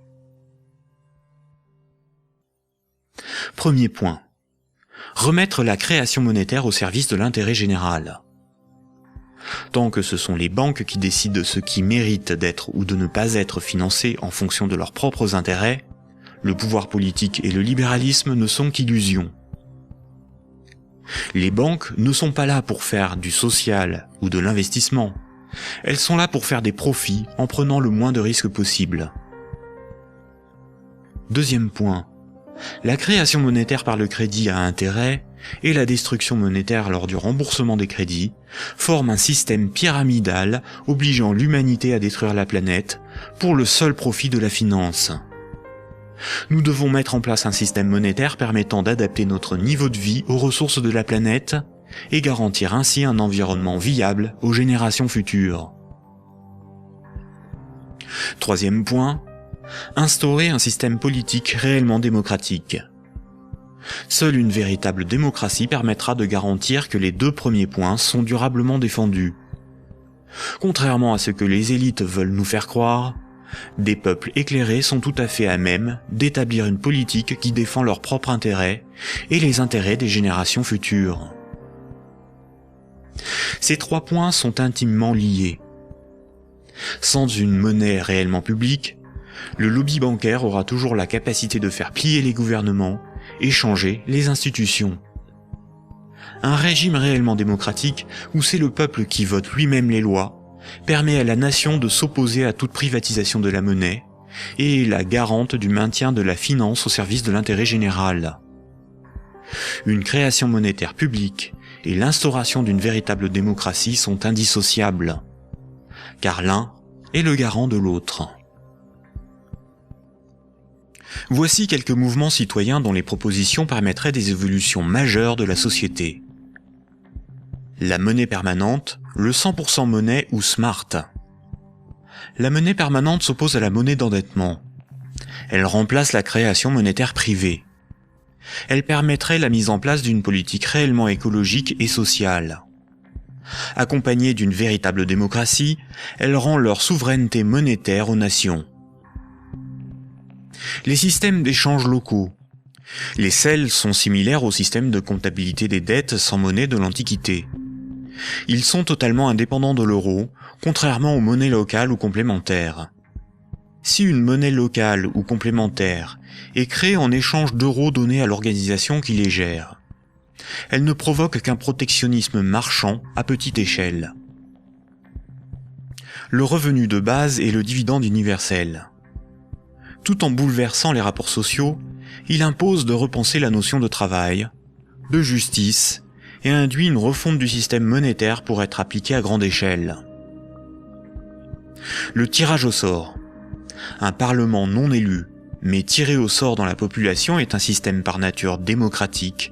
Premier point. Remettre la création monétaire au service de l'intérêt général. Tant que ce sont les banques qui décident ce qui mérite d'être ou de ne pas être financé en fonction de leurs propres intérêts, le pouvoir politique et le libéralisme ne sont qu'illusions. Les banques ne sont pas là pour faire du social ou de l'investissement. Elles sont là pour faire des profits en prenant le moins de risques possible. Deuxième point. La création monétaire par le crédit à intérêt et la destruction monétaire lors du remboursement des crédits forment un système pyramidal obligeant l'humanité à détruire la planète pour le seul profit de la finance. Nous devons mettre en place un système monétaire permettant d'adapter notre niveau de vie aux ressources de la planète et garantir ainsi un environnement viable aux générations futures. Troisième point, instaurer un système politique réellement démocratique. Seule une véritable démocratie permettra de garantir que les 2 premiers points sont durablement défendus. Contrairement à ce que les élites veulent nous faire croire, des peuples éclairés sont tout à fait à même d'établir une politique qui défend leurs propres intérêts et les intérêts des générations futures. Ces 3 points sont intimement liés. Sans une monnaie réellement publique, le lobby bancaire aura toujours la capacité de faire plier les gouvernements et changer les institutions. Un régime réellement démocratique, où c'est le peuple qui vote lui-même les lois, permet à la nation de s'opposer à toute privatisation de la monnaie et est la garante du maintien de la finance au service de l'intérêt général. Une création monétaire publique et l'instauration d'une véritable démocratie sont indissociables, car l'un est le garant de l'autre. Voici quelques mouvements citoyens dont les propositions permettraient des évolutions majeures de la société. La monnaie permanente, le 100% monnaie ou smart. La monnaie permanente s'oppose à la monnaie d'endettement. Elle remplace la création monétaire privée. Elle permettrait la mise en place d'une politique réellement écologique et sociale. Accompagnée d'une véritable démocratie, elle rend leur souveraineté monétaire aux nations. Les systèmes d'échange locaux. Les CEL sont similaires au système de comptabilité des dettes sans monnaie de l'Antiquité. Ils sont totalement indépendants de l'euro, contrairement aux monnaies locales ou complémentaires. Si une monnaie locale ou complémentaire est créée en échange d'euros donnés à l'organisation qui les gère, elle ne provoque qu'un protectionnisme marchand à petite échelle. Le revenu de base est le dividende universel. Tout en bouleversant les rapports sociaux, il impose de repenser la notion de travail, de justice, et induit une refonte du système monétaire pour être appliqué à grande échelle. Le tirage au sort. Un parlement non élu, mais tiré au sort dans la population est un système par nature démocratique,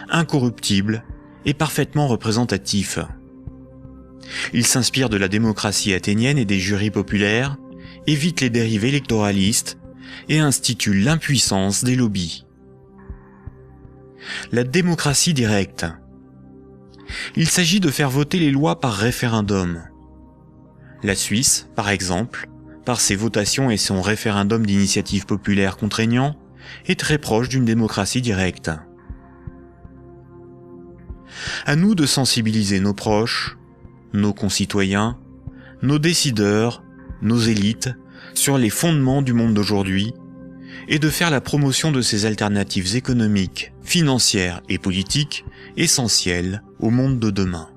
incorruptible et parfaitement représentatif. Il s'inspire de la démocratie athénienne et des jurys populaires, évite les dérives électoralistes et institue l'impuissance des lobbies. La démocratie directe. Il s'agit de faire voter les lois par référendum. La Suisse, par exemple, par ses votations et son référendum d'initiative populaire contraignant, est très proche d'une démocratie directe. À nous de sensibiliser nos proches, nos concitoyens, nos décideurs, nos élites, sur les fondements du monde d'aujourd'hui, et de faire la promotion de ces alternatives économiques, financières et politiques essentielles au monde de demain.